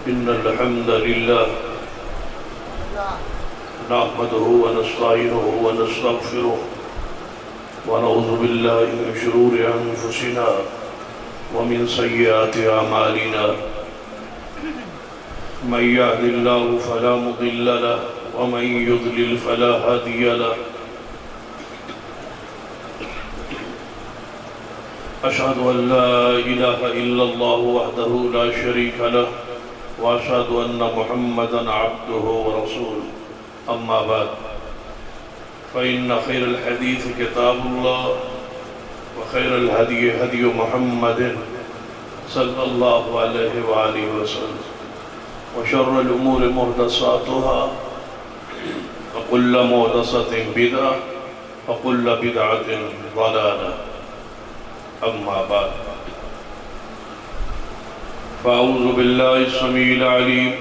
إن الحمد لله نحمده ونستعينه ونستغفره ونعوذ بالله من شرور أنفسنا ومن سيئات أعمالنا من يهد الله فلا مضل له ومن يضلل فلا هادي له أشهد أن لا إله إلا الله وحده لا شريك له وأشهد أن محمدا عبده ورسوله أما بعد فإن خير الحديث كتاب الله وخير الهدي هدي محمد صلى الله عليه وآله وسلم وشر الأمور محدثاتها وكل محدثة بدعة وكل بدعة ضلالة أما بعد فأعوذ بالله السميع العليم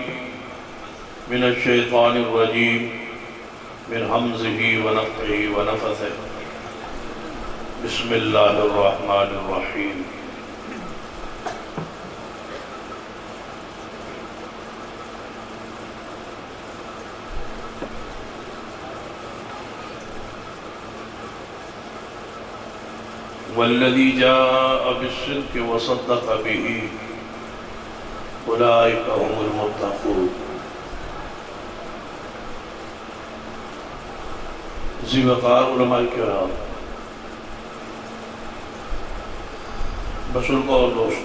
من الشيطان الرجيم من همزه ونفخه ونفثه بسم الله الرحمن الرحيم والذي جاء بالصدق وصدق به أولئك هم المتقون ذی وقار علماء کرام، بزرگ اور دوست،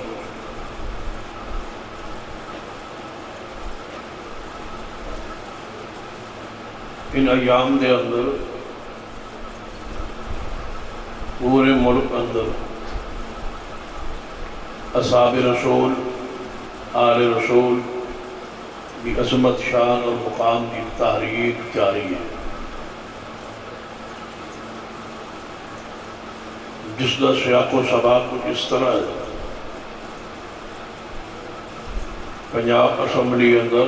ان ایام دے اندر پورے ملک اندر اصحاب رسول آل رسول کی عظمت شان اور مقام کی تحریک جاری ہے، جس کا سیاق و سباق کچھ اس طرح ہے۔ پنجاب اسمبلی اندر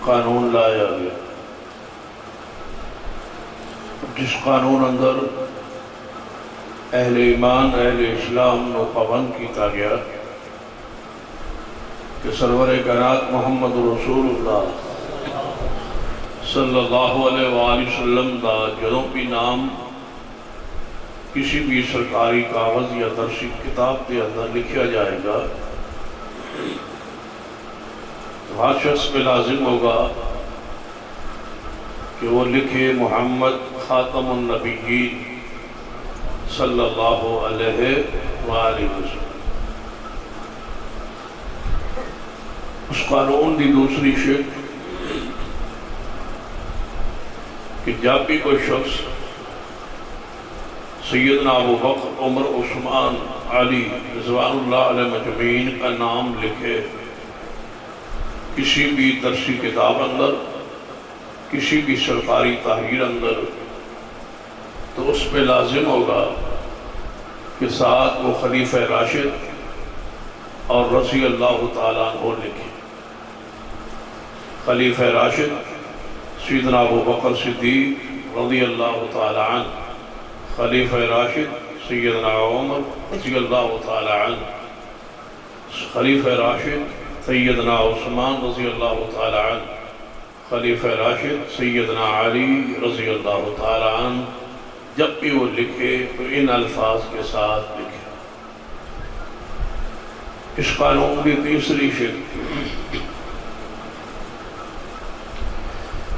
قانون لایا گیا، جس قانون اندر اہل ایمان اہل اسلام نو پابند کیتا گیا کہ سرور کائنات محمد رسول اللہ صلی اللہ علیہ وآلہ وسلم دا جدوں بھی نام کسی بھی سرکاری کاغذ یا درسی کتاب کے اندر لکھا جائے گا تو ہر شخص پہ لازم ہوگا کہ وہ لکھے محمد خاتم النبیین صلی اللہ علیہ وآلہ وسلم۔ اس قانون دی دوسری شرط کہ جب بھی کوئی شخص سیدنا ابو بکر عمر عثمان علی رضوان اللہ علیہ مجمعین کا نام لکھے کسی بھی درسی کتاب اندر، کسی بھی سرکاری تحریر اندر، تو اس پہ لازم ہوگا کہ ساتھ وہ خلیفہ راشد اور رضی اللہ تعالیٰ عنہ لکھے۔ خلیفہ راشد سیدنا ابو بکر صدیق رضی اللہ تعالیٰ عنہ، خلیفہ راشد سیدنا عمر رضی اللہ تعالیٰ عنہ، خلیفہ راشد سیدنا عثمان رضی اللہ تعالیٰ عنہ، خلیفہ راشد سیدنا علی رضی اللہ تعالیٰ عنہ۔ جب بھی وہ لکھے تو ان الفاظ کے ساتھ لکھے۔ اس قانون کی تیسری شرط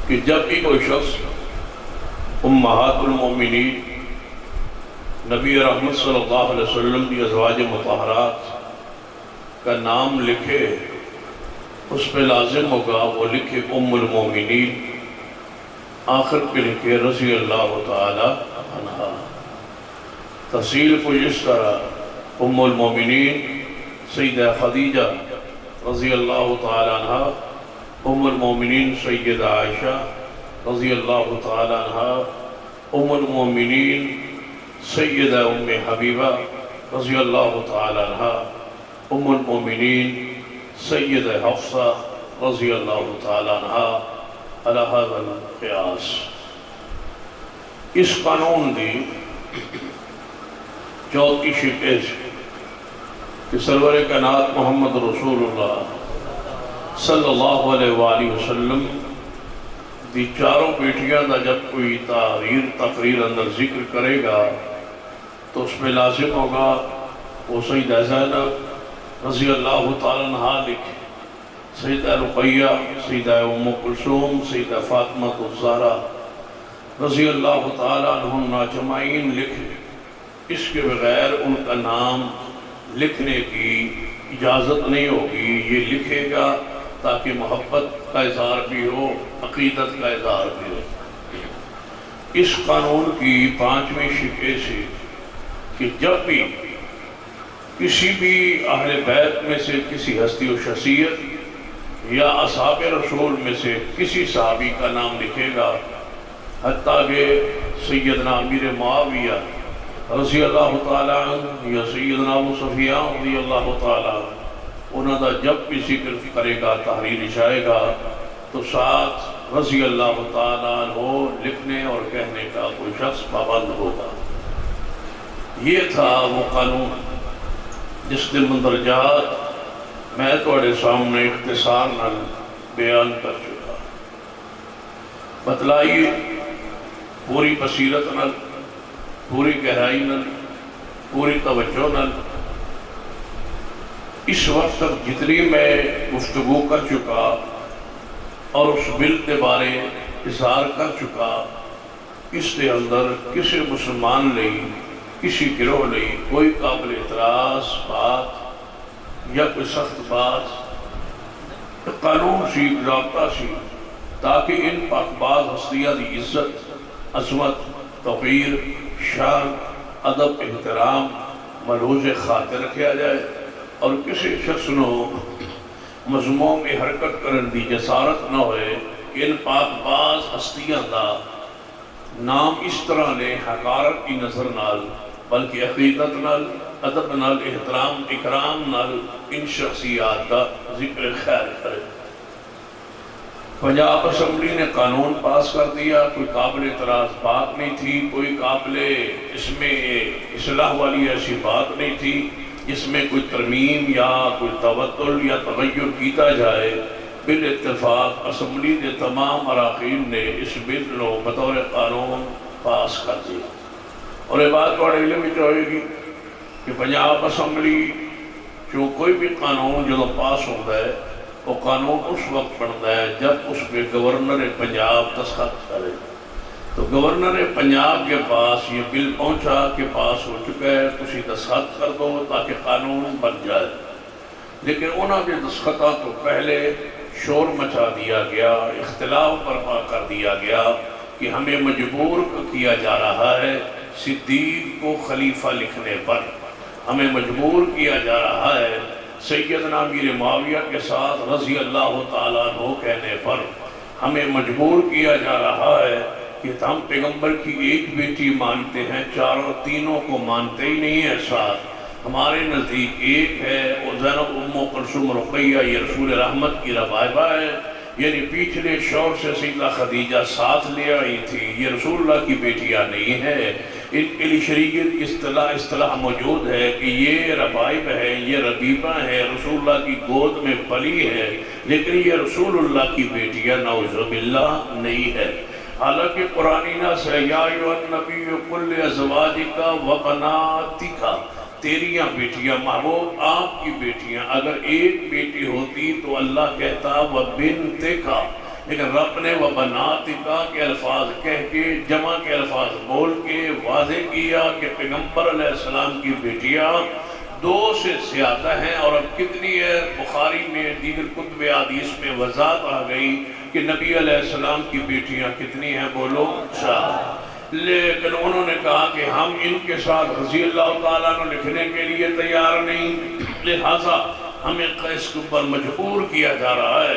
کہ جب بھی کوئی شخص امہات المومنین نبی رحمت صلی اللہ علیہ وسلم کی ازواج مطہرات کا نام لکھے، اس پہ لازم ہوگا وہ لکھے ام المومنین، آخر پہ لکھے رضی اللہ تعالی عنہ۔ تفصیل کو اس طرح: ام المومنین سیدہ خدیجہ رضی اللہ تعالی عنہ، ام المومنین سیدہ عائشہ رضی اللہ تعالی عنہ، ام المومنین سیدہ ام حبیبہ رضی اللہ تعالی عنہ، ام المومنین سیدہ حفصہ رضی اللہ تعالی عنہ، علی هذا القیاس۔ اس قانون دی چوتھی شرط کہ سرور کائنات محمد رسول اللہ صلی اللہ علیہ وآلہ وسلم دی چاروں بیٹیاں دا جب کوئی تقریر اندر ذکر کرے گا تو اس میں لازم ہوگا وہ سیدہ زینب رضی اللہ تعالیٰ عنہ لکھے، سیدہ رقیہ، سیدہ ام کلثوم، سیدہ فاطمہ الزہرا رضی اللہ تعالیٰ عنہم اجمعین لکھے۔ اس کے بغیر ان کا نام لکھنے کی اجازت نہیں ہوگی۔ یہ لکھے گا تاکہ محبت کا اظہار بھی ہو، عقیدت کا اظہار بھی ہو۔ اس قانون کی 5ویں شکے سے کہ جب بھی کسی بھی اہل بیت میں سے کسی ہستی و شخصیت یا اصحاب رسول میں سے کسی صحابی کا نام لکھے گا، حتیٰ کہ سیدنا امیر معاویہ رضی اللہ تعالیٰ عنہ یا سیدنا ابو سفیان رضی اللہ تعالیٰ عنہ، انہوں دا جب بھی ذکر کرے گا، تحریر شائے گا، تو ساتھ رضی اللہ تعالیٰ عنہ لکھنے اور کہنے کا کوئی شخص پابند ہوگا۔ یہ تھا وہ قانون جس کے مندرجات میں تھوڑے سامنے اختصار نال بیان کر چکا۔ بتلائی پوری بصیرت نال، پوری گہرائی نال، پوری توجہ نال۔ اس وقت تک جتنی میں گفتگو کر چکا اور اس بل کے بارے اظہار کر چکا، اس کے اندر کسی مسلمان لئی، کسی گروہ لئی کوئی قابل اعتراض بات یا کوئی سخت بات قانون سی، ضابطہ سی، تاکہ ان پاک باز ہستیاں دی عزت، عظمت، توقیر، شان، ادب، احترام ملحوظ خاطر رکھا جائے، اور کسی شخص نو مضمون میں حرکت کرن دی جسارت نہ ہوئے کہ ان پاک باز ہستیاں دا نام اس طرح لے حقارت کی نظر نال، بلکہ عقیدت نال، ادب نال، احترام اکرام نال ان شخصیات کا ذکر خیر کرے۔ پنجاب اسمبلی نے قانون پاس کر دیا، کوئی قابل اعتراض بات نہیں تھی، کوئی قابل اس میں اصلاح والی ایسی بات نہیں تھی جس میں کوئی ترمیم یا کوئی تبدل یا تغیر کیتا جائے۔ بالاتفاق اسمبلی کے تمام اراکین نے اس بل کو بطور قانون پاس کر دیا۔ اور یہ بات بڑے علم میں ہوئے گی کہ پنجاب اسمبلی جو کوئی بھی قانون جو پاس ہوتا ہے، وہ قانون اس وقت پڑھتا ہے جب اس پہ گورنر پنجاب دستخط کرے۔ تو گورنر پنجاب کے پاس یہ بل پہنچا کہ پاس ہو چکا ہے، تسی دستخط کر دو تاکہ قانون بن جائے۔ لیکن انہوں نے دستخطوں تو پہلے شور مچا دیا گیا، اختلاف برپا کر دیا گیا کہ ہمیں مجبور کیا جا رہا ہے صدیق کو خلیفہ لکھنے پر، ہمیں مجبور کیا جا رہا ہے سیدنا امیر معاویہ کے ساتھ رضی اللہ تعالیٰ عنہ کہنے پر، ہمیں مجبور کیا جا رہا ہے کہ ہم پیغمبر کی ایک بیٹی مانتے ہیں، چاروں تینوں کو مانتے ہی نہیں ہیں ساتھ، ہمارے نزدیک ایک ہے، وہ زینب ام کلثوم رقیہ یہ رسول رحمت کی ربائبہ ہے، یعنی پیچھلے شور سے سیدہ خدیجہ ساتھ لے آئی تھی، یہ رسول اللہ کی بیٹیاں نہیں ہے۔ ان کے لیے شریعت کی اصطلاح موجود ہے کہ یہ ربائب ہے، یہ ربیبہ ہے، رسول اللہ کی گود میں پلی ہے، لیکن یہ رسول اللہ کی بیٹیاں نعوذ باللہ نہیں ہے۔ حالانکہ قرآن نص ہے یا ایھا النبی قل لازواجک و بناتک، تیریاں بیٹیاں محبوب آپ کی بیٹیاں، اگر ایک بیٹی ہوتی تو اللہ کہتا و بنتک، لیکن رب نے و بناتک کے الفاظ کہہ کے جمع کے الفاظ بول کے واضح کیا کہ پیغمبر علیہ السلام کی بیٹیاں 2 سے زیادہ ہیں۔ اور اب کتنی ہے، بخاری میں دیگر کتب حدیث میں وضاحت آ گئی کہ نبی علیہ السلام کی بیٹیاں کتنی ہیں، بولو 4۔ لیکن انہوں نے کہا کہ ہم ان کے ساتھ رضی اللہ تعالیٰ عنہ لکھنے کے لیے تیار نہیں، لہذا ہمیں اس کے اوپر مجبور کیا جا رہا ہے۔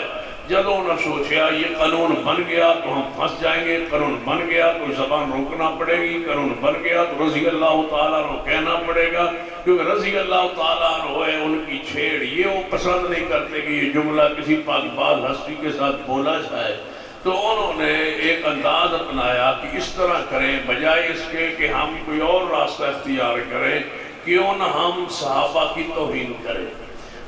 جب انہوں نے سوچا یہ قانون بن گیا تو ہم پھنس جائیں گے، قانون بن گیا تو زبان روکنا پڑے گی، قانون بن گیا تو رضی اللہ تعالیٰ عنہ کہنا پڑے گا، کیونکہ رضی اللہ تعالیٰ عنہ ہے ان کی چھیڑ، یہ وہ پسند نہیں کرتے کہ یہ جملہ کسی پاک باز ہستی کے ساتھ بولا جائے۔ تو انہوں نے ایک انداز اپنایا کہ اس طرح کریں، بجائے اس کے کہ ہم کوئی اور راستہ اختیار کریں کیوں نہ ہم صحابہ کی توہین کریں،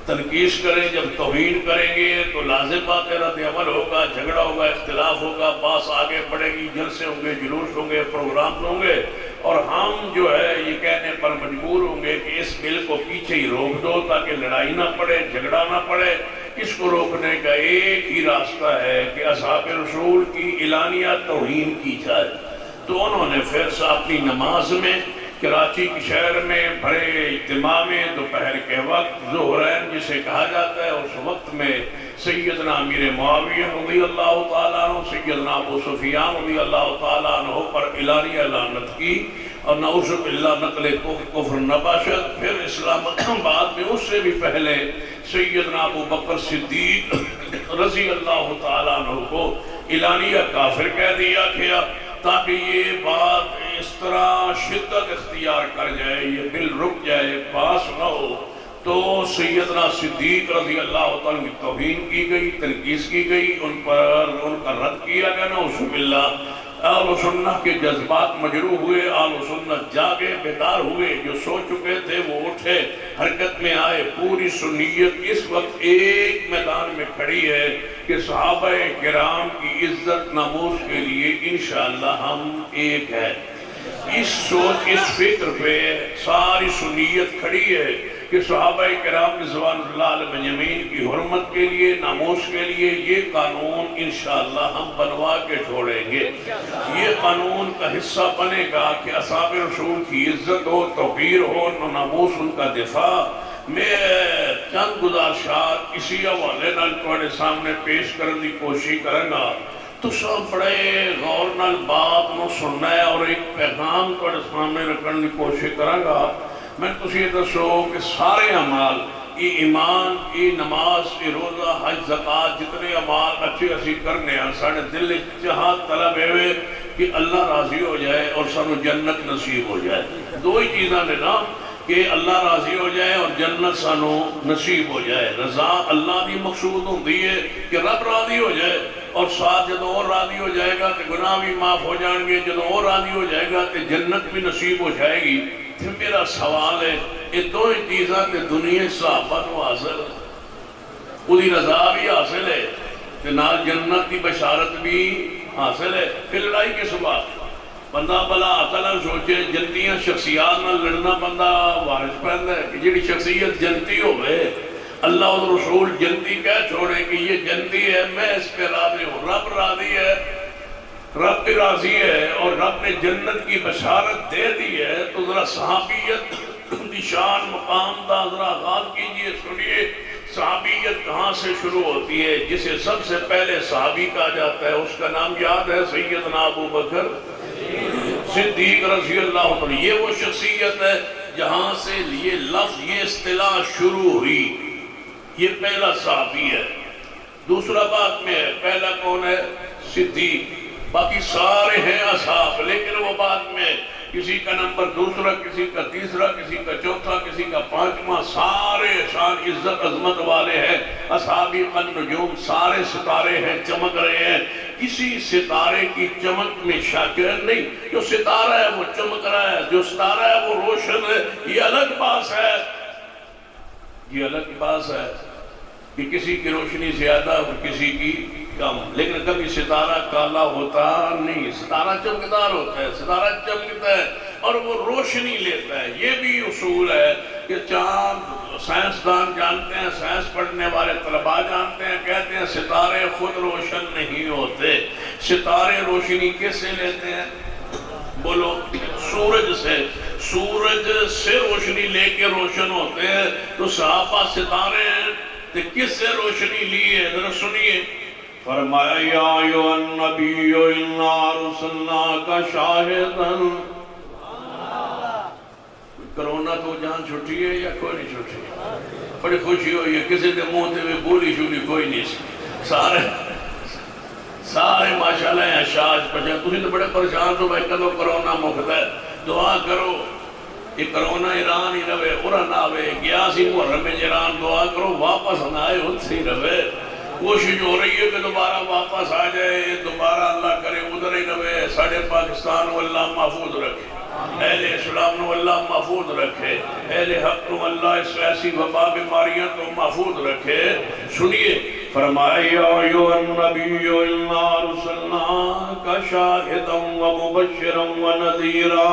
تنقیص کریں۔ جب توہین کریں گے تو لازم بات ہے رد عمل ہوگا، جھگڑا ہوگا، اختلاف ہوگا، بات آگے بڑھے گی، جلسے ہوں گے، جلوس ہوں گے، پروگرام ہوں گے، اور ہم جو ہے یہ کہنے پر مجبور ہوں گے کہ اس بل کو پیچھے ہی روک دو تاکہ لڑائی نہ پڑے، جھگڑا نہ پڑے۔ اس کو روکنے کا ایک ہی راستہ ہے کہ اصحاب رسول کی اعلانیہ توہین کی جائے۔ تو انہوں نے پھر اپنی نماز میں کراچی کے شہر میں بڑے اجتماع میں دوپہر کے وقت ظہرین جسے کہا جاتا ہے، اس وقت میں سیدنا امیر معاویہ رضی اللہ تعالیٰ عنہ، سیدنا ابو سفیان رضی اللہ تعالیٰ عنہ پر اعلانیہ لعنت کی، اور نعوذ باللہ نقل کفر نباشت۔ پھر اسلام آباد میں اس سے بھی پہلے سیدنا ابو بکر صدیق رضی اللہ تعالیٰ عنہ کو اعلانیہ کافر کہہ دیا گیا، تاکہ یہ بات اس طرح شدت اختیار کر جائے، یہ بل رک جائے، پاس نہ ہو۔ تو سیدنا صدیق رضی اللہ تعالیٰ کی توہین کی گئی، تنقیص کی گئی، ان کا رد کیا گیا، نعوذ باللہ۔ اہل سنت کے جذبات مجروح ہوئے، اہل سنت جاگے، بیدار ہوئے، جو سو چکے تھے وہ اٹھے، حرکت میں آئے۔ پوری سنیت اس وقت ایک میدان میں کھڑی ہے کہ صحابہ کرام کی عزت ناموس کے لیے انشاءاللہ ہم ایک ہے۔ اس سوچ، اس فکر پہ ساری سنیت کھڑی ہے کہ صحابہ کرام رضوان اللہ علیہ مجمعین کی حرمت کے لیے، ناموس کے لیے یہ قانون انشاءاللہ ہم بنوا کے چھوڑیں گے۔ یہ قانون کا حصہ بنے گا کہ اصحاب رسول کی عزت ہو، توقیر ہو، ناموس ان کا دفاع۔ میں چند گزارشات اسی حوالے نال تواڈے سامنے پیش کرنے کی کوشش کروں گا۔ تو سب بڑے غور نال بات نو سننا ہے اور ایک پیغام تواڈے سامنے رکھنے کی کوشش کروں گا۔ میں تسی یہ دسو کہ سارے اعمال، یہ ایمان، یہ نماز، یہ روزہ، حج، زکوٰۃ، جتنے اعمال اچھے اسی کرنے ہیں، سارے دل چاہت طلب ہے کہ اللہ راضی ہو جائے اور سانو جنت نصیب ہو جائے۔ دو ہی چیزاں نے نا، کہ اللہ راضی ہو جائے اور جنت سانو نصیب ہو جائے۔ رضا اللہ دی مقصود ہوندی ہے کہ رب راضی ہو جائے، اور ساتھ جدوں اور راضی ہو جائے گا تو گناہ بھی معاف ہو جائیں گے، جدوں اور راضی ہو جائے گا تو جنت بھی نصیب ہو جائے گی۔ پھر میرا سوال ہے، یہ دو ہی چیزاں تے دنیا صحابہ کو حاصل ہے، وہی رضا بھی حاصل ہے کہ نال جنت کی بشارت بھی حاصل ہے۔ پھر لڑائی کے سبب بندہ بلا عقل سوچے، جنتیاں شخصیات نہ لڑنا بندہ وارث پہندا ہے کہ جڑی شخصیت جنتی ہوئے، اللہ اور رسول جنتی کہہ چھوڑے کہ یہ جنتی ہے، میں اس پہ راضی ہوں، رب راضی ہے، رب بھی راضی ہے، اور رب نے جنت کی بشارت دے دی ہے۔ تو ذرا صحابیت کی شان مقام دا ذرا غور کیجئے، سنیے صحابیت کہاں سے شروع ہوتی ہے۔ جسے سب سے پہلے صحابی کہا جاتا ہے، اس کا نام یاد ہے سیدنا ابو بکر صدیق رضی اللہ عنہ۔ یہ وہ شخصیت ہے جہاں سے یہ لفظ، یہ اصطلاح شروع ہوئی، یہ پہلا صحابی ہے۔ دوسرا بات میں ہے، پہلا کون ہے؟ صدیق۔ باقی سارے ہیں اصحاب، لیکن وہ بعد میں کسی کا نمبر دوسرا، کسی کا تیسرا، کسی کا چوتھا، کسی کا پانچواں، سارے شان عزت عظمت والے ہیں۔ اصحابی النجوم، سارے ستارے ہیں، چمک رہے ہیں۔ کسی ستارے کی چمک میں شاکر نہیں، جو ستارہ ہے وہ چمک رہا ہے، جو ستارہ ہے وہ روشن ہے، یہ الگ بات ہے، یہ الگ بات ہے کہ کسی کی روشنی زیادہ اور کسی کی کم، لیکن کبھی ستارہ کالا ہوتا نہیں، ستارہ چمکدار ہوتا ہے، ستارہ چمکتا ہے اور وہ روشنی لیتا ہے۔ یہ بھی اصول ہے کہ چاند سائنسدان جانتے ہیں، سائنس پڑھنے والے طلباء جانتے ہیں، کہتے ہیں ستارے خود روشن نہیں ہوتے، ستارے روشنی کس سے لیتے ہیں؟ بولو، سورج سے۔ سورج سے روشنی لے کے روشن ہوتے ہیں۔ تو صحابہ ستارے ہیں تو کس سے روشنی لی ہے؟ ذرا سنیے، فرمایا یا ایھا النبی انا ارسلناک شاہدا۔ کرونا تو جان چھٹی ہے یا کوئی نہیں چھٹی؟ بڑی خوشی ہوئی ہے، کسی دے منہ تے بولی شولی کوئی نہیں سی، سارے ماشاءاللہ ہیں شاج پچھا۔ تسی تو بڑے پریشان ہو بھائی کدو کرونا مکتا ہے، دعا کرو یہ کرونا ایران ہی رہے، ارن آوے گیا سی محرم ایران، دعا کرو واپس نہ آئے، ان سے ہی رہے۔ کوشش ہو رہی ہے کہ دوبارہ واپس آ جائے، دوبارہ اللہ کرے ادھر ہی رہے، ساڑھے پاکستان کو اللہ محفوظ رکھے۔ اہل اسلام نو اللہ محفوظ رکھے، اہل حق نو اللہ اس ایسی وبا بیماریاں تو محفوظ رکھے۔ سنیے فرمایا یا ایھا النبی انا ارسلناک شاہدا ومبشرا ونذیرا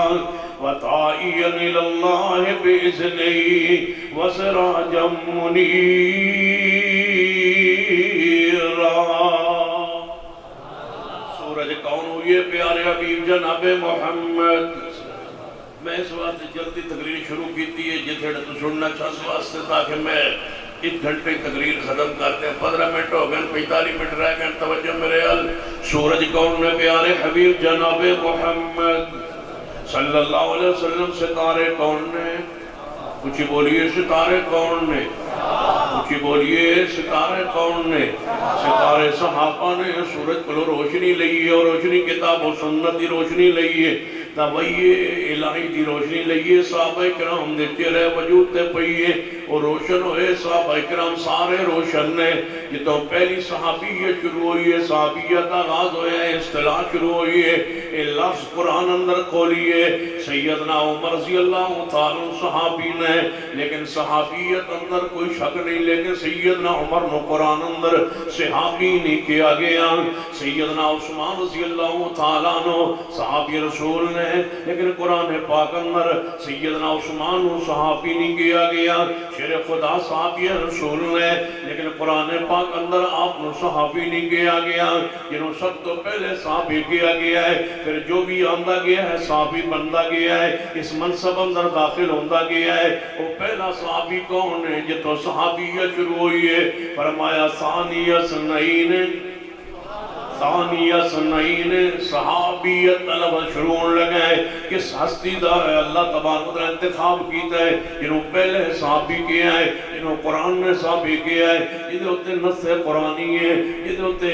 وداعیا الی اللہ باذنہ وسراجا منیرا۔ سورج کون ہوئے پیارے حبیب جناب محمد؟ میں اس واسطے جلدی تقریر شروع کیتی ہے جتنے تو سننا چاہتا واسطے تاکہ میں 1 گھنٹے تقریر ختم کرتے ہیں۔ 15 منٹ ہو گئے، 45 منٹ رہ گئے، توجہ میرے ال۔ سورج کون نے پیارے حبیب جناب محمد صلی اللہ علیہ وسلم؟ ستارے کون نے؟ کچھ بولیے ستارے کون نے؟ کچھ بولیے ستارے کون نے؟ ستارے صحابہ نے سورج کو روشنی لئی ہے، اور روشنی کتاب و سنت دی روشنی لئی ہے، تویہ الہی دی روشنی لئیے۔ صحابہ کرام دے چہرے وجود تے پئیے اور روشن ہوئے، صحابہ کرام سارے روشن نے۔ یہ تو پہلی صحابیت شروع ہوئی ہے، صحابیت آغاز ہوئے ہیں، اصطلاح شروع ہوئی ہے، یہ لفظ قرآن اندر کھولیے۔ سیدنا عمر رضی اللہ تعالیٰ صحابی نے، لیکن صحابیت اندر کوئی شک نہیں، لیکن سیدنا عمر نو قرآن اندر صحابی نہیں کیا گیا۔ سیدنا عثمان رضی اللہ تعالیٰ نو صحابی رسول نے، لیکن قرآن پاک اندر سیدنا عثمان نو صحابی نہیں کیا گیا۔ شیر خدا صحابی رسول نے، لیکن قرآن پاک اندر آپ نو صحابی نہیں کیا گیا، جنہوں سب تو پہلے صحابی کیا گیا ہے، پھر جو بھی آندہ گیا ہے صحابی بندہ گیا ہے، اس منصب اندر داخل ہوندہ گیا ہے۔ وہ پہلا صحابی کون ہے جتو صحابیت شروع ہوئی ہے؟ فرمایا ثانی اثنین، ثانی اثنین، صحابیت طلب شروع لگے۔ کس ہستی دا ہے اللہ تبارک و تعالیٰ انتخاب کیتا ہے؟ جنہوں پہلے صحابی کیا ہے، جنہوں قرآن نے صحابی کیا ہے، جنہوں ہوتے نص قرآنی ہے، جنہوں ہوتے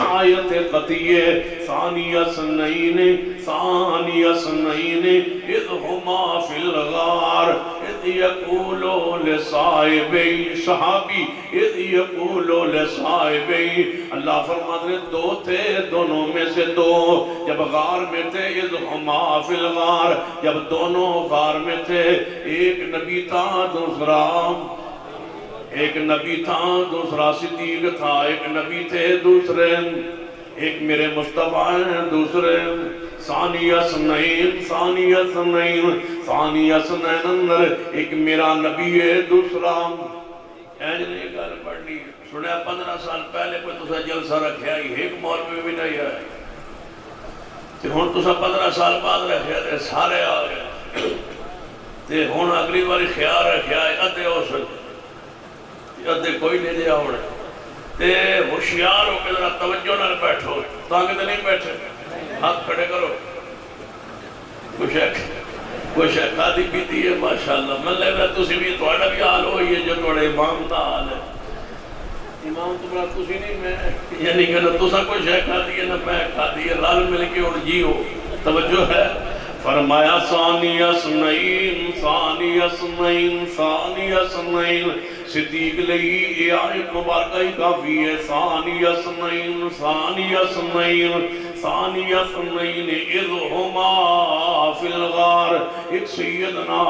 آیت قطعی ہے۔ ثانی اثنین، ثانی اثنین اذ ہما فی الغار اذ یقولو لصاحبی، صحابی اذ یقولو لصاحبی، اللہ فرماتے ہیں دو تھے، دونوں میں سے دو جب غار میں تھے، اذ ہما فی الغار، جب دونوں غار میں تھے، ایک نبی تھا دوسرا، ایک نبی تھا دوسرا صدیق تھا، ایک نبی تھے دوسرے، ایک میرے مصطفیٰ ہیں دوسرے۔ ثانی اثنین، ثانی اثنین، ثانی اثنین اندر ایک میرا نبی ہے دوسرا۔ ایجنے گھر پڑھنی سنیا 15 سال پہلے کوئی تسا جلسہ رکھے آئی، ایک مولوی بھی نہیں آئی، تے ہون تسا 15 سال بعد رکھے آئے سارے آگئے، تے ہون اگلی باری خیال رکھے آئے ادھے ہو سکتے، ادھے کوئی نہیں دیا ہونے، تے ہوشیار ہو کے ذرا توجہ نہ بیٹھو، تاکہ تے نہیں بیٹھے، ہاتھ کھڑے کرو۔ کوئی شیخ آدھی پیتی ہے ماشاءاللہ، من لے رہا تسی بھی توڑا بھی حال ہوئی ہے جو توڑے امام دا حال ہے۔ امام تو بڑا تسی نہیں میں، یعنی کہ نہ تسا کوئی شیخ آدھی ہے نہ میں آدھی ہے، رال مل کے اور جی ہو، توجہ ہے۔ فرمایا ثانی اثنین، ثانی اثنین، ثانی اثنین، صدیق لئی یہ آیت مبارکہ ہی کافی ہے۔ ثانی اثنین، ثانی اثنین، ثانی اثنین اذ ہما فی الغار، ایک سیدنا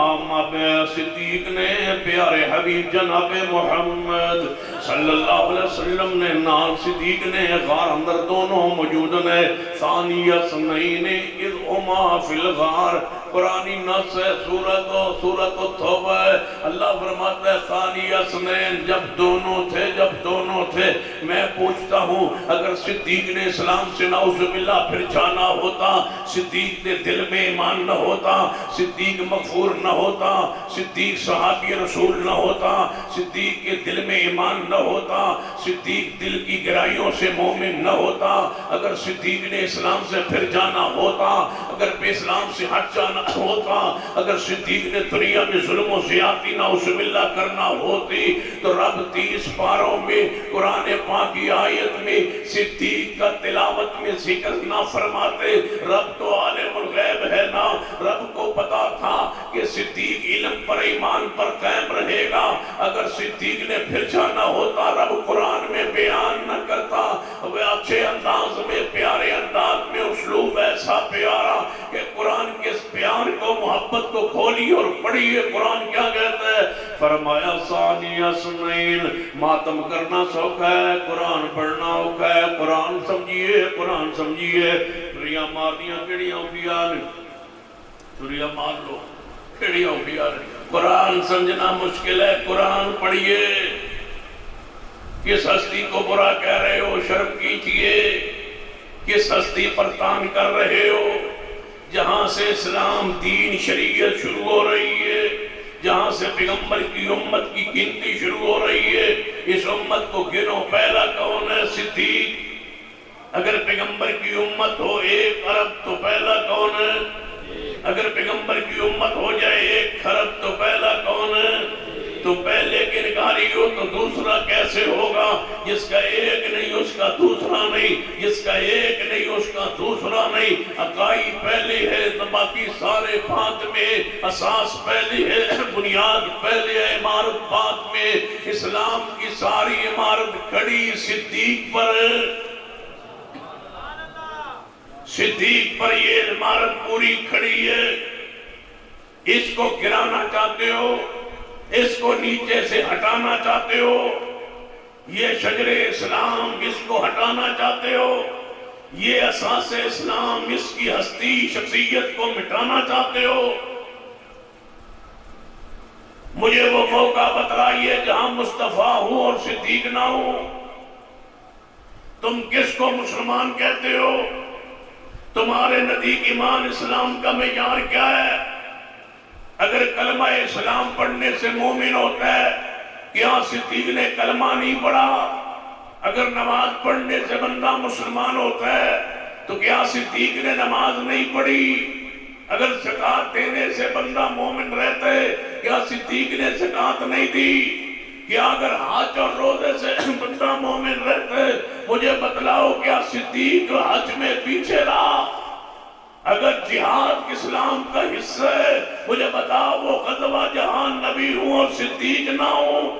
صدیق نے پیارے حبیب جناب محمد صلی اللہ علیہ وسلم نے نال صدیق نے غار اندر دونوں موجود نے۔ ثانی اثنین اذ ہما فی الغار، قرآنی نص ہے، سورت توبہ ہے، اللہ فرماتا ہے ثانی اثنین، جب دونوں تھے، جب دونوں تھے۔ میں پوچھتا ہوں اگر صدیق نے اسلام سے نعوذ باللہ پھر جانا ہوتا، صدیق نے دل میں ایمان نہ ہوتا، صدیق مغفور نہ ہوتا، صدیق صحابی رسول نہ ہوتا، صدیق کے دل میں ایمان نہ ہوتا، صدیق دل کی گہرائیوں سے مومن نہ ہوتا، اگر صدیق نے اسلام سے پھر جانا ہوتا، اگر پہ اسلام سے ہٹ جانا ہوتا، اگر صدیق نے دنیا میں ظلم و زیادتی نعوذ باللہ کرنا ہوتی، تو رب 30 پاروں میں قرآن پاک کی آیت میں صدیق کا تلاوت میں ذکر نہ فرماتے۔ رب تو عالم الغیب ہے نا، رب کو پتا تھا کہ صدیق علم پر ایمان پر قائم رہے گا، اگر صدیق نے پھر جانا ہوتا رب قرآن میں بیان نہ کرتا۔ وہ اچھے انداز میں، پیارے انداز میں، اسلوب ایسا پیارا کہ قرآن کے اس بیان کو بولیے اور پڑھیے قرآن کیا کہتا ہے. فرمایا ثانی اثنین، ماتم کرنا سوکھا ہے، قرآن پڑھنا اوکھا ہے. قرآن سمجھیے، قرآن سمجھیے. تریاں مارنیاں کیڑیاں ہوگیاں نے، تریاں مار لو کیڑیاں ہوگیاں نے. قرآن سمجھنا مشکل ہے، قرآن پڑھیے. کس ہستی کو برا کہہ رہے ہو؟ شرم کیجئے. کس ہستی پر تان کر رہے ہو؟ جہاں سے اسلام دین شریعت شروع ہو رہی ہے، جہاں سے پیغمبر کی امت کی گنتی شروع ہو رہی ہے، اس امت کو گنو. پہلا کون ہے؟ صدیق. اگر پیغمبر کی امت ہو 1 ارب تو پہلا کون ہے؟ اگر پیغمبر کی امت ہو جائے 1 کھرب تو پہلا کون ہے؟ تو پہلے کے انکاری ہو تو دوسرا کیسے ہوگا؟ جس کا ایک نہیں اس کا دوسرا نہیں، جس کا ایک نہیں اس کا دوسرا نہیں. اکائی پہلے ہے تو باقی سارے بعد میں. اساس پہلے ہے، بنیاد پہلے ہے، عمارت بعد میں. اسلام کی ساری عمارت کھڑی صدیق پر. صدیق پر یہ عمارت پوری کھڑی ہے. اس کو گرانا چاہتے ہو، اس کو نیچے سے ہٹانا چاہتے ہو، یہ شجر اسلام اس کو ہٹانا چاہتے ہو، یہ اساس اسلام اس کی ہستی شخصیت کو مٹانا چاہتے ہو. مجھے وہ موقع بتلائیے جہاں مصطفیٰ ہوں اور صدیق نہ ہوں. تم کس کو مسلمان کہتے ہو؟ تمہارے نزدیک ایمان اسلام کا معیار کیا ہے؟ اگر کلمہ اسلام پڑھنے سے مومن ہوتا ہے، کیا صدیق نے کلمہ نہیں پڑھا؟ اگر نماز پڑھنے سے بندہ مسلمان ہوتا ہے تو کیا صدیق نے نماز نہیں پڑھی؟ اگر زکوٰۃ دینے سے بندہ مومن رہتا ہے، کیا صدیق نے زکوٰۃ نہیں دی؟ کیا اگر حج اور روزے سے بندہ مومن رہتا ہے؟ مجھے بتلاؤ کیا صدیق حج میں پیچھے رہا؟ اگر جہاد اسلام کا حصہ ہے، مجھے بتاؤ وہ غزوہ جہاں نبی ہوں اور صدیق نہ ہوں.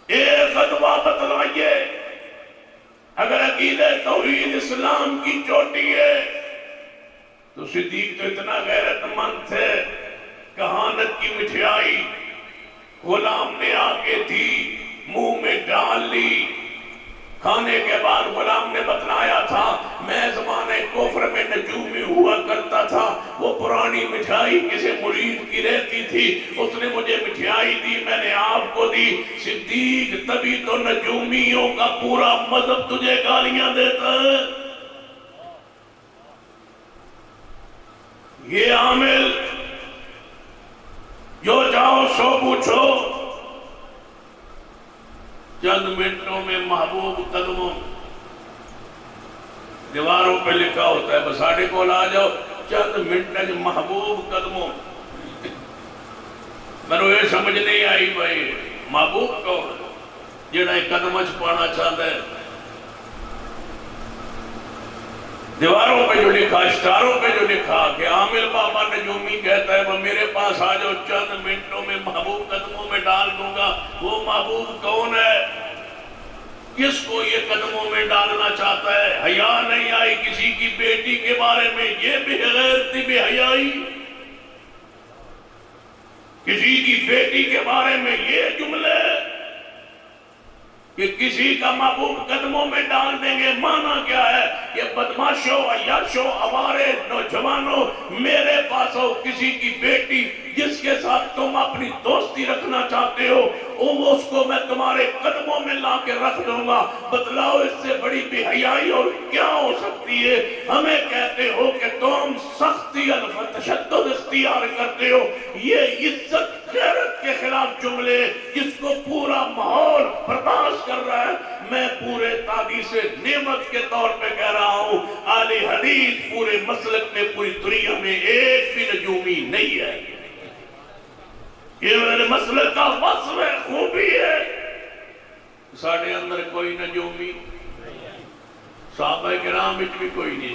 ایک غزوہ بتلائیے. اگر عقیدہ توحید اسلام کی چوٹی ہے تو صدیق تو اتنا غیرت مند تھے، کہانت کی مٹھائی غلام نے آ کے دی، منہ میں ڈال لی. کھانے کے بعد غلام نے بتلایا تھا میں زمانے کفر میں نجومی ہوا کرتا تھا. وہ پرانی مٹھائی کسی مرید کی رہتی تھی، اس نے مجھے مٹھائی دی، میں نے آپ کو دی. صدیق تبھی تو نجومیوں کا پورا مذہب تجھے گالیاں دیتا ہے. یہ عامل جو چاہو سو پوچھو، چند منٹوں میں محبوب قدموں. دیواروں پہ لکھا ہوتا ہے، بس ساڑھے کو آ جاؤ، چند منٹ محبوب قدموں. میں نے یہ سمجھ نہیں آئی بھائی محبوب کون جڑا ایک قدم پانا چاہتا ہے؟ دیواروں پہ جو لکھا، اشتہاروں پہ جو لکھا کہ عامل بابا نجومی کہتا ہے وہ میرے پاس آ جاؤ چند منٹوں میں محبوب قدموں میں ڈال دوں گا. وہ محبوب کون ہے؟ کس کو یہ قدموں میں ڈالنا چاہتا ہے؟ حیا نہیں آئی کسی کی بیٹی کے بارے میں یہ بے غیرتی بے حیائی؟ کسی کی بیٹی کے بارے میں یہ جملے کہ کسی کا محبوب قدموں میں ڈال دیں گے؟ معنی کیا ہے؟ یہ بدماشو عیاشو آوارے نوجوانوں میرے پاس ہو کسی کی بیٹی جس کے ساتھ تم اپنی دوستی رکھنا چاہتے ہو، اس کو میں تمہارے قدموں میں لا کے رکھ دوں گا. بتلاؤ اس سے بڑی بے حیائی اور کیا ہو سکتی ہے؟ ہمیں کہتے ہو کہ تم سختی و تشدد اختیار کرتے ہو. یہ عزت غیرت کے خلاف جملے جس کو پورا ماحول برداشت کر رہا ہے. میں پورے تحدیث نعمت کے طور پہ کہہ رہا ہوں، اہل حدیث پورے مسلک میں پوری دنیا میں ایک بھی نجومی نہیں ہے. یہ میرے مسلک کا وصف ہے، خوبی ہے. ساڑھے اندر کوئی نجومی، صحابہ کرام وچ بھی کوئی نہیں.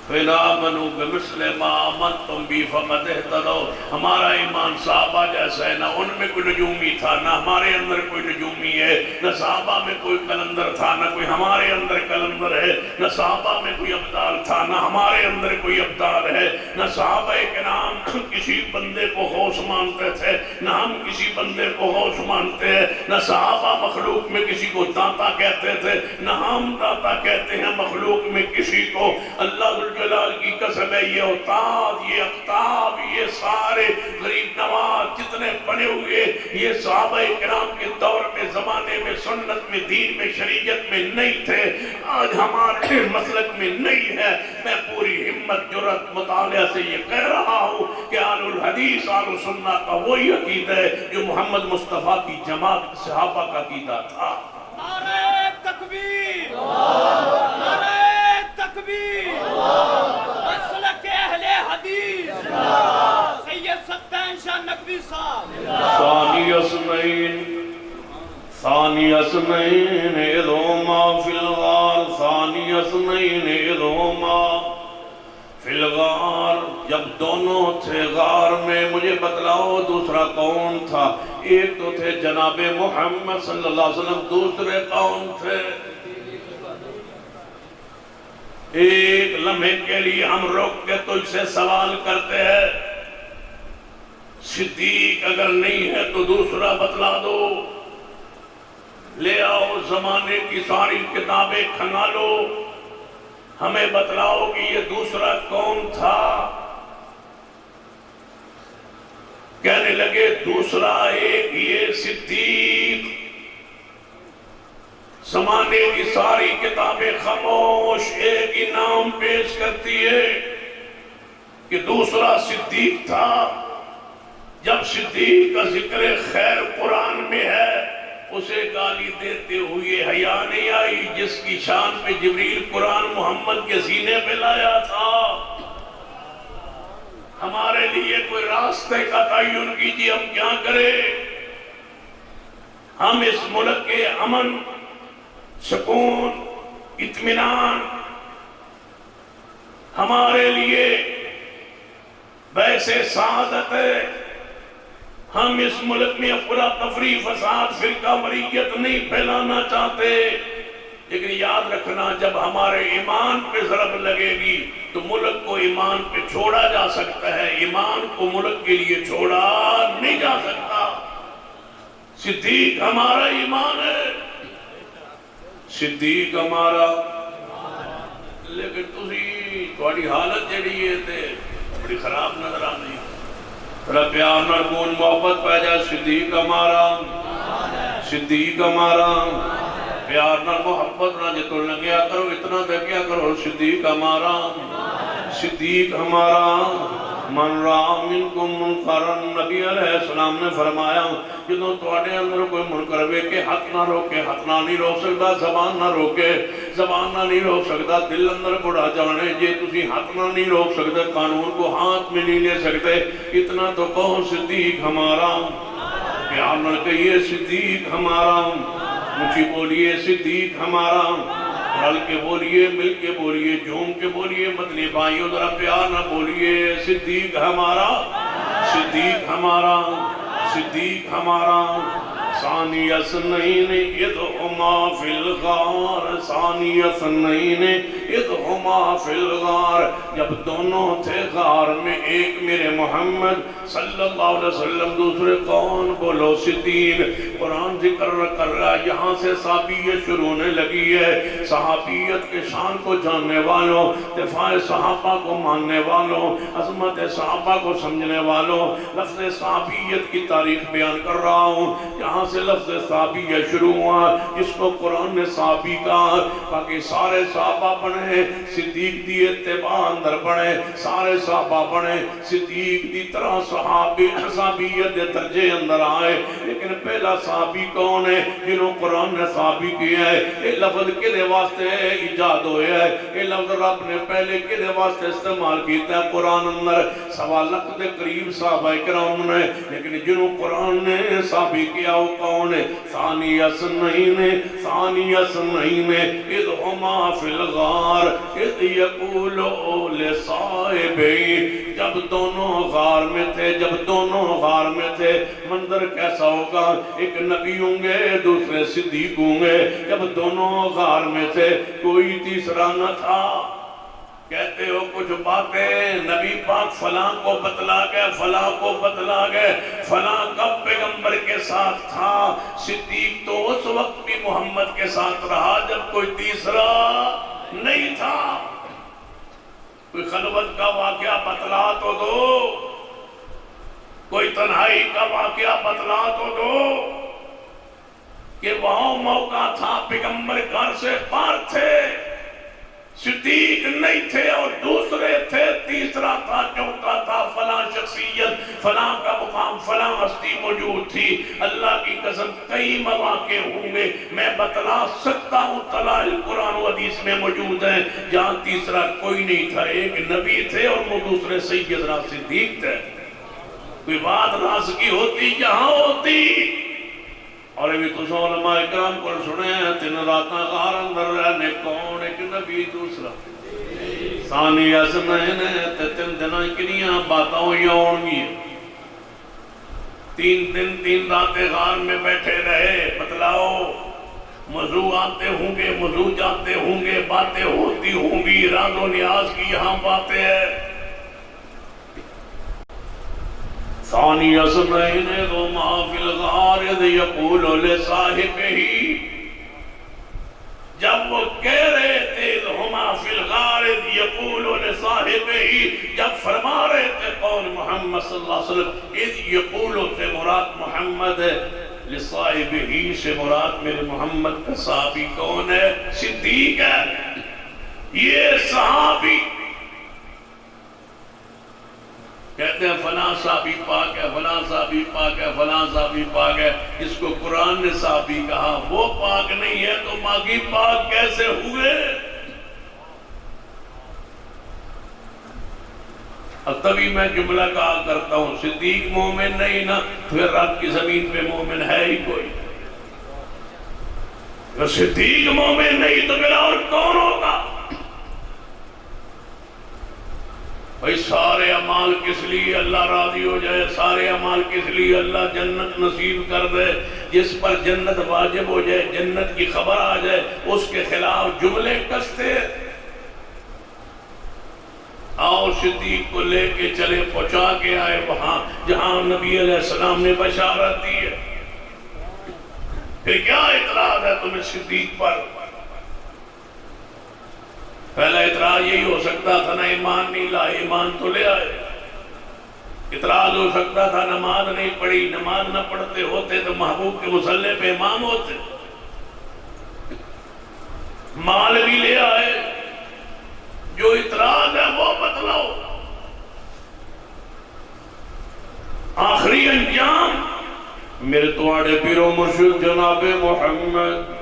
فَإِنْ آمَنُوا بِمِثْلِ مَا آمَنْتُمْ بِهِ فَقَدِ اهْتَدَوْا۔ ہمارا ایمان صحابہ جیسا ہے، نہ ان میں کوئی نجومی تھا، نہ ہمارے اندر کوئی نجومی ہے، نہ صحابہ میں کوئی قلندر تھا، نہ کوئی ہمارے اندر قلندر ہے، نہ صحابہ میں کوئی ابدال تھا، نہ ہمارے اندر کوئی ابدال ہے، نہ صحابہ کرام کسی بندے کو غوث مانتے تھے، نہ ہم کسی بندے کو غوث مانتے ہیں، نہ صحابہ مخلوق میں کسی کو داتا کہتے تھے، نہ ہم داتا کہتے ہیں مخلوق میں کسی کو۔ اللہ جلال کی قسم ہے، یہ اوتاد، یہ اقتاب، یہ سارے غریب نواز جتنے بنے ہوئے، یہ صحابہ کرام کے دور میں، زمانے میں، سنت میں، دین میں، شریعت میں نہیں تھے، آج ہمارے مسلک میں نہیں ہے۔ میں پوری ہمت جرات مطالعہ سے یہ کہہ رہا ہوں کہ آل الحدیث آل سنہ کا وہی عقیدہ ہے جو محمد مصطفیٰ کی جماعت صحابہ کا عقیدہ تھا۔ نعرہ تکبیر، نعرہ تکبیر، مسلک اہل حدیث سید سطین شاہ نقوی صاحب۔ ثانی اثنین اذ ہما فی الغار، ثانی اثنین اذ ہما فی الغار، جب دونوں تھے غار میں۔ مجھے بتلاؤ دوسرا کون تھا؟ ایک تو تھے جناب محمد صلی اللہ علیہ وسلم، دوسرے کون تھے؟ ایک لمحے کے لیے ہم رک کے تجھ سے سوال کرتے ہیں، صدیق اگر نہیں ہے تو دوسرا بتلا دو۔ لے آؤ زمانے کی ساری کتابیں کھنگالو، ہمیں بتلاؤ کہ یہ دوسرا کون تھا۔ کہنے لگے دوسرا ایک یہ صدیق۔ زمانے کی ساری کتابیں خاموش ایک ہی نام پیش کرتی ہے کہ دوسرا صدیق تھا۔ جب صدیق کا ذکر خیر قرآن میں ہے، اسے گالی دیتے ہوئے حیا نہیں آئی جس کی شان پہ جبریل قرآن محمد کے سینے پہ لایا تھا۔ ہمارے لیے کوئی راستے کا تعین کیجیے، ہم کیا کریں؟ ہم اس ملک کے امن، سکون، اطمینان ہمارے لیے ویسے سعادت ہے۔ ہم اس ملک میں افرا تفری، فساد، فرقہ واریت نہیں پھیلانا چاہتے، لیکن یاد رکھنا جب ہمارے ایمان پہ ضرب لگے گی تو ملک کو ایمان پہ چھوڑا جا سکتا ہے، ایمان کو ملک کے لیے چھوڑا نہیں جا سکتا۔ صدیق ہمارا ایمان ہے، صدیق ہمارا، لیکن تھوڑی حالت جڑی ہے تے بڑی خراب نظر آتی ہے۔ رب پیار نال بول محبت پہ جائے، صدیق ہمارا، صدیق ہمارا، پیار نال محبت نہ جتو لنگیا کرو، اتنا دیکھیا کرو، صدیق ہمارا، صدیق ہمارا۔ من را منکم منکرن، نبی علیہ السلام نے فرمایا جدوں تواڈے اندر کوئی منکر ویکھے حق نہ روکے، حق نہ نہیں روک سکتا، زبان نہ روکے، زبان نہ نہیں روک سکتا، دل اندر بڑا جانے جے تسی حق نہ نہیں روک سکتے، قانون کو ہاتھ میں نہیں لے سکتے، اتنا تو کہو صدیق ہمارا۔ پیار نال کہیے صدیق ہمارا، اونچی بولیے صدیق ہمارا، رل کے بولیے، مل کے بولیے، جھوم کے بولیے، مدنی بھائیوں ذرا پیار نہ بولیے صدیق ہمارا، صدیق ہمارا، صدیق ہمارا۔ ثانی اثنین اذ ہما فی الغار، ثانی اثنین اذ ہما فی الغار، جب دونوں تھے غار میں، ایک میرے محمد صلی اللہ علیہ وسلم، دوسرے کون؟ بولو صدیق۔ قرآن ذکر کر رہا ہے، یہاں سے صحابیت شروع ہونے لگی ہے۔ صحابیت کے شان کو جاننے والوں، دفاع صحابہ کو ماننے والوں، عظمت صحابہ کو سمجھنے والوں، لفظ صحابیت کی تاریخ بیان کر رہا ہوں۔ یہاں سے لفظ صحابیہ شروع ہوا، جس کو قرآن نے صحابی کہا، تاکہ سارے صحابہ بنے، صدیق دی اتباع اندر بنے، سارے صحابہ بنے، صدیق دی طرح صحابیت دے درجے اندر آئے۔ لیکن پہلا صحابی کون ہے جنہوں قرآن نے صحابی کیا ہے؟ یہ لفظ کدے واسطے ایجاد ہویا ہے؟ یہ لفظ رب نے پہلے کدے واسطے استعمال کیتا ہے؟ قرآن اندر 1.25 لاکھ دے قریب صحابہ کرام نے، لیکن جنہوں قرآن نے صحابی کیا وہ کون ہے؟ ثانی اثنین ثانی اثنین اذ ہما فی الغار اذ یقول لصاحبہ، جب دونوں غار میں تھے، منظر کیسا ہوگا؟ ایک نبی ہوں گے، دوسرے صدیق ہوں گے۔ جب دونوں غار میں تھے، کوئی تیسرا نہ تھا۔ کہتے ہو کچھ باتیں نبی پاک فلاں کو بتلا گئے، فلاں کو بتلا گئے، فلاں کب پیغمبر کے ساتھ تھا؟ صدیق تو اس وقت بھی محمد کے ساتھ رہا جب کوئی تیسرا نہیں تھا۔ کوئی خلوت کا واقعہ بتلا تو دو، کوئی تنہائی کا واقعہ بتلا تو دو کہ وہاں موقع تھا پیغمبر گھر سے باہر تھے، صدیق نہیں تھے اور دوسرے تھے، تیسرا تھا، چوتھا تھا، فلاں شخصیت، فلاں کا مقام، فلاں ہستی موجود تھی۔ اللہ کی قسم کئی مواقع ہوں گے، میں بتلا سکتا ہوں، دلائل قرآن و حدیث میں موجود ہیں، جہاں تیسرا کوئی نہیں تھا، ایک نبی تھے اور وہ دوسرے سیدنا صدیق تھے۔ کوئی بات راز کی ہوتی جہاں ہوتی، اور ابھی تو علماء اکرام کو سنے ہیں، 3 راتاں غار اندر رہنے، کون ایک نبی دوسرا ثانی اثنین تے 3 دناں کنیاں باتاں ہوئی ہون گی۔ 3 دن 3 راتیں غار میں بیٹھے رہے، بتلاؤ موضوع آتے ہوں گے، موضوع جاتے ہوں گے، باتیں ہوتی ہوں گی، راز و نیاز کی یہاں باتیں ہیں۔ ثانی اثنین اذ ہما فی الغار اذ یقول لصاحبہ، جب وہ کہہ رہے تھے اذ ہما فی الغار اذ یقول لصاحبہ، جب فرما رہے تھے کون؟ محمد صلی اللہ علیہ وسلم۔ اذ یقول سے مراد محمد ہے، لصاحبہ سے مراد میرے محمد کا صحابی کون ہے؟ صدیق ہے۔ یہ صحابی کہتے ہیں فلاں صحابی پاک ہے، فلاں صحابی پاک ہے، فلاں صحابی پاک ہے، اس کو قرآن نے صحابی کہا، وہ پاک نہیں ہے تو باقی پاک کیسے ہوئے؟ اب تبھی میں جملہ کہا کرتا ہوں، صدیق مومن نہیں نا، پھر رب کی زمین پہ مومن ہے ہی کوئی؟ اگر صدیق مومن نہیں تو پھر اور کون ہوگا؟ بھئی سارے اعمال کس لیے اللہ راضی ہو جائے، سارے اعمال کس لیے اللہ جنت نصیب کر دے، جس پر جنت واجب ہو جائے، جنت کی خبر آ جائے، اس کے خلاف جملے کستے۔ آؤ صدیق کو لے کے چلے، پہنچا کے آئے وہاں جہاں نبی علیہ السلام نے بشارت دی ہے۔ پھر کیا اعتراض ہے تمہیں صدیق پر؟ پہلا اعتراض یہی ہو سکتا تھا، نہ ایمان نہیں لائے، ایمان تو لے آئے۔ اعتراض ہو سکتا تھا نماز نہیں پڑھی، نماز نہ پڑھتے ہوتے تو محبوب کے مصلی پہ امام ہوتے۔ مال بھی لے آئے، جو اعتراض ہے وہ بتلاؤ۔ آخری انجام میرے تواڑے پیرو مرشد جناب محمد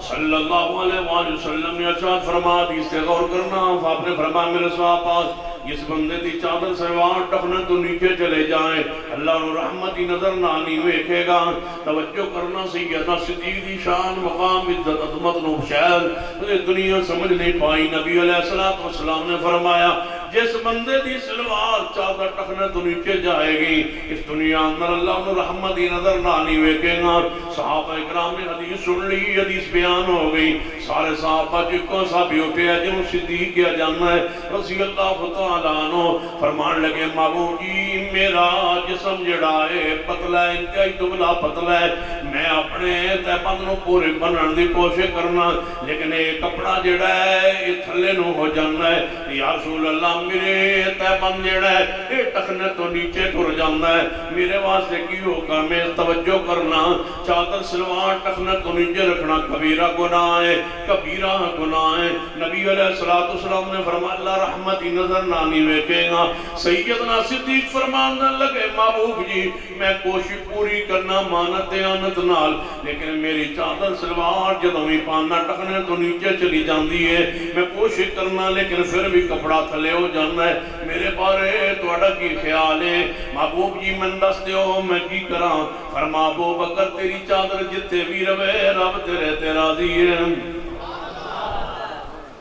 صلی اللہ علیہ وآلہ وسلم نے ارشاد فرما، حدیث سے غور کرنا، آپ نے فرمایا میرے صحابہ جس بندے دی چادر سے وہاں ٹخنے تو نیچے چلے جائیں، اللہ اور رحمتی نظر نہ نہیں ویکھے گا۔ توجہ کرنا، سیدنا صدیق دی شان، مقام، عزت، عظمت نو شاید دنیا سمجھ نہیں پائی۔ نبی علیہ السلام نے فرمایا جس بندے دی سلوار چادر ٹخنے تو نیچے جائے گی، اس دنیا اندر اللہ اور رحمتی نظر نہ نہیں ویکھے گا۔ صحابہ اکرام نے حدیث سن لی، حدیث بیان ہو گئی، سارے صحابہ جکو صحابی اٹھے ہیں جو صدیق کیا جاننا ہے رضی اللہ تعالیٰ عنہ، فرمان لگے محبوب جی میرا جسم جڑا ہے پتلا ہے، انتہائی دبلا پتلا ہے، میں اپنے تہ بند نو پورے بنن دی کوشش کرنا، لیکن یہ کپڑا جڑا ہے یہ تھلے نو ہو جانا ہے۔ یا رسول اللہ میرے تہ بند جڑا ہے یہ ٹخنے تو نیچے ٹر جانا ہے، میرے واسطے کی ہوگا؟ میں توجہ کرنا، چادر سلوار ٹخنے تو نیچے رکھنا کبیرہ گناہ ہے، کبیرہ گناہ ہے۔ نبی علیہ السلام نے فرمایا اللہ رحمتی نظر نہ نہیں ویکھے گا۔ سیدنا صدیق فرمانے لگے محبوب جی میں کوشش پوری کرنا مانت دیانت نال، لیکن میری چادر سلوار جدوں بھی پانا ٹخنے تو نیچے چلی جاندی ہے، میں کوشش کرنا لیکن پھر بھی کپڑا تھلے ہو جانا ہے، میرے بارے تواڈا کی خیال ہے؟ محبوب جی من دس دیو میں کی کراں؟ فرما ابو بکر تیری چادر جتے بھی روے رب تیرے تے راضی ہے،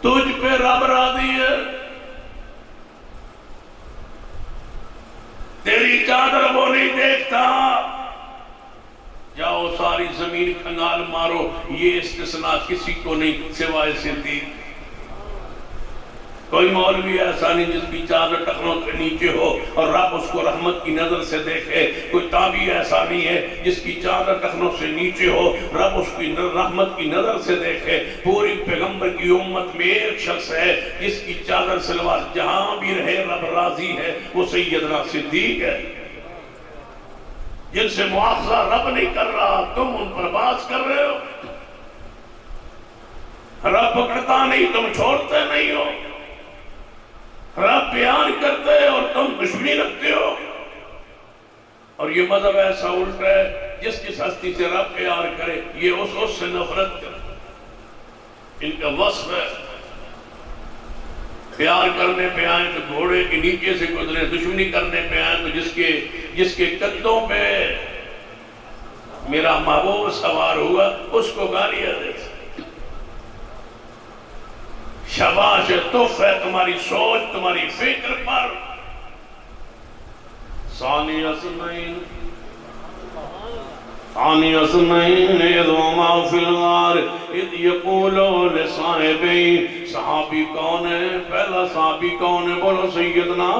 تجھ پہ رب راضی ہے، تیری چادر وہ نہیں دیکھتا۔ جاؤ ساری زمین کھنگال مارو، یہ استثناء کسی کو نہیں سوائے صدیق۔ کوئی مولوی ایسا نہیں جس کی چادر ٹخنوں کے نیچے ہو اور رب اس کو رحمت کی نظر سے دیکھے، کوئی تابعی ایسا نہیں ہے جس کی چادر ٹخنوں سے نیچے ہو رب اس کی رحمت کی نظر سے دیکھے۔ پوری پیغمبر کی امت میں ایک شخص ہے جس کی چادر سلوار جہاں بھی رہے رب راضی ہے، وہ سیدنا صدیق ہے، جن سے مواخذہ رب نہیں کر رہا، تم ان پر باز کر رہے ہو۔ رب پکڑتا نہیں، تم چھوڑتے نہیں ہو، رب پیار کرتے اور تم دشمنی رکھتے ہو۔ اور یہ مذہب ایسا الٹا ہے، جس جس ہستی سے رب پیار کرے یہ اس سے نفرت کرے۔ ان کا وصف ہے، پیار کرنے پہ آئیں تو گھوڑے کے نیچے سے گزرے، دشمنی کرنے پہ آئیں تو جس کے قدوں پہ میرا محبوب سوار ہوا اس کو گالیاں دے۔ شاباش، تحفہ ہے تمہاری سوچ، تمہاری فکر پر۔ ثانی اثنین اذ ہما فی الغار اذ یقولوا لصاحبیہ، صحابی کون ہے؟ پہلا صحابی کون ہے؟ بولو سیدنا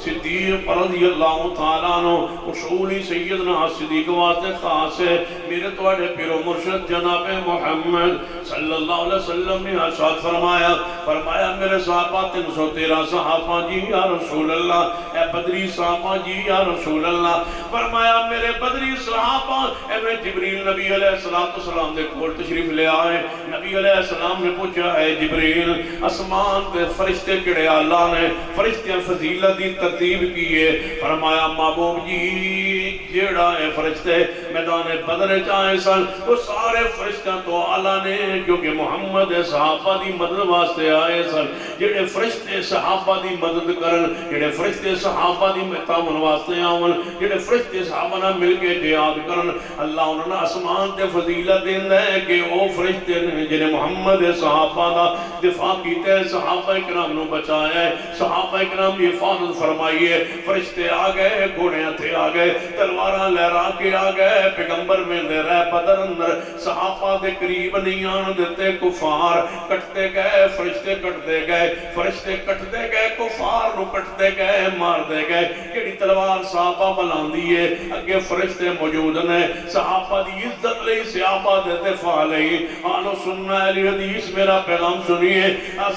صدیق رضی اللہ تعالیٰ عنہ۔ اصولی سیدنا صدیق واسطے خاص ہے، میرے توڑے پیر و مرشد جناب محمد صلی اللہ علیہ وسلم نے ارشاد فرمایا میرے صحابہ 313 صحابہ جی یا رسول اللہ، اے بدری صحابہ جی یا رسول اللہ، فرمایا میرے بدری صحابہ، اے میں جبریل نبی علیہ السلام دے کول تشریف لے آئے۔ نبی علیہ السلام نے پوچھا، اے جبریل اسمان تے فرشتے کڑے اللہ نے فرشتیاں فضیلت دی ترتیب کیے؟ فرمایا محبوب جی جیڑا ہے فرشتے میدان بدر چاہے سن وہ سارے فرشتیاں تو اللہ نے جو کہ محمد صحابہ دی مدد واسطے آئے سن، جڑے فرشتے صحابہ دی مدد کرن، جڑے فرشتے صحابہ دی تعاون واسطے آون، جڑے فرشتے صحابہ نہ مل کے جہاد کرن، اللہ انہوں نے آسمان تے فضیلت دیندا ہے کہ او فرشتے جنہیں محمد صحابہ دا دفاع کیتے ہیں، صحابہ اکرام نو بچایا ہے، صحابہ اکرام کی حفاظت فرمائی ہے۔ فرشتے آ گئے، گھوڑے ہتھے آ گئے، تلواراں لہرا کے آ گئے، پیغمبر میں دے رہے بدر اندر صحابہ دے قریب نہیں آن دیتے، کفار کٹتے گئے، فرشتے کٹتے گئے، فرشتے کٹتے گئے، کفار نو کٹتے گئے، مار دے گئے۔ کیڑی تلوار صحابہ بلاندی ہے، اگے فرشتے موجود نے، صحابہ دی عزت لئی، صحابہ دے دفاع لئی۔ آلو سننا علی حدیث میرا پیغام سنیے،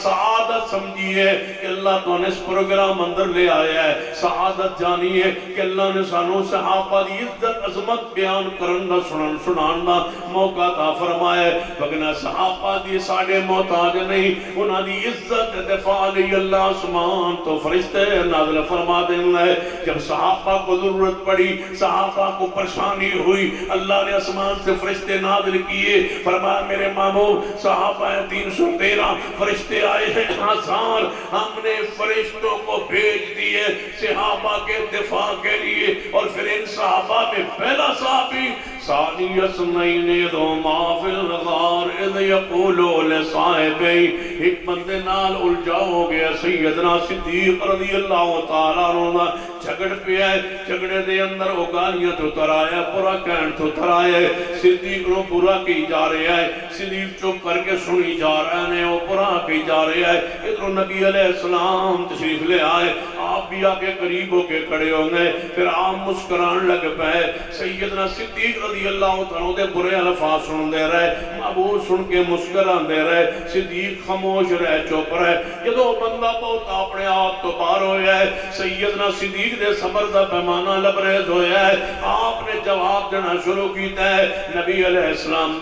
سعادت سمجھیے کہ اللہ تو نے اس پروگرام اندر لے آیا ہے، سعادت جانیے کہ اللہ نے سانو صحابہ دی عزت عظمت بیان کرن دا سنان دا موقع عطا فرمایا، وگرنہ صحابہ دی ساڑے محتاج نہیں، انہاں دی عزت دفاع لئی اللہ آسمان تو فرشتے نازل فرما دینا ہے۔ جب صحابہ کو ضرورت پڑی، صحابہ کو پریشانی ہوئی، اللہ نے آسمان سے فرشتے نازل کیے، فرمایا میرے محبوب صحابہ 313 فرشتے آئے ہیں آسان، ہم نے فرشتوں کو بھیج دیے صحابہ کے دفاع کے لیے۔ اور پھر ان صحابہ میں پہلا صحابی ثانی اثنین اذ ہما فی الغار اذ یقولوا لصاحبیہ، ایک بندے نال الجھا ہو گیا سیدنا صدیق رضی اللہ تعالیٰ عنہ، جھگڑ پہ آئے، جھگڑے دے اندر وہ گالیاں تو ترائے، برا کہن تو ترائے، صدیق نو برا کی جا رہے آئے، صدیق چپ کر کے سنی جا رہے ہیں، وہ برا کی جا رہے آئے۔ ادھر نبی علیہ السلام تشریف لے آئے، آپ بھی آکے قریب ہو کے کھڑے ہوں گے، پھر آپ مسکران لگ پائے۔ سیدنا صدیق رضی اللہ تعالیٰ دے برے الفاظ سن دے رہے، محبوب سن کے مسکران دے رہے، صدیق خاموش رہے، چپ رہے۔ جدو بندہ بہت اپنے آپ تو باہر ہویا ہے، سیدنا صدیق دے صبر دا پیمانہ لبریز ہویا ہے، آپ نے جواب دینا شروع کیتا ہے۔ نبی علیہ السلام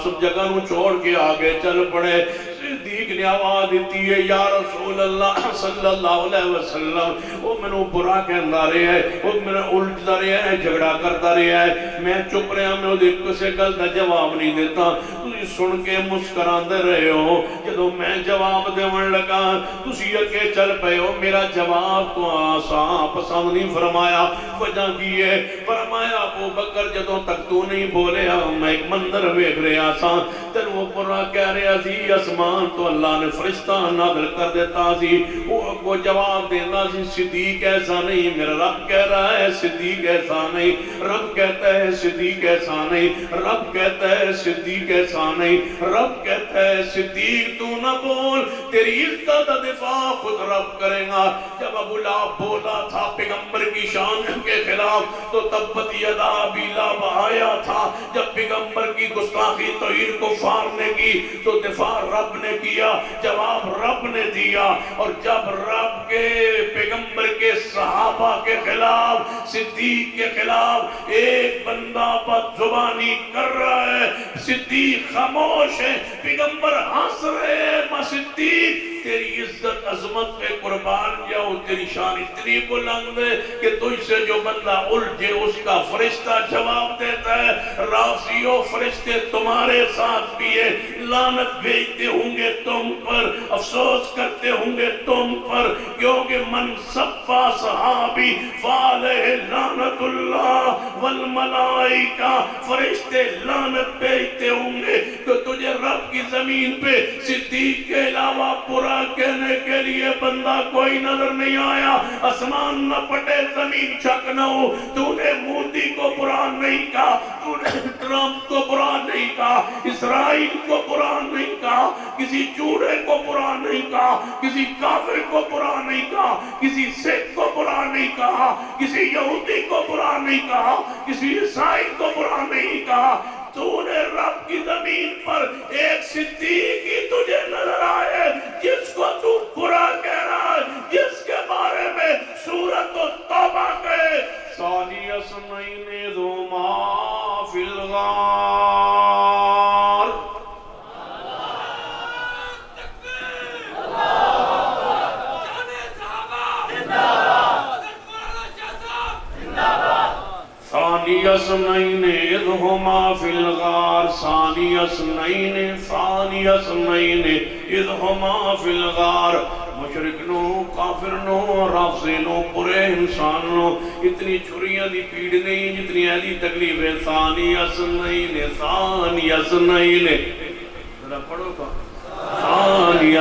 سب جگہ نو چھوڑ کے آگے چل پڑے۔ صدیق نے آواز دیتی ہے، یا رسول اللہ صلی اللہ علیہ وسلم، وہ میں نو برا کہندا رہے ہیں، وہ میں نے الٹدا رہے ہیں، جھگڑا کرتا رہے ہیں، میں چپ رہا، میں وہ کسے گل دا جواب نہیں دیتا۔ تسی سن کے مسکراندے رہے ہو جدو میں جواب دیون لگا تسی اگے چل پئے ہو میرا جواب تو آسان پسند نہیں فرمایا وجہ کی ہے فرمایا ابو بکر جدوں تک تو نہیں بولے میں ایک منظر ویکھ رہا سا تینوں پورا کہہ رہا سی آسمان تو اللہ نے فرشتہ نازل کر دیتا سی وہ کو جواب دینا سی صدیق ایسا نہیں میرا رب کہہ رہا ہے صدیق ایسا نہیں رب کہتا ہے صدیق ایسا نہیں رب کہتا ہے صدیق ایسا نہیں رب کہتا ہے صدیق تو نہ بول تیری عزت کا دفاع خود رب کرے گا جب ابو لہب بولا تھا پیغمبر کی شان کے خلاف تو تبت یدا ابی لہب آیا تھا جب پیغمبر کی گستاخی توہین کو فارنے کی تو دفاع رب نے کیا جواب رب نے دیا اور جب رب کے پیغمبر کے صحابہ کے خلاف صدیق کے خلاف ایک بندہ بد زبانی کر رہا ہے صدیق خاموش ہے پیغمبر ہنس رہے ہیں ما صدیق تیری عزت عظمت پہ قربان جاؤ تیری شان اتنی بلند ہے کہ تجھ سے جو بندہ الجھے اس کا فرشتہ جواب دیتا ہے رافضیو فرشتے تمہارے ساتھ بھی ہے لعنت بھیجتے ہوں گے تم پر افسوس کرتے ہوں گے تم پر کیونکہ من صفا صحابی فعلیہ لعنت اللہ والملائکہ فرشتے لعنت بھیجتے ہوں گے کہ تجھے رب کی زمین پہ صدیق کے علاوہ برا کہنے کے لیے بندہ کوئی نظر نہیں آیا آسمان نہ پٹے زمین چک نہ ہو تو نے مودی کو برا نہیں کہا تو نے ٹرمپ کو برا نہیں کہا اسرائیل کو برا نہیں کہا کسی چوڑے کو برا نہیں کہا کسی کافر کو برا نہیں کہا کسی سکھ کو برا نہیں کہا کسی یہودی کو برا نہیں کہا کسی عیسائی کو برا نہیں کہا تو نے رب کی زمین پر ایک صدیق ہی تجھے نظر آئے جس کو تو برا کہہ رہا ہے جس کے بارے میں سورۃ توبہ کہے ثانی اثنین ذوما فی الغار ثانی اثنین اذ ہما فی الغار ثانی اثنین اذ ہما فی الغار مشرک نو کافر نو رافضی نو برے انسان نو اتنی چھریاں دی پیڑ نہیں جتنی ایلی تکلیف ہے ثانی اثنین ذرا پڑھو کا ثانی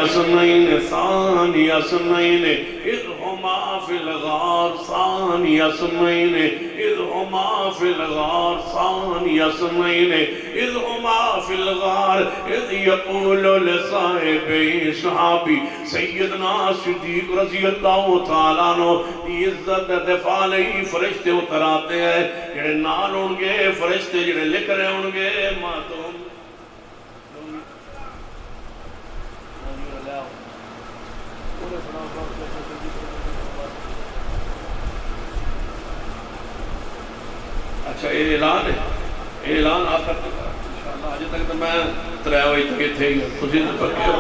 اثنین اذ ہما فی الغار ثانی اثنین اذ ہما فی الغار ثانی اثنین اذ ہما فی الغار اذ یقول لصاحبی صحابی سیدنا صدیق رضی اللہ تعالیٰ عنہ عزت دفاع لئی فرشتے اتر آتے ہیں جڑے نال ہوں گے فرشتے جڑے لکھ رہے ہوں گے ماتوں اچھا یہ اعلان ہے اعلان آخر تک انشاءاللہ آج تک تو میں 3 بجے تک تھے تسی تو پکے ہو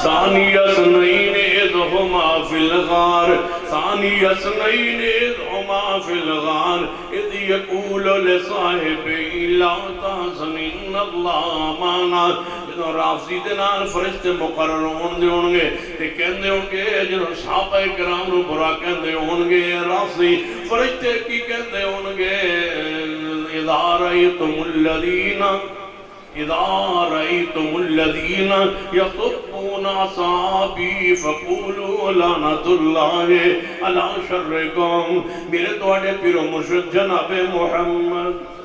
ثانی اثنین اذ ہما فی الغار ثانی اثنین اذ ہما فی الغار اذ یقول لصاحبی لا تحزن ان اللہ معنا جدوں رافضی دے نال فرشتے مقرر ہون دے ہون گے تے کہندے ہون گے جدوں صحابہ کرام نو برا کہندے ہون گے رافضی فرشتے کی کہندے ہون گے اذا رأيتم الذين يصبون أصحابي فقولوا لعنة الله على شركم میرے توڑے پیرو مرشد جناب محمد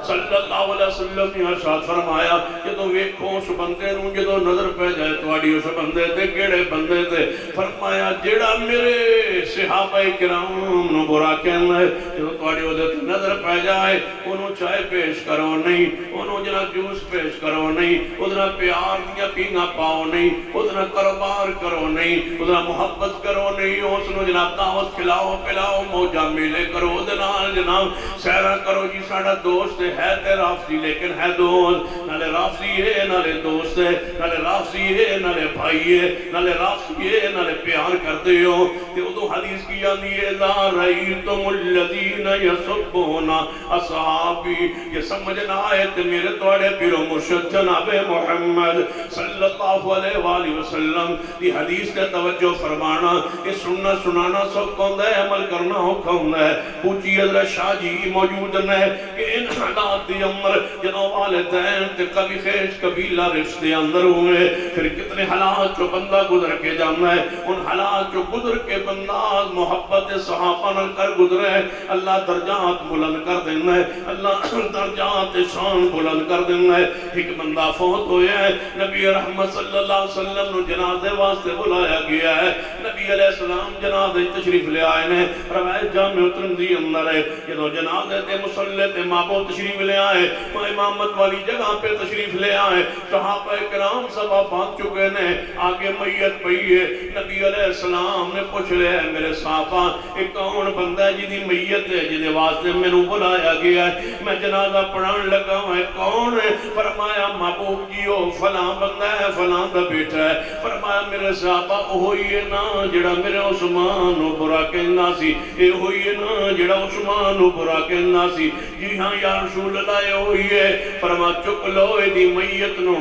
صلی اللہ علیہ وسلم نے ارشاد فرمایا جدوں ویکھو اس بندے نوں جدوں نظر پہ جائے تواڈی اس بندے تے کیڑے بندے تے فرمایا جیڑا میرے صحابہ کرام نوں برا کہندا ہے جدوں تواڈی اودے تے نظر پہ جائے اونوں چائے پیش کرو نہیں اونوں جڑا جوس پیش کرو نہیں اودے پیار دیاں پینا پاؤ نہیں اودے کاروبار کرو نہیں اودے محبت کرو نہیں اس نوں جناب دعوت کھلاؤ پلاؤ موجہ میلے کرو اودے نال جناب سیرا کرو جی ساڈا دوست ہے تے رافضی لیکن ہے دوست، نالے رافضی ہے نالے دوست ہے، نالے رافضی ہے نالے بھائی ہے، نالے رافضی ہے نالے پیار کرتے ہو۔ تے ادو حدیث کی آنی ہے اذا رأیتم الذین یسبون اصحابی، یہ سمجھنا ہے تے میرے توڑے پیرو مرشد جناب محمد صلی اللہ علیہ وآلہ وسلم دی حدیث تے توجہ فرمانا، یہ سننا سنانا سب کون ہے، عمل کرنا ہو کون ہے۔ پوچھی حضرت شاہ جی موجود نے کہ ان حالات دی عمر جنہوں والدین تے کبھی خیش قبیلہ رفت دے اندر ہوئے، پھر کتنے حالات جو بندہ گزر کے جانا ہے، ان حالات جو گزر کے بندہ محبت صحابہ نہ کر گزرے، اللہ درجات بلند کر دینا ہے، اللہ درجات شان بلند کر دینا ہے۔ ایک بندہ فوت ہویا ہے، نبی رحمت صلی اللہ علیہ وسلم نے جنازے واسطے بلایا گیا ہے، نبی علیہ السلام جنازے تشریف لے آئے نے، روایت جامع ترمذی اندر ہے کہ دو جنازے تے مصلی تے مابو تشریف لے آئے، امامت والی جگہ پہ تشریف لے آئے، صحابہ کرام سب باندھ چکے نے، آگے میت پئی ہے، نبی علیہ السلام نے پوچھ لے میرے صحابہ ایک کون بندہ ہے جی دی میت ہے جی دے واسطے میں نے بلایا گیا ہے، میں جنازہ پڑھان لگا ہوں، کون ہے؟ فرمایا محبوب جیو فلاں بندہ ہے، فلاں دا بیٹا ہے۔ فرمایا میرے صحابہ ہوئی ہے نا جڑا میرے عثمان و برا کہنا سی، اے ہوئی ہے نا جڑا عثمان و برا کہنا سی، جی ہاں یا رسول اللہ یہ ہوئی ہے۔ فرمایا چک لو دی میت نو،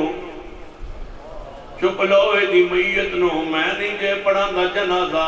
چک لو دی میت نو، میں نہیں جے پڑھا دا جنازہ،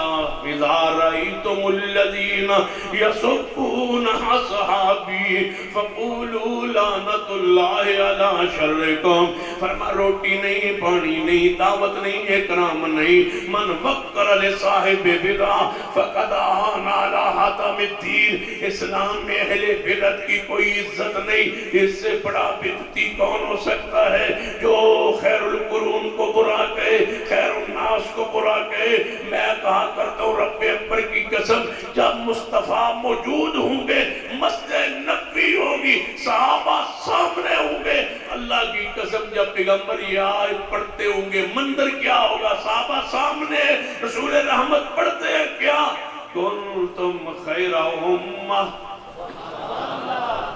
اذا رأیتم الذین یسبون اصحابی فقولوا لعنت اللہ علی شرکم۔ فرما روٹی نہیں، پانی نہیں، دعوت نہیں، اکرام نہیں، من وقر لصاحب بدعہ فقد آن علی حاتم الدین۔ اسلام میں اہل بدعت کی کوئی عزت نہیں، اس سے بڑا بدعتی کون ہو سکتا ہے جو خیر القرون کو برا کہے، خیر الناس کو برا کہے۔ میں کہا کرتا ہوں رب اکبر کی قسم، جب مصطفیٰ موجود ہوں گے، مسجد نبوی ہوگی، صحابہ سامنے ہوں گے، اللہ کی قسم جب پیغمبر یہ آیت پڑھتے ہوں گے منظر کیا ہوگا؟ صحابہ سامنے، رسول رحمت پڑھتے ہیں کیا؟ کنتم خیر امہ،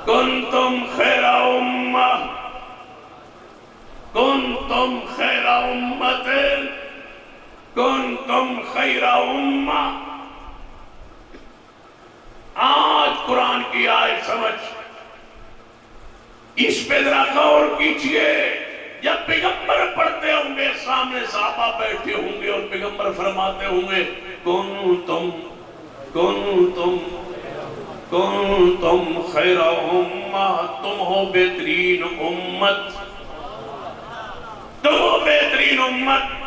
کنتم خیر امہ، کنتم خیر امت، کنتم خیر امہ۔ آج قرآن کی آیت سمجھ، اس پہ ذرا غور کیجئے۔ جب پیغمبر پڑھتے ہوں گے، سامنے صحابہ بیٹھے ہوں گے اور پیغمبر فرماتے ہوں گے کنتم کنتم کنتم خیر امہ، تم ہو بہترین امت، تم ہو بہترین امت۔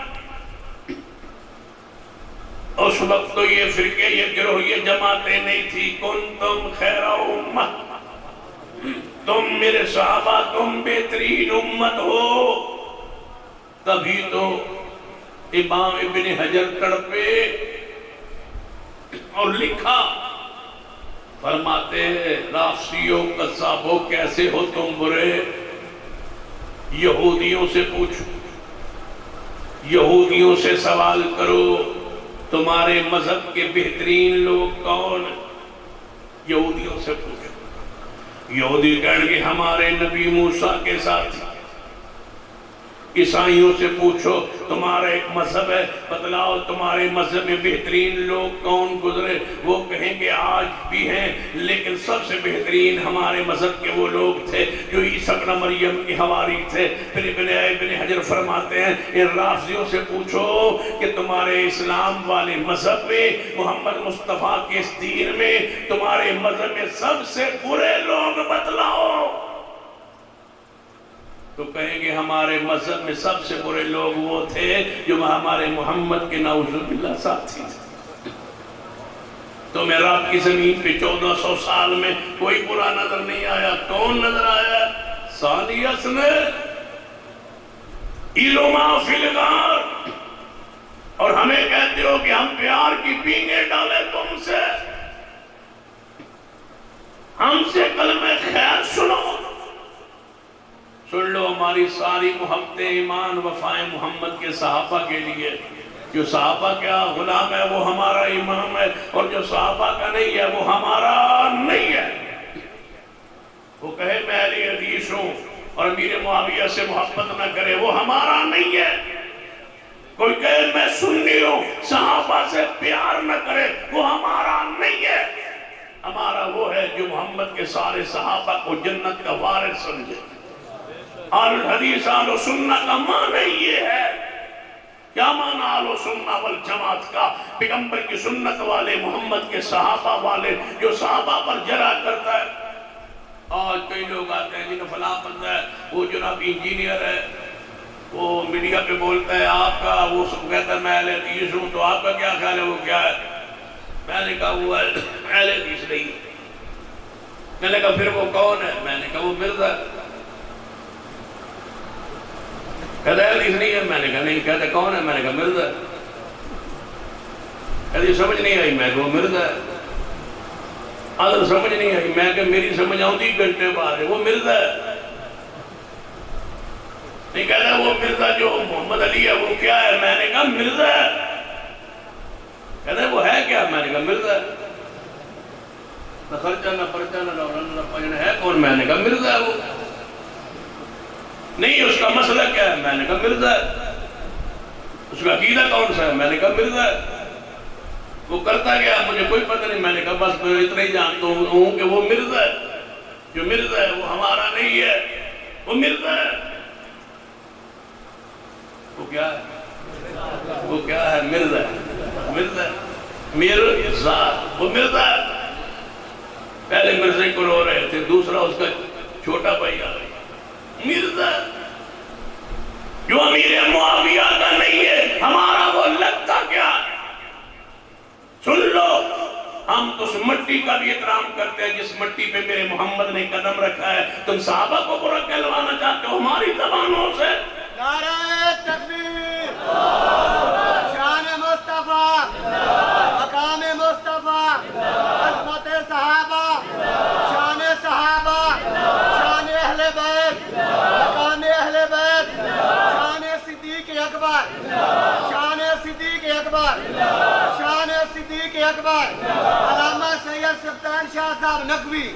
اس وقت تو یہ فرقے، یہ گروہ، یہ جماعتیں نہیں تھی۔ کنتم خیر امت، تم میرے صحابہ، تم بہترین امت ہو۔ تبھی تو امام ابن حجر تڑپے اور لکھا، فرماتے ہیں رافضیوں قذابوں کیسے ہو تم برے، یہودیوں سے پوچھو، یہودیوں سے سوال کرو تمہارے مذہب کے بہترین لوگ کون؟ یہودیوں سے پوچھو۔ یہودی کہیں گے ہمارے نبی موسیٰ کے ساتھ۔ عیسائیوں سے پوچھو تمہارا ایک مذہب ہے، بتلاؤ تمہارے مذہب میں بہترین لوگ کون گزرے؟ وہ کہیں گے آج بھی ہیں، لیکن سب سے بہترین ہمارے مذہب کے وہ لوگ تھے جو عیسیٰ ابن مریم کی حواری تھے۔ پھر ابن حجر فرماتے ہیں ان رافضیوں سے پوچھو کہ تمہارے اسلام والے مذہب میں، محمد مصطفیٰ کے اس دین میں، تمہارے مذہب میں سب سے برے لوگ بتلاؤ۔ تو کہیں گے ہمارے مذہب میں سب سے برے لوگ وہ تھے جو ہمارے محمد کے نعوذ باللہ ساتھی تھے۔ تو میں رب کی زمین پہ 1400 سال میں کوئی برا نظر نہیں آیا۔ کون نظر آیا؟ ثانی اسنے علما فی الغار۔ اور ہمیں کہتے ہو کہ ہم پیار کی پینگیں ڈالے تم سے، ہم سے کلمہ خیر سنو۔ سن لو ہماری ساری محبتیں، ایمان، وفائیں محمد کے صحابہ کے لیے۔ جو صحابہ کا غلام ہے وہ ہمارا امام ہے، اور جو صحابہ کا نہیں ہے وہ ہمارا نہیں ہے۔ وہ کہے میں اہل حدیث ہوں اور امیر معاویہ سے محبت نہ کرے، وہ ہمارا نہیں ہے۔ کوئی کہے میں سنی ہوں، صحابہ سے پیار نہ کرے، وہ ہمارا نہیں ہے۔ ہمارا وہ ہے جو محمد کے سارے صحابہ کو جنت کا وارث سمجھے۔ اہل الحدیث اہل سنہ کا معنی یہ ہے۔ کیا معنی اہل سنہ والجماعت کا؟ پیغمبر کی سنت والے، محمد کے صحابہ والے، جو صحابہ پر جرا کرتا ہے۔ آج کئی لوگ آتے ہیں جنہیں فلاں بندہ ہے، وہ جناب انجینئر ہے، وہ میڈیا پہ بولتا ہے آپ کا، وہ سب کہتا ہے میں اہل حدیث ہوں، تو آپ کا کیا خیال ہے وہ کیا ہے؟ میں نے کہا وہ اہل حدیث نہیں۔ میں نے کہا پھر وہ کون ہے؟ میں نے کہا وہ مرزا ہے۔ کہتا ہے اہل حدیث نہیں ہے؟ میں نے کہا نہیں۔ کہتا کون ہے؟ میں نے کہا مرزا ہے۔ کہتا سمجھ نہیں آئی؟ میں کہا وہ مرزا ہے۔ اگر سمجھ نہیں آئی؟ میں کہ میری سمجھ آؤں 30 گھنٹے بعد ہے، وہ مرزا ہے۔ نہیں کہتا وہ مرزا جو محمد علی ہے وہ کیا ہے؟ میں نے کہا مرزا ہے۔ کہتا ہے وہ ہے کیا؟ میں نے کہا مرزا ہے۔ نہ خرچہ نہ پرچہ نہ نہ پجن ہے کون؟ میں نے کہا مرزا ہے وہ۔ نہیں اس کا مسئلہ کیا ہے؟ میں نے کہا مرزا ہے۔ اس کا عقیدہ کون سا ہے؟ میں نے کہا مرزا ہے۔ وہ کرتا گیا مجھے کوئی پتہ نہیں۔ میں نے کہا بس میں اتنا ہی جانتا ہوں کہ وہ مرزا ہے۔ جو مرزا ہے وہ ہمارا نہیں ہے، وہ مرزا ہے۔ وہ کیا ہے؟ وہ کیا ہے؟ مرزا ہے۔ مرزا ہے، مرزا، وہ مرزا ہے۔ پہلے مرزے کو رو رہے تھے، دوسرا اس کا چھوٹا بھائی آ رہا مرزا جو امیر معاویہ کا نہیں ہے، ہمارا وہ لگتا کیا ہے؟ سن لو، ہم تو اس مٹی کا بھی احترام کرتے ہیں جس مٹی پہ میرے محمد نے قدم رکھا ہے۔ تم صحابہ کو برا کہلوانا چاہتے ہو ہماری زبانوں سے؟ نعرہ تکبیر، شان مصطفیٰ، مقام مصطفیٰ، عظمت صحابہ، شان صحابہ، شان اہل بیت، مقام اہل بیت، شان صدیق اکبر، شان صدیق اکبر، شان صدیق اکبر، علامہ سید سلطان شاہ صاحب نقوی۔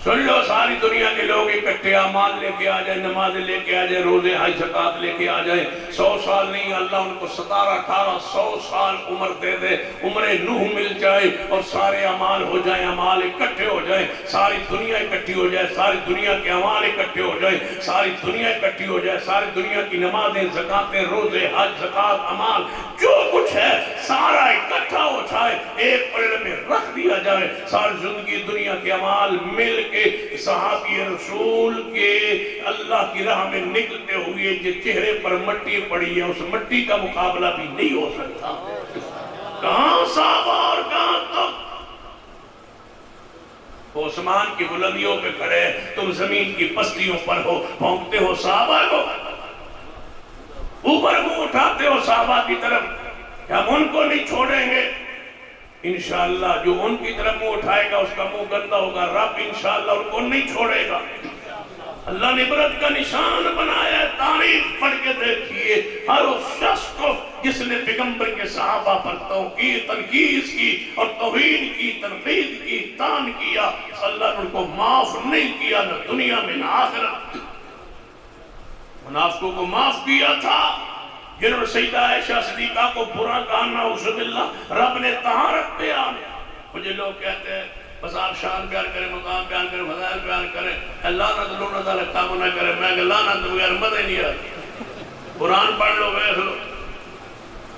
سن لو ساری دنیا کے لوگ اکٹھے اعمال لے کے آ جائیں، نمازیں لے کے آ جائیں، روزے حج زکات لے کے آ جائیں، 100 سال نہیں اللہ ان کو 17 18 100 سال عمر دے دے، عمر نوح مل جائے اور سارے اعمال ہو جائیں، اعمال اکٹھے ہو جائیں، ساری دنیا اکٹھی ہو جائے، ساری دنیا کے اعمال اکٹھے ہو جائیں، ساری دنیا اکٹھی ہو جائے، ساری دنیا کی نمازیں زکاتیں روزے حج زکات اعمال جو کچھ ہے سارا اکٹھا ہو جائے، ایک پلڑے میں رکھ دیا جائے، ساری زندگی دنیا کے اعمال مل کے صحابی رسول کے اللہ کی راہ میں نکلتے ہوئے جو چہرے پر مٹی پڑی ہے اس مٹی کا مقابلہ بھی نہیں ہو سکتا۔ کہاں صحابہ اور کہاں تم؟ عثمان کی بلندیوں پہ کھڑے، تم زمین کی پستیوں پر ہو، بھونکتے ہو صحابہ کو، اوپر منہ اٹھاتے ہو صحابہ کی طرف کہ ہم ان کو نہیں چھوڑیں گے۔ انشاءاللہ جو ان کی طرف منہ اٹھائے گا اس کا منہ گندا ہوگا، رب انشاءاللہ ان کو نہیں چھوڑے گا۔ اللہ نے عبرت کا نشان بنایا ہے، تاریخ پڑھ کے دیکھیے، ہر اس شخص کو جس نے پیغمبر کے صحابہ پر توقیر تنقید کی اور توہین کی تنقید کی طعن کیا، اللہ نے ان کو معاف نہیں کیا نہ دنیا میں نہ آخرت۔ منافقوں کو معاف کیا تھا جنہوں نے سیدہ عائشہ صدیقہ کو برا کہا، نعوذ باللہ، رب نے طہارت پہ آنے۔ مجھے لوگ کہتے ہیں بس آپ شان بیان کریں، مقام بیان کریں، فضائل بیان کریں، اللہ نہ دلو نہ دلو کام نہ کریں۔ میں کہ اللہ نہ دلو بغیر مدد نہیں آتی۔ قرآن پڑھ لو بیخ لو،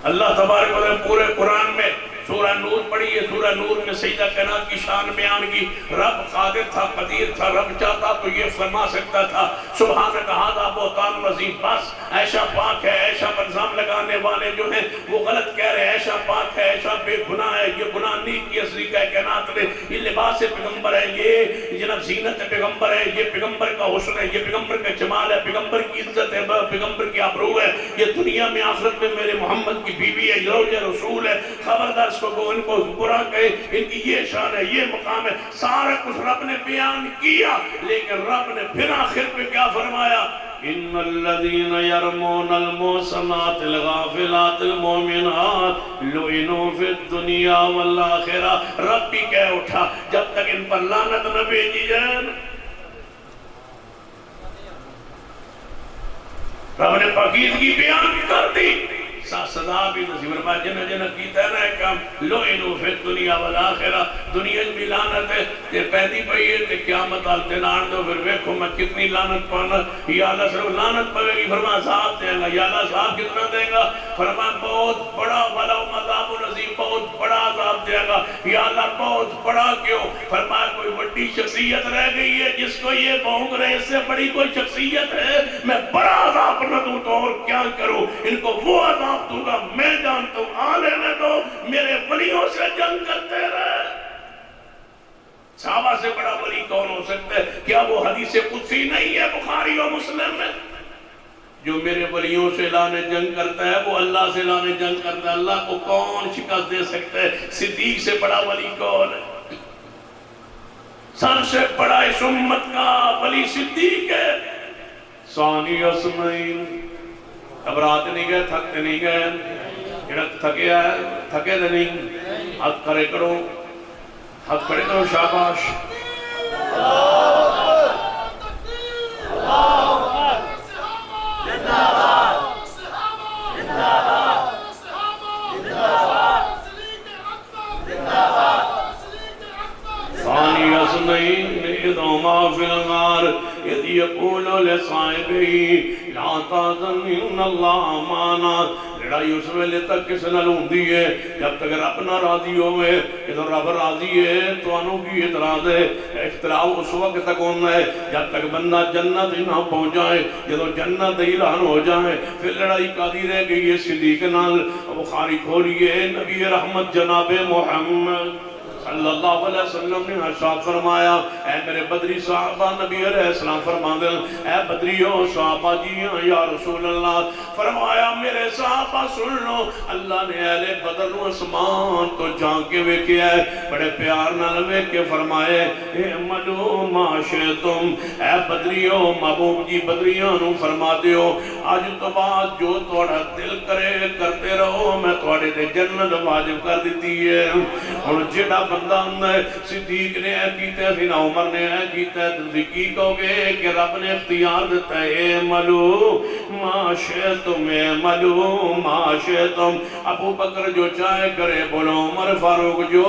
اللہ تبارک و تعالیٰ پورے قرآن میں سورہ نور پڑھی ہے، سورہ نور میں سیدہ کائنات کی شان بیان کی۔ رب قادر تھا، قدیر تھا، رب چاہتا تو یہ فرما سکتا تھا سبحانک ھذا بہتان عظیم۔ بس عائشہ پاک ہے، عائشہ پر الزام لگانے والے جو ہیں وہ غلط کہہ رہے ہیں، عائشہ پاک ہے، عائشہ بے گناہ ہے، یہ گناہ نہیں کیا صدیقہ کائنات نے، یہ لباس پیغمبر ہے، یہ جناب زینت پیغمبر ہے، یہ پیغمبر کا حسن ہے، یہ پیغمبر کا جمال ہے، پیغمبر کی عزت ہے، پیغمبر کی آبرو ہے، یہ دنیا میں آخرت میں میرے محمد کی بیوی ہے، یہ روج رسول ہے۔ خبردار ان کو برا کہے، ان کی یہ شان ہے، یہ مقام ہے، سارا کچھ رب نے بیان کیا، لیکن رب نے پھر آخر پہ کیا فرمایا؟ ان الذين يرمون المحصنات الغافلات المؤمنات لعنوا في الدنيا والآخرة۔ رب بھی کہہ اٹھا جب تک ان پر لعنت نہ بھیجی جائے رب نے پاکیزگی بیان بھی کر دی، سزا بھی نصیب فرما جنہ جنہ کیتا ہے نا کام لعنوا فی الدنیا والآخرہ، دنیا بھی لعنت ہے تے پیندی پئی ہے تے قیامت آل تے لان دو، پھر ویکھو میں کتنی لعنت پانا، یا اللہ صرف لعنت پوے گی، فرما صاحب دے گا، یا اللہ صاحب کتنا دے گا، فرما بہت بڑا ولہم عذاب عظیم، بہت بڑا عذاب دے گا، یا اللہ بہت بڑا کیوں، فرما کوئی بڑی شخصیت رہ گئی ہے جس کو یہ بھونک رہے، اس سے بڑی کوئی شخصیت ہے، میں بڑا عذاب نہ دوں تو اور کیا کروں، ان کو وہ عذاب دوں گا میں جانتا ہوں، آ لینے دو، میرے ولیوں سے جنگ کرتے رہے۔ صحابہ سے بڑا ولی کون ہو سکتا ہے؟ کیا وہ حدیث قدسی نہیں ہے بخاری و مسلم میں؟ جو میرے ولیوں سے لانے جنگ کرتا ہے وہ اللہ سے لانے جنگ کرتا ہے، اللہ کو کون شکست دے سکتا ہے؟ صدیق سے بڑا ولی کون ہے؟ سب سے بڑا اس امت کا ولی صدیق ہے۔ ثانی اسمین، گھبراتے نہیں گئے، تھکتے نہیں گئے، تھکے ہے تھکے دے نہیں، ہاتھ کھڑے کرو، ہاتھ کھڑے کرو، شاباش۔ ثانی اسنین اذ ہما فی الغار اذ یقول لصاحبہ لا تحزن ان اللہ معنا، لڑائی اس ویلے تک کس نال ہوندی ہے جب تک رب نہ راضی ہوئے، جدوں رب راضی ہے تو انہوں کی اعتراض ہے، اختلاف اس وقت تک ہونا ہے جب تک بندہ جنت ہی نہ پہنچ جائے، جدوں جنت ہی اعلان ہو جائے پھر لڑائی قاضی رہ گئی ہے صدیق نال۔ بخاری کھولیے، نبی رحمت جناب محمد صلی اللہ علیہ وسلم نے ارشاد فرمایا، اے میرے بدری صحابہ، نبی علیہ السلام فرما دیں، اے بدریوں صحابہ جی ہاں یا رسول اللہ، فرمایا میرے صحابہ سن لو، اللہ نے اہل بدر نو اسمان تو جان کے ویکھیا ہے، بڑے پیار نال ویکھ کے فرمائے، اے عملو ما شئتم، اے بدریوں محبوب جی بدریوں نو فرما دیو، آج تو بعد جو تھوڑا دل کرے کرتے رہو، میں تھوڑے دے جنت واجب کر دیتی ہے۔ اور جڑا بندہ اندر صدیق نے اے کیتا ہے، سیدنا عمر نے اے کیتا ہے، تسی کی کہو گے کہ رب نے اختیار دیتا ہے، اے ملو ما شئتم، اے ملو ما شئتم، ابو بکر جو چاہے کرے بولو، عمر فاروق جو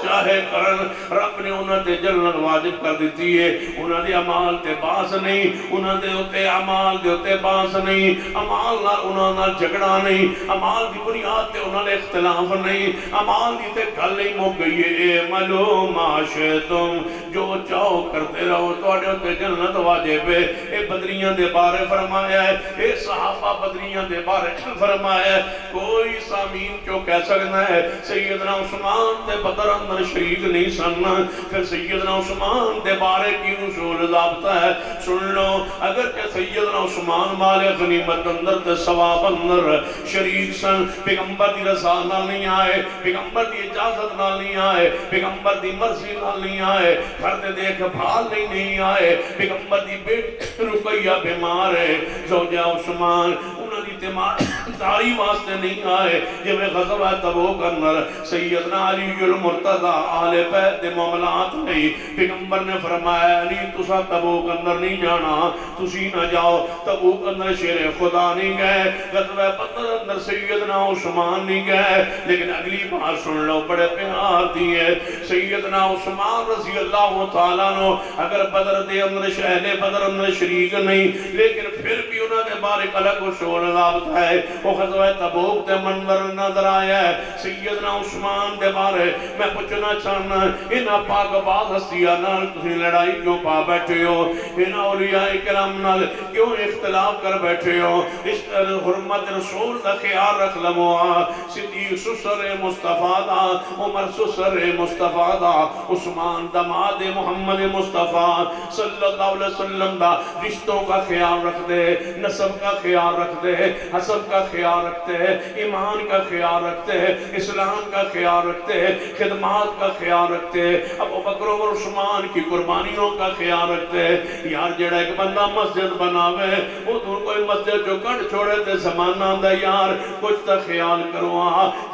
چاہے کرن، رب نے انہاں تے جنت واجب کر دیتی ہے، انہاں دے عمال تے باس نہیں، انہاں دے اتے عمال دے اتے باس نہیں، عمال نال انہاں نال جھگڑا نہیں، عمال دی بنیاد تے انہاں نے اختلاف نہیں، عمال دی تے گل نہیں مک گئی ہے، اے ملو ما شئتم، جو چاہو کرتے رہو، تواڈے اتے جنت واجب ہے۔ اے بدریاں دے بارے فرمایا ہے، اے صحابہ بدریاں دے بارے فرمایا ہے، کوئی سامین کیوں کہہ سکنا ہے سیدنا عثمان تے بدر اندر شریک نہیں سن، پھر سیدنا عثمان دے بارے کی اصول ضابطہ ہے، سن لو، اگر کہ سیدنا عثمان مال غنیمت اندر تے ثواب اندر شریک سن، پیغمبر دی رضا نال نہیں آئے، پیغمبر دی اجازت نال نہیں آئے، پیغمبر دی مرضی نال نہیں آئے، فرد دیکھ بھال نہیں آئے، پیغمبر دی بیٹی رقیہ بیمار ہے، زوجہ عثمان انہوں دی تیماری واسطے نہیں آئے، جب غزوہ تبوک اندر سیدنا علی المرتضی آل بیت دے معاملات نہیں، پیغمبر نے فرمایا علی تسا تبوک اندر نہیں جانا، تسی نہ جاؤ، تبوک اندر شیر خدا نہیں گئے، غزوہ بدر اندر سیدنا عثمان نہیں گئے، لیکن اگلی بات سن لو بڑے پیار دیئے، سیدنا عثمان رضی اللہ تعالیٰ نو اگر بدر دے اندر اہل بدر اندر شریک نہیں، لیکن پھر بھی انہوں نے بارک الگ شور ضابط ہے، وہ غزوہ تبوک دے منظر نظر آیا ہے، سیدنا عثمان دے بارے میں پوچھنا چاہنا، انہاں پاک باز ہستیاں نال تسی لڑائی کیوں پا بیٹھے ہو، انہاں اولیاء کرام نال کیوں اختلاف کر بیٹھے ہو، اس حرمت رسول دا خیال رکھ لموا، صدیق سسر مصطفیٰ دا، عمر سسر مصطفیٰ دا، عثمان دماد محمد مصطفیٰ صلی اللہ علیہ وسلم دا، رشتوں کا خیال رکھ دے، نسب کا خیال رکھ دے، حسب کا خیال رکھتے ہیں، ایمان کا خیال رکھتے ہیں، اسلام کا خیال رکھتے ہیں، خدمات کا خیال رکھتے ہیں۔ اب ابو بکر عمر عثمان کی قربانیوں کا خیال رکھتے ہیں یار جڑا ایک بندہ مسجد بناوے وہ تو کوئی مسجد جو کٹ چھوڑے تے زمانہ آندا یار کچھ تا خیال کرو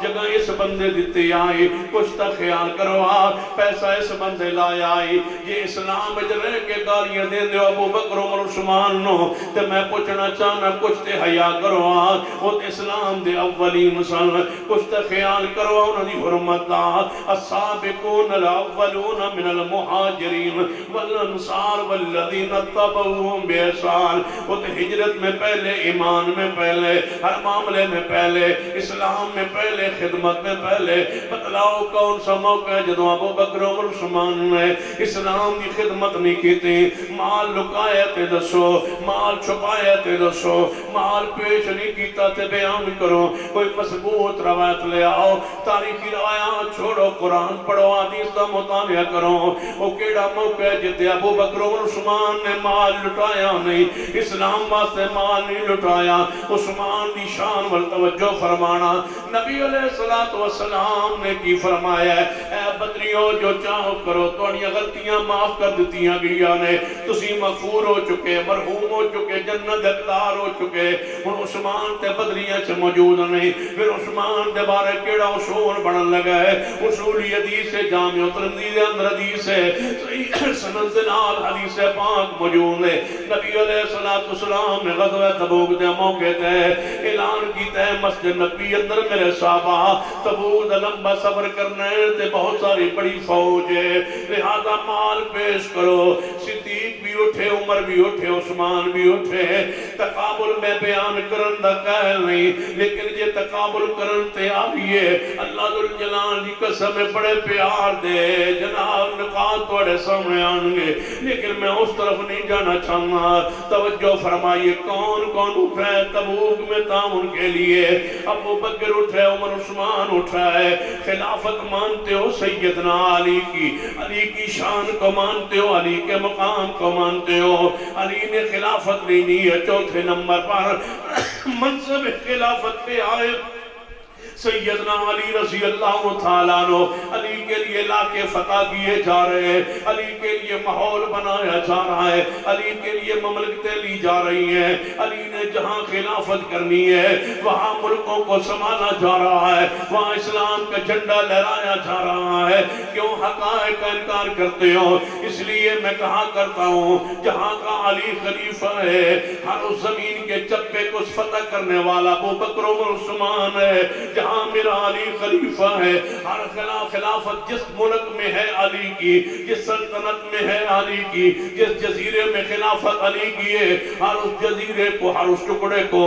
جگہ اس بندے دیتے آئی کچھ تا خیال کرو پیسہ اس بندے لایا آئی یہ اسلام اج رہ کے گالیاں دے دے ابو بکر عمر عثمان نو تے میں پوچھنا چاہنا کچھ تے حیا کرو وہ اسلام دے اولین سن کچھ تے خیال کرو انہاں دی حرمت السابقون الاولون من المہاجرین والانصار والذین اتبعوهم بإحسان وہ تے ہجرت میں پہلے ایمان میں پہلے ہر معاملے میں پہلے اسلام میں پہلے خدمت میں پہلے بتلاؤ کون سا موقع ہے جدو ابو بکر عمر عثمان نے اسلام کی خدمت نہیں کی تھی مال لکایا تے دسو مال چھپایا تے دسو مال پیش نہیں کیتا تے بیان کرو کوئی مضبوط روایت لے آؤ تاریخی روایات چھوڑو قرآن پڑھو حدیث کا مطالعہ کرو وہ کیڑا موقع ہے جتے ابو بکر عمر عثمان نے مال لٹایا نہیں اسلام واسطے مال نہیں لٹایا عثمان دی شان والتوجہ فرمانا نبی علیہ السلام نے کی فرمایا ہے اے بدریوں جو چاہو کرو توڑیاں غلطیاں معاف کر دیتیاں گیا نے تسی مغفور ہو چکے مرحوم ہو چکے جنت اقدار ہو چکے ان عثمان تے بدریاں سے موجود نہیں پھر عثمان دے بارے کیڑا اصول بڑھن لگا ہے اصولی حدیث جامع ترمذی دے اندر حدیث ہے صحیح سند دے نال حدیث پاک موجود ہے نبی علیہ السلام نے غزوہ تبوک دے موقع تے اعلان کیتا ہے مسجد نبی اندر میرے صحابہ تبوک دا لمبا سفر کرنا ہے تے بہت ساری بڑی فوج ہے لہذا مال پیش کرو صدیق بھی اٹھے عمر بھی اٹھے عثمان بھی اٹھے تقابل میں بیان کرن دا قائل نہیں لیکن یہ تقابل کرن تے آئیے اللہ ذوالجلال دی قسم بڑے پیار دے جناب نقاط توڑے سامنے آنگے لیکن میں اس طرف نہیں جانا چاہنا توجہ فرمائیے کون کون اٹھا ہے تبوک میں تعاون کے لیے ابو بکر اٹھا ہے عمر عثمان اٹھا ہے خلافت مانتے ہو سیدنا علی کی شان کو مانتے ہو علی کے مقام کو مانتے ہو علی نے خلافت لینی ہے چوتھے نمبر پر منصب خلافت پہ آئے سیدنا علی رضی اللہ تعالیٰ عنہ علی کے لیے علاقے فتح کیے جا رہے ہیں علی کے لیے ماحول بنایا جا رہا ہے علی کے لیے مملکتیں لی جا رہی ہیں علی نے جہاں خلافت کرنی ہے وہاں ملکوں کو سنبھالا جا رہا ہے وہاں اسلام کا جھنڈا لہرایا جا رہا ہے کیوں حقائق کا انکار کرتے ہو اس لیے میں کہا کرتا ہوں جہاں کا علی خلیفہ ہے ہر اس زمین کے چپے کو فتح کرنے والا ابو بکر عمر عثمان ہے جہاں میرا علی خلیفہ ہے ہر خلافت جس ملک میں ہے علی کی جس سلطنت میں ہے علی کی جس جزیرے میں خلافت علی کی ہے ہر اس جزیرے کو ہر اس ٹکڑے کو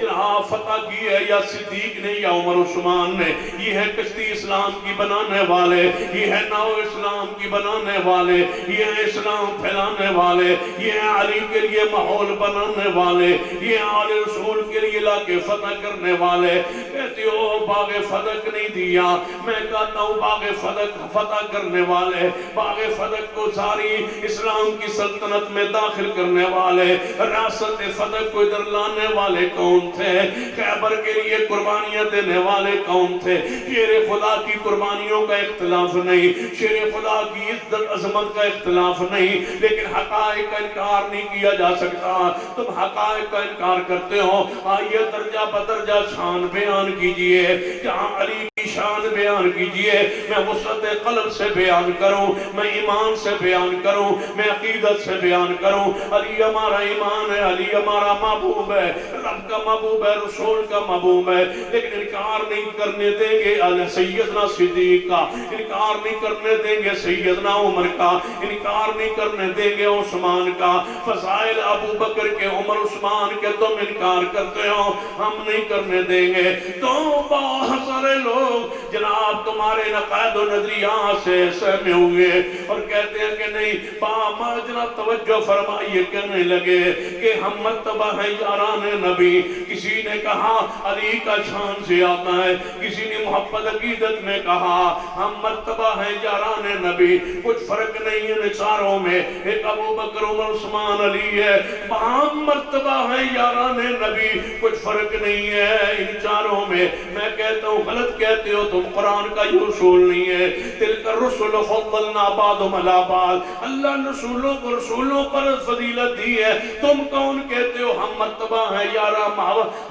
جہاں فتح کی ہے یا صدیق نے یا عمر عثمان نے یہ ہے کشتی اسلام کی بنانے والے یہ ہے ناؤ اسلام کی بنانے والے یہ ہے اسلام پھیلانے والے یہ ہے علی کے لیے ماحول بنانے والے یہ ہے آل رسول کے لیے علاقے فتح کرنے والے کہتے ہو باغ فدق نہیں دیا میں کہتا ہوں باغ فدق فتح کرنے والے باغ فدق کو ساری اسلام کی سلطنت میں داخل کرنے والے ریاست فدق کو ادھر لانے والے کون تھے خیبر کے لیے قربانیاں دینے والے کون تھے شیر خدا کی قربانیوں کا اختلاف نہیں شیر خدا کی عزت عظمت کا اختلاف نہیں لیکن حقائق کا انکار نہیں کیا جا سکتا تم حقائق کا انکار کرتے ہو آئیے درجہ بدرجہ شان بیان کیجئے جہاں علی کی شان بیان کیجئے میں وسعت قلب سے بیان کروں میں ایمان سے بیان کروں میں عقیدت سے بیان کروں علی ہمارا ایمان ہے علی ہمارا محبوب ہے رب کا محبوب ہے رسول کا محبوب ہے لیکن انکار نہیں کرنے دیں گے سیدنا صدیق کا انکار نہیں کرنے دیں گے سیدنا عمر کا انکار نہیں کرنے دیں گے عثمان کا فضائل ابو بکر کے عمر عثمان کے تم انکار کرتے ہو ہم نہیں کرنے دیں گے تو بہت سارے لوگ جناب تمہارے نقائد و نظریات سے سہمے ہوئے اور کہتے ہیں کہ نہیں باما جناب توجہ فرمائیے کہنے لگے کہ ہم مرتبہ ہے یاران نبی کسی نے کہا علی کا شان زیادہ ہے کسی نے محبت عقیدت میں کہا ہم مرتبہ ہے یاران نبی کچھ فرق نہیں ہے نثاروں میں ایک ابو بکر عمر عثمان علی ہے ہم مرتبہ ہے یاران نبی کچھ فرق نہیں ہے ان چاروں میں کہتا ہوں غلط کہتے کہتے ہو تم قرآن کا یہ اصول نہیں ہے. تلک الرسل فضلنا بعضهم على بعض. اللہ رسولوں کو رسولوں پر فضیلت دی ہے. تم کون کہتے ہو ہم مرتبہ ہیں یاران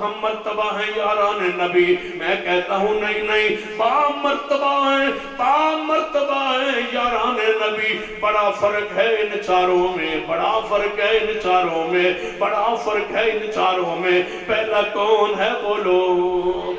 ہم مرتبہ ہیں یاران نبی. میں کہتا ہوں نہیں نہیں، با مرتبہ ہیں، با مرتبہ ہیں یاران نبی. بڑا فرق ہے ان چاروں میں، بڑا فرق ہے ان چاروں میں، بڑا فرق ہے ان چاروں میں. پہلا کون ہے بولو،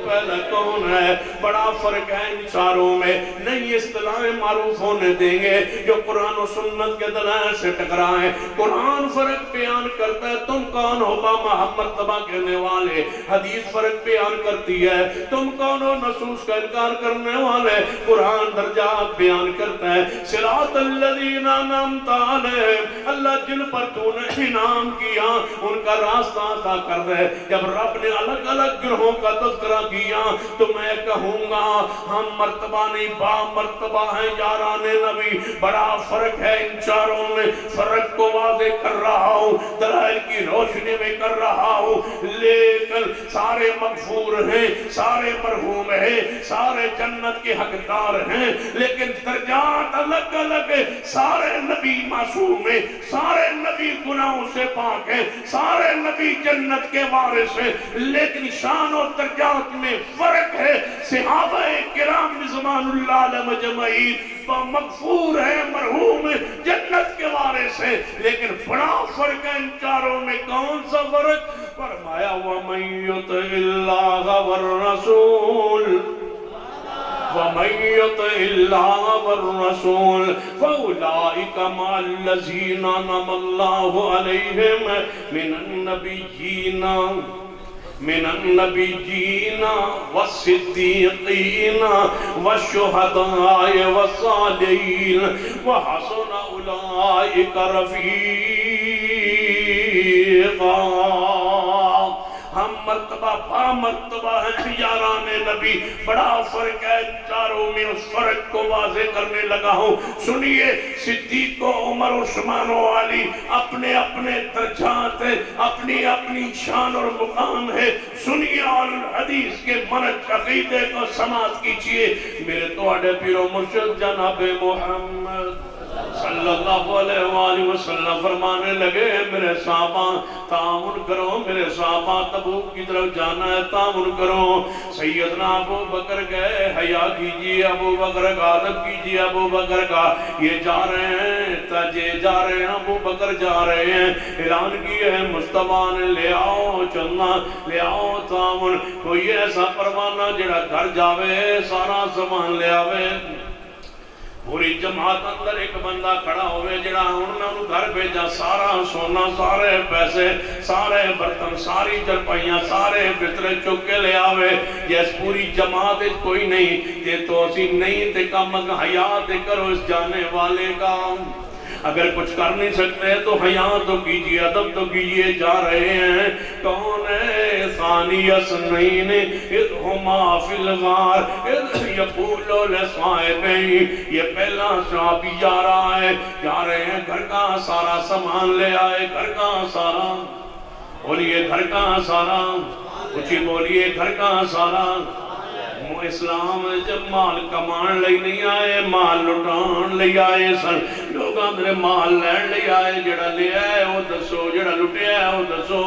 پہلا کون ہے؟ بڑا فرق ہے ان چاروں میں. نہیں اصطلاحیں معروف ہونے دیں گے جو قرآن و سنت کے دلائل سے ٹکرائیں. قرآن فرق بیان کرتا ہے، تم کون ہو با ہم مرتبہ کہنے والے؟ حدیث فرق بیان کرتی ہے، تم کون ہو نصوص کا انکار کرنے والے؟ قرآن درجات بیان کرتا ہے. صراط الذین انعمت علیہم، اللہ جن پر تو نے انعام کیا ان کا راستہ عطا کر دے. جب رب نے الگ الگ گروہوں کا تذکرہ کیا تو میں کہوں گا ہم مرتبہ نہیں، با مرتبہ ہیں یاران نبی. بڑا فرق ہے ان چاروں میں. فرق کو واضح کر رہا ہوں، دلائل کی روشنی میں کر رہا ہوں. لیکن سارے مغفور ہیں، سارے مرحوم ہیں، سارے جنت کے حقدار ہیں، لیکن درجات الگ الگ ہیں. سارے نبی معصوم ہیں، سارے نبی گناہوں سے پاک ہیں، سارے نبی جنت کے وارث ہیں، لیکن شان و درجات میں فرق ہے. صحابہ کرام رضوان اللہ علیہم اجمعین مغفور ہیں، مرحوم ہیں، جنت کے وارث ہیں، لیکن بڑا فرق ہے ان چاروں میں. کون سا فرق؟ فرمایا وَمَن يُطِعِ اللَّهَ وَالرَّسُولَ وَمَن يُطِعِ اللَّهَ وَالرَّسُولَ فَأُولَٰئِكَ مَعَ الَّذِينَ أَنْعَمَ اللَّهُ عَلَيْهِم من النبيين والصديقين والشهداء والصالحين وحسن أولئك رفيقا. ہم مرتبہ با مرتبہ ہیں یاران نبی. بڑا فرق ہے چاروں میں. اس فرق کو واضح کرنے لگا ہوں. سنیے، صدیق و عمر عثمان و علی اپنے اپنے درجات ہیں، اپنی اپنی شان اور مقام ہے. سنیے اور حدیث کے منہج عقیدے کو سماعت کیجئے. میرے توڑے پیر و مرشد جناب محمد صلی اللہ علیہ وآلہ وسلم فرمانے لگے میرے صحابہ تعاون کرو، میرے صحابہ تبوک کی طرف جانا ہے تعاون کرو. سیدنا ابو بکر گئے، حیا کیجئے ابو بکر کا، ادب کیجئے ابو بکر کا. یہ جا رہے ہیں تجے جا رہے ہیں، ابو بکر جا رہے ہیں. اعلان کیے ہیں مصطفیٰ نے لے آؤ چلنا، لے آؤ تعاون. کوئی ایسا پروانہ جڑا گھر جاوے سارا سامان لے آوے. پوری جماعت اندر ایک بندہ کھڑا ہوئے جڑا انہوں گھر بھیجا سارا سونا، سارے پیسے، سارے برتن، ساری چرپائیاں، سارے بسترے چک کے لے آوے. جیس پوری جماعت کوئی نہیں تے تو اسی نہیں تے کم حیات کرو اس جانے والے کا. اگر کچھ کر نہیں سکتے تو حیا تو کیجئے، ادب تو کیجئے. جا رہے ہیں کون ہے؟ ثانی اثنین اذ ہما فی الغار اذ یقول لصاحبہ. یہ پہلا صحابی جا رہا ہے، جا رہے ہیں گھر کا سارا سامان لے آئے. گھر کا سارا بولیے، گھر کا سارا کچھ بولیے، گھر کا سارا. اسلام جب مال کمان لئی نہیں آئے، مال لٹان لئی آئے سن. لوگ اندر مال لین لئی آئے. جڑا لے آئے وہ دسو، جڑا لٹے آئے وہ دسو،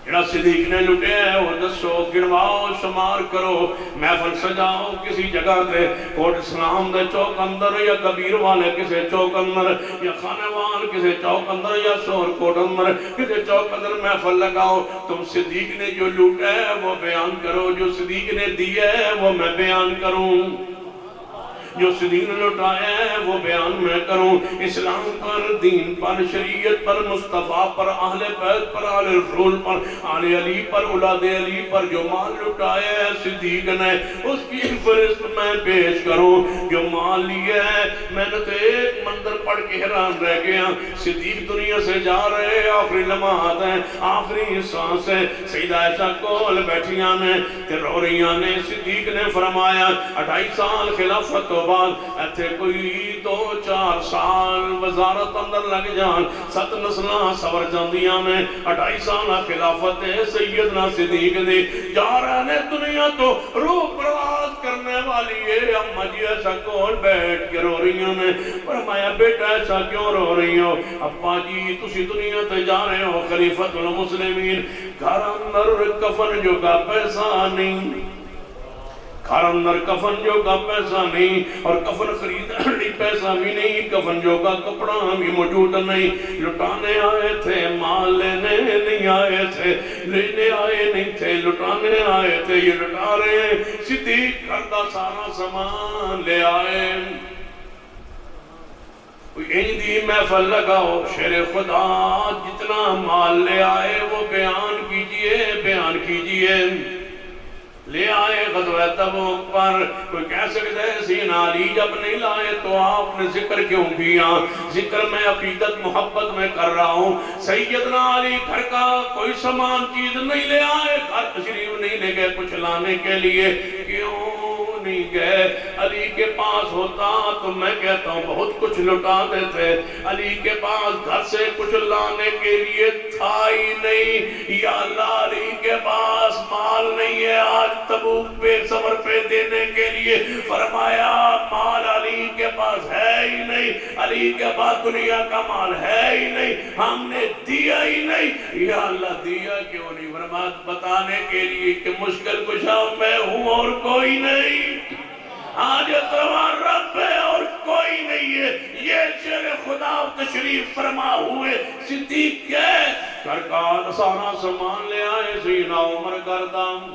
جڑا صدیق نے لٹے ہے وہ دسو. گنواؤ، شمار کرو، محفل سجاؤ کسی جگہ تے، کوٹ اسلام دے چوک اندر یا کبیر والے کسی چوک اندر یا خانوان کسی چوک اندر یا سور کوٹ اندر کسی چوک اندر محفل لگاؤ. تم صدیق نے جو لوٹا ہے وہ بیان کرو، جو صدیق نے دیا ہے وہ میں بیان کروں، جو صدیق نے لٹایا ہے وہ بیان میں کروں. اسلام پر، دین پر، شریعت پر، مصطفیٰ پر، اہل بیت پر، اہل رسول پر، آل علی پر، اولاد علی پر جو مال لٹایا ہے صدیق نے، اس کی فہرست میں پیش کروں. جو مال لیا ہے میں نے تو ایک منظر پڑھ کے حیران رہ گیا. صدیق دنیا سے جا رہے، آخری لمحات ہیں، آخری سانس ہے. سیدہ عائشہ کول بیٹھیاں نے تے رو رہیاں نے. صدیق نے فرمایا 28 سال خلافت ہو بعد ایتھے کوئی 2-4 سال وزارت اندر لگ جان 7 نسلاں سور جاندیاں میں 2.5 سالہ خلافت سیدنا صدیق دی جا رہے نے دنیا تو روح پرواز کرنے والی ہے اماں جی ایسا کون بیٹھ کے رو رہی ہوں نے فرمایا بیٹا ایسا کیوں رو رہی ہو ابا جی تسی دنیا تے جا رہے ہو خلیفۃ المسلمین گھر اندر کفن جو کا پیسہ نہیں گھر اندر کفن جو کا پیسہ نہیں اور کفن خریدنے پیسہ بھی نہیں کفن جو کا کپڑا بھی موجود نہیں لٹانے آئے تھے مال لینے نہیں آئے تھے لینے آئے نہیں تھے لٹانے آئے تھے یہ لٹا رہے ہیں صدیق گھر کا سارا سامان لے آئے دی محفل لگاؤ شیر خدا جتنا مال لے آئے وہ بیان کیجئے لے آئے غزوہ تبوک پر کوئی کہہ سکتا ہے سینا علی جب نہیں لائے تو آپ نے ذکر کیوں کیا ذکر میں عقیدت محبت میں کر رہا ہوں سیدنا علی گھر کا کوئی سامان چیز نہیں لے آئے گھر تشریف نہیں لے گئے کچھ لانے کے لیے کیوں نہیں گئے علی کے پاس ہوتا تو میں کہتا ہوں بہت کچھ لٹا دیتے علی کے پاس گھر سے کچھ لانے کے لیے تھا ہی نہیں یا اللہ علی کے پاس مال نہیں ہے آج تبوک پہ سفر پہ دینے کے لیے فرمایا مال علی کے پاس ہے ہی نہیں علی کے پاس دنیا کا مال ہے ہی نہیں ہم نے دیا ہی نہیں یا اللہ دیا کیوں نہیں فرمایا بتانے کے لیے کہ مشکل کشا میں ہوں اور کوئی نہیں آج اتروان رب ہے اور کوئی نہیں ہے یہ شیر خدا تشریف فرما ہوئے صدیق کے گھر کا سارا سامان لے آئے سیدنا عمر گردام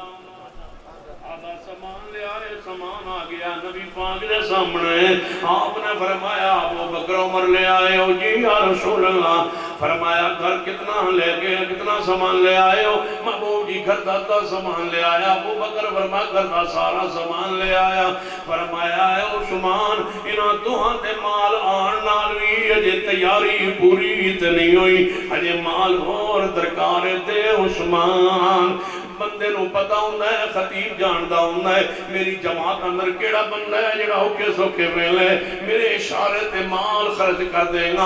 آدھا سامان لے آئے سامان آ گیا نبی پاک نے سامنے آپ نے فرمایا ابو بکر عمر لے آئے ہو جی یا رسول اللہ فرمایا گھر کتنا لے گئے کتنا سامان لے آئے ہو محبوب جی گھر دا سامان لے آیا ابو بکر فرمایا گھر دا سارا سامان لے آیا فرمایا ہے عثمان انہاں دوہاں تے مال آن نال وی اجے تیاری پوری تے نہیں ہوئی اجے مال اور درکار تے عثمان بندے نو پتہ ہوندہ ہے خطیب جاندہ ہوندہ ہے میری جماعت اندر کیڑا بندہ ہے جڑا ہوکے سوکے ویلے میرے اشارے تے مال خرچ کر دے گا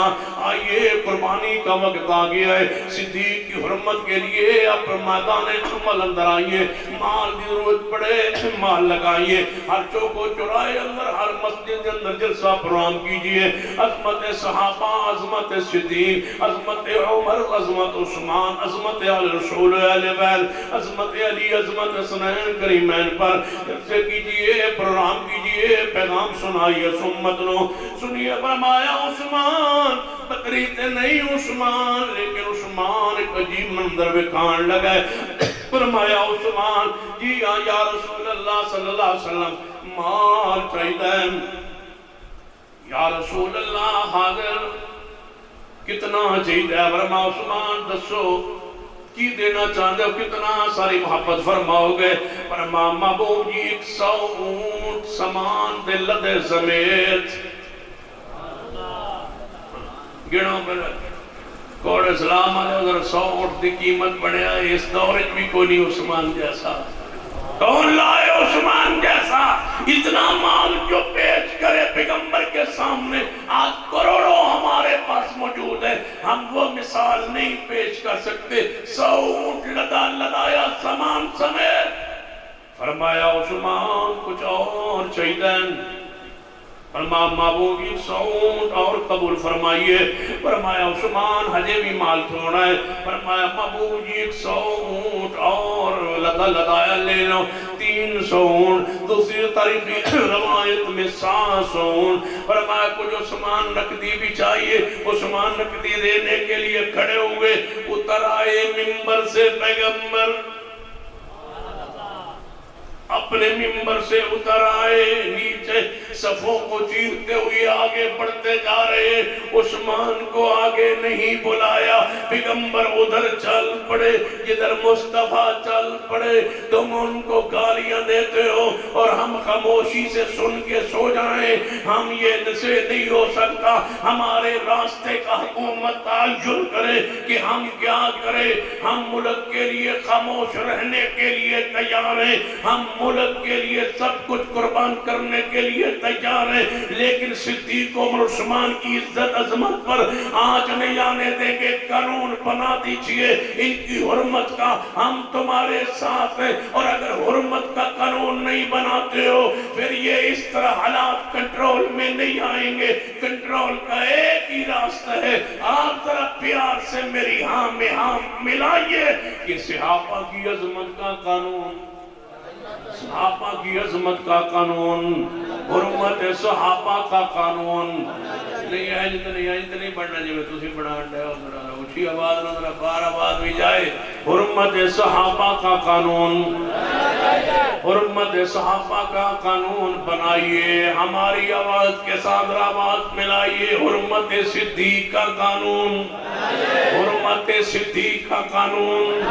آئیے قربانی کا وقت آ گیا ہے صدیق کی حرمت کے لیے آپ میدان عمل اندر آئیے مال کی ضرورت پڑے مال لگائیے ہر چوکو چرائے اندر ہر مسجد اندر جلسہ پروگرام کیجئے عظمت صحابہ عظمت صدیق عظمت عمر عظمت عثمان عظمت آل رسول آل بیت عظمت علی عظمت حسنین کریمین پر جلسے کیجئے پروگرام کیجئے پیغام سنائیے سمت لو سنیے فرمایا عثمان تقریب نہیں عثمان لیکن عثمان ایک عجیب منظر بکھان لگا ہے فرمایا عثمان جی یا رسول اللہ صلی اللہ علیہ وسلم مال چاہیدہ یا رسول اللہ حاضر کتنا چاہیدہ فرمایا عثمان دسو کی دینا چاہتے ہو کتنا ساری محبت فرماؤ گے فرمایا محبوب جی 100 اونٹ سامان دے لدے سمیت گنوں پر کوڑ اسلام آنے ادھر 100 اونٹ دی قیمت بڑھیا ہے اس دورج بھی کوئی نہیں عثمان جیسا کون لائے عثمان جیسا اتنا مال جو پیش کرے پیغمبر کے سامنے آج کروڑوں ہمارے پاس موجود ہے ہم وہ مثال نہیں پیش کر سکتے 100 اونٹ لدایا سامان سمیت فرمایا عثمان کچھ اور چاہیے فرمایا محبوبی 100 اونٹ اور قبول فرمائیے فرمایا عثمان حجے بھی مال تھوڑا ہے فرمایا محبوبی 100 اونٹ اور لدایا لے لو 300 اونٹ دوسری طریقی روایت میں 700 اونٹ فرمایا کچھ عثمان نقدی بھی چاہیے عثمان نقدی دینے کے لیے کھڑے ہوئے اتر آئے منبر سے پیغمبر اپنے منبر سے اتر آئے نیچے صفوں کو چیرتے ہوئے آگے بڑھتے جا رہے عثمان کو آگے نہیں بلایا پیغمبر ادھر چل پڑے جدھر مصطفیٰ چل پڑے تم ان کو گالیاں دیتے ہو اور ہم خاموشی سے سن کے سو جائیں ہم یہ سے نہیں ہو سکتا ہمارے راستے کا حکومت تعین کرے کہ ہم کیا کریں ہم ملک کے لیے خاموش رہنے کے لیے تیار ہیں ہم ملک کے لیے سب کچھ قربان کرنے کے لیے تیار ہیں، لیکن صدیق عمر عثمان کی عزت عظمت پر آنچ نہیں آنے دیں گے۔ قانون بنا دیجئے ان کی حرمت کا، ہم تمہارے ساتھ ہیں، اور اگر حرمت کا قانون نہیں بناتے ہو پھر یہ اس طرح حالات کنٹرول میں نہیں آئیں گے۔ کنٹرول کا ایک ہی راستہ ہے، آپ ذرا پیار سے میری ہاں میں ہاں ملائیے کہ صحابہ کی عظمت کا قانون، صحابہ کی عظمت کا قانون، حرمت صحابہ کا قانون نہیں ہے نہیں پڑھنا جی میں تسی بڑھا ہے اچھی آواز نہ بار آواز بھی جائے۔ حرمت صحابہ کا قانون، حرمت صحابہ کا قانون بنائیے، ہماری آواز کے ساتھ آواز ملائیے۔ حرمت صدیق کا قانون، حرمت صدیق کا قانون،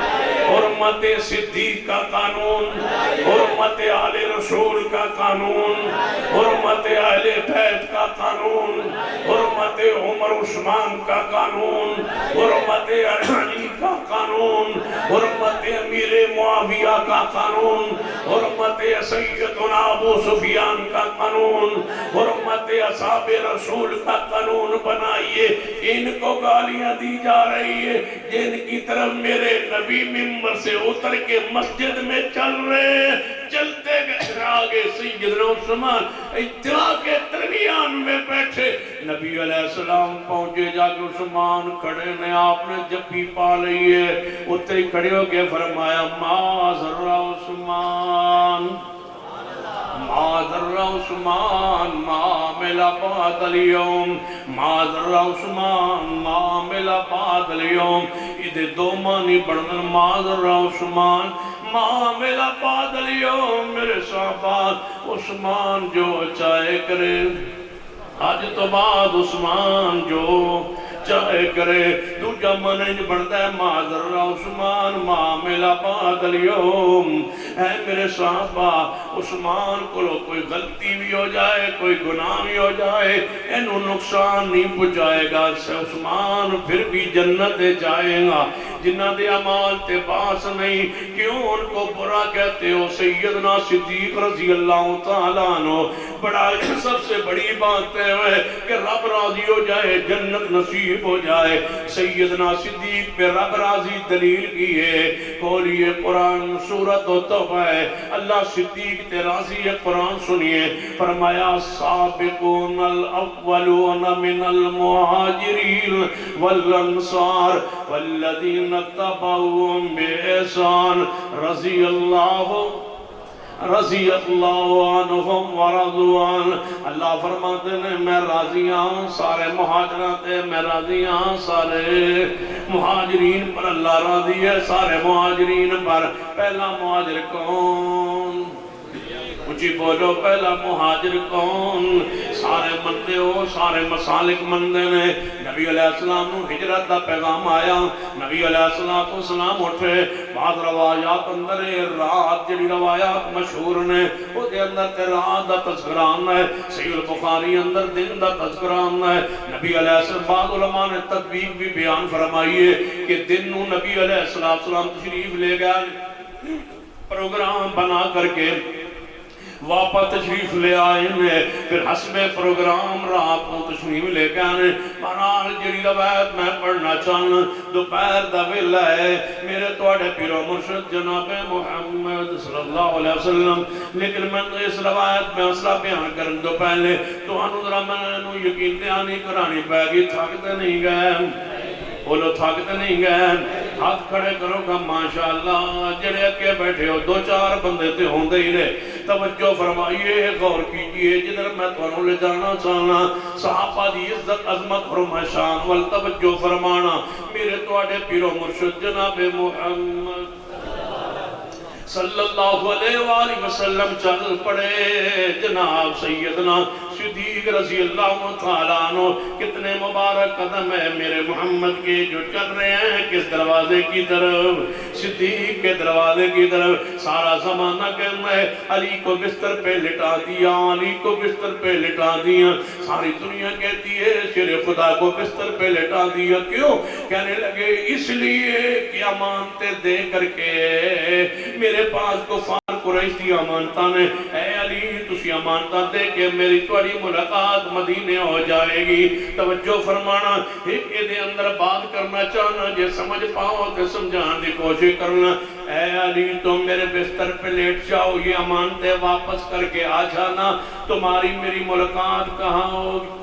حرمت صدیق کا قانون، حرمت آل رسول کا قانون، حرمت اہل بیت کا قانون، حرمت عمر عثمان کا قانون، حرمت علی کا قانون، حرمت امیر معاویہ کا قانون، حرمت سیدنا ابو سفیان کا قانون، حرمت اصحاب رسول کا قانون بنائیے۔ ان کو گالیاں دی جا رہی ہے جن کی طرف میرے نبی ممبر سے اتر کے مسجد میں چل رہے ہیں، چلتے گئے آگے سیدنا عثمان اتنا کے درمیان میں بیٹھے، نبی علیہ السلام پہنچے، جا کے عثمان کھڑے نے، آپ نے جبی پا لئی ہے، اتنے کھڑے ہو کے فرمایا ما ذر عثمان، ما ذر عثمان ما عمل بعد اليوم، ما ذر عثمان ما عمل بعد اليوم۔ یہ دو معنی بڑھن، ما ذر عثمان ما عمل بعد اليوم، میرے صحابہ عثمان جو چاہے کرے، آج تو بعد عثمان جو چاہے کرے۔ دوجا منج بڑھتا ہے ما ذر عثمان ما عمل بعد اليوم، اے میرے صحابہ عثمان کو کوئی غلطی بھی ہو جائے، کوئی گناہ بھی ہو جائے، انہوں نقصان نہیں پہنچائے گا، عثمان پھر بھی جنت جائے گا۔ جنہ دے اعمال تے باس نہیں، کیوں ان کو برا کہتے ہو؟ سیدنا صدیق رضی اللہ تعالیٰ عنہ، بڑا سب سے بڑی بات ہے کہ رب راضی ہو جائے، جنت نصیب ہو جائے۔ سیدنا صدیق پہ رب راضی دلیل کی ہے، کھولیے قرآن سورۃ توبہ ہے، اللہ صدیق تے راضی ہے۔ قرآن سنیے، فرمایا سابقون الاولون من المہاجرین والانصار والذین اتبعوهم بإحسان رضی اللہ عنہم ورضوا عنہ۔ اللہ فرماتے ہیں میں راضی ہوں سارے مہاجرات، میں راضی ہوں سارے مہاجرین پر، اللہ راضی ہے سارے مہاجرین پر۔ پہلا مہاجر کون؟ اچھی بولو، پہلا مہاجر کون؟ سارے مندے ہو، سارے مسالک مندے نے۔ نبی علیہ السلام نو ہجرت دا پیغام آیا، نبی علیہ السلام اٹھے، بعض روایات اندر رات جڑی روایات مشہور نے وہ دے اندر تے رات دا تذکران ہے، صحیح البخاری اندر دن دا تذکران ہے۔ نبی علیہ السلام، بعض علماء نے تطبیق بھی بیان فرمائیے کہ دن نو نبی علیہ السلام تشریف لے گئے، پروگرام بنا کر کے واپس تشریف لے آئے ہیں، پھر حسب پروگرام رات کو تشریف لے کے آنے۔ بہرحال جڑی روایت میں پڑھنا چاہنا، دوپہر دا ویلا ہے، میرے توڑے پیرو مرشد جناب محمد صلی اللہ علیہ وسلم، لیکن میں تو اس روایت میں اصلہ بیان کرن دو پہلے تو انہوں ذرا میں یقین دہانی کرانی پائے گی، تھکتے نہیں گئے، بولو تھکتے نہیں گئے، ہاتھ کھڑے کرو گا ماشاءاللہ۔ جڑے اکے بیٹھے ہو دو چار بندے تے ہوندے ہی رہے، توجہ فرمائیے، غور کیجئے، جدھر میں تمہیں لے جانا چاہنا صحابہ دی عزت عظمت فرمائے شان وال توجہ فرمانا۔ میرے توڑے پیرو مرشد جناب محمد صلی اللہ علیہ وآلہ وسلم چل پڑے، جناب سیدنا صدیق رضی اللہ تعالیٰ عنہ۔ کتنے مبارک قدم ہے میرے محمد کے جو چل رہے ہیں کس دروازے کی طرف؟ صدیق کے دروازے کی طرف۔ سارا زمانہ کہنا ہے علی کو بستر پہ لٹا دیا، علی کو بستر پہ لٹا دیا، ساری دنیا کہتی ہے شیر خدا کو بستر پہ لٹا دیا۔ کیوں؟ کہنے لگے اس لیے کہ امانتیں دے کر کے میرے پاس کفار قریش دی امانتاں نے اے علی تسی امانتاں دے کہ میری تواڈی ملاقات مدینے ہو جائے گی توجہ فرمانا ایک دے اندر بات کرنا چاہنا جے سمجھ پاؤ تے سمجھان دی کوشش کرنا اے علی تم میرے بستر پہ لیٹ جاؤ یہ امانتیں واپس کر کے آ جانا تمہاری میری ملاقات کہاں ہوگی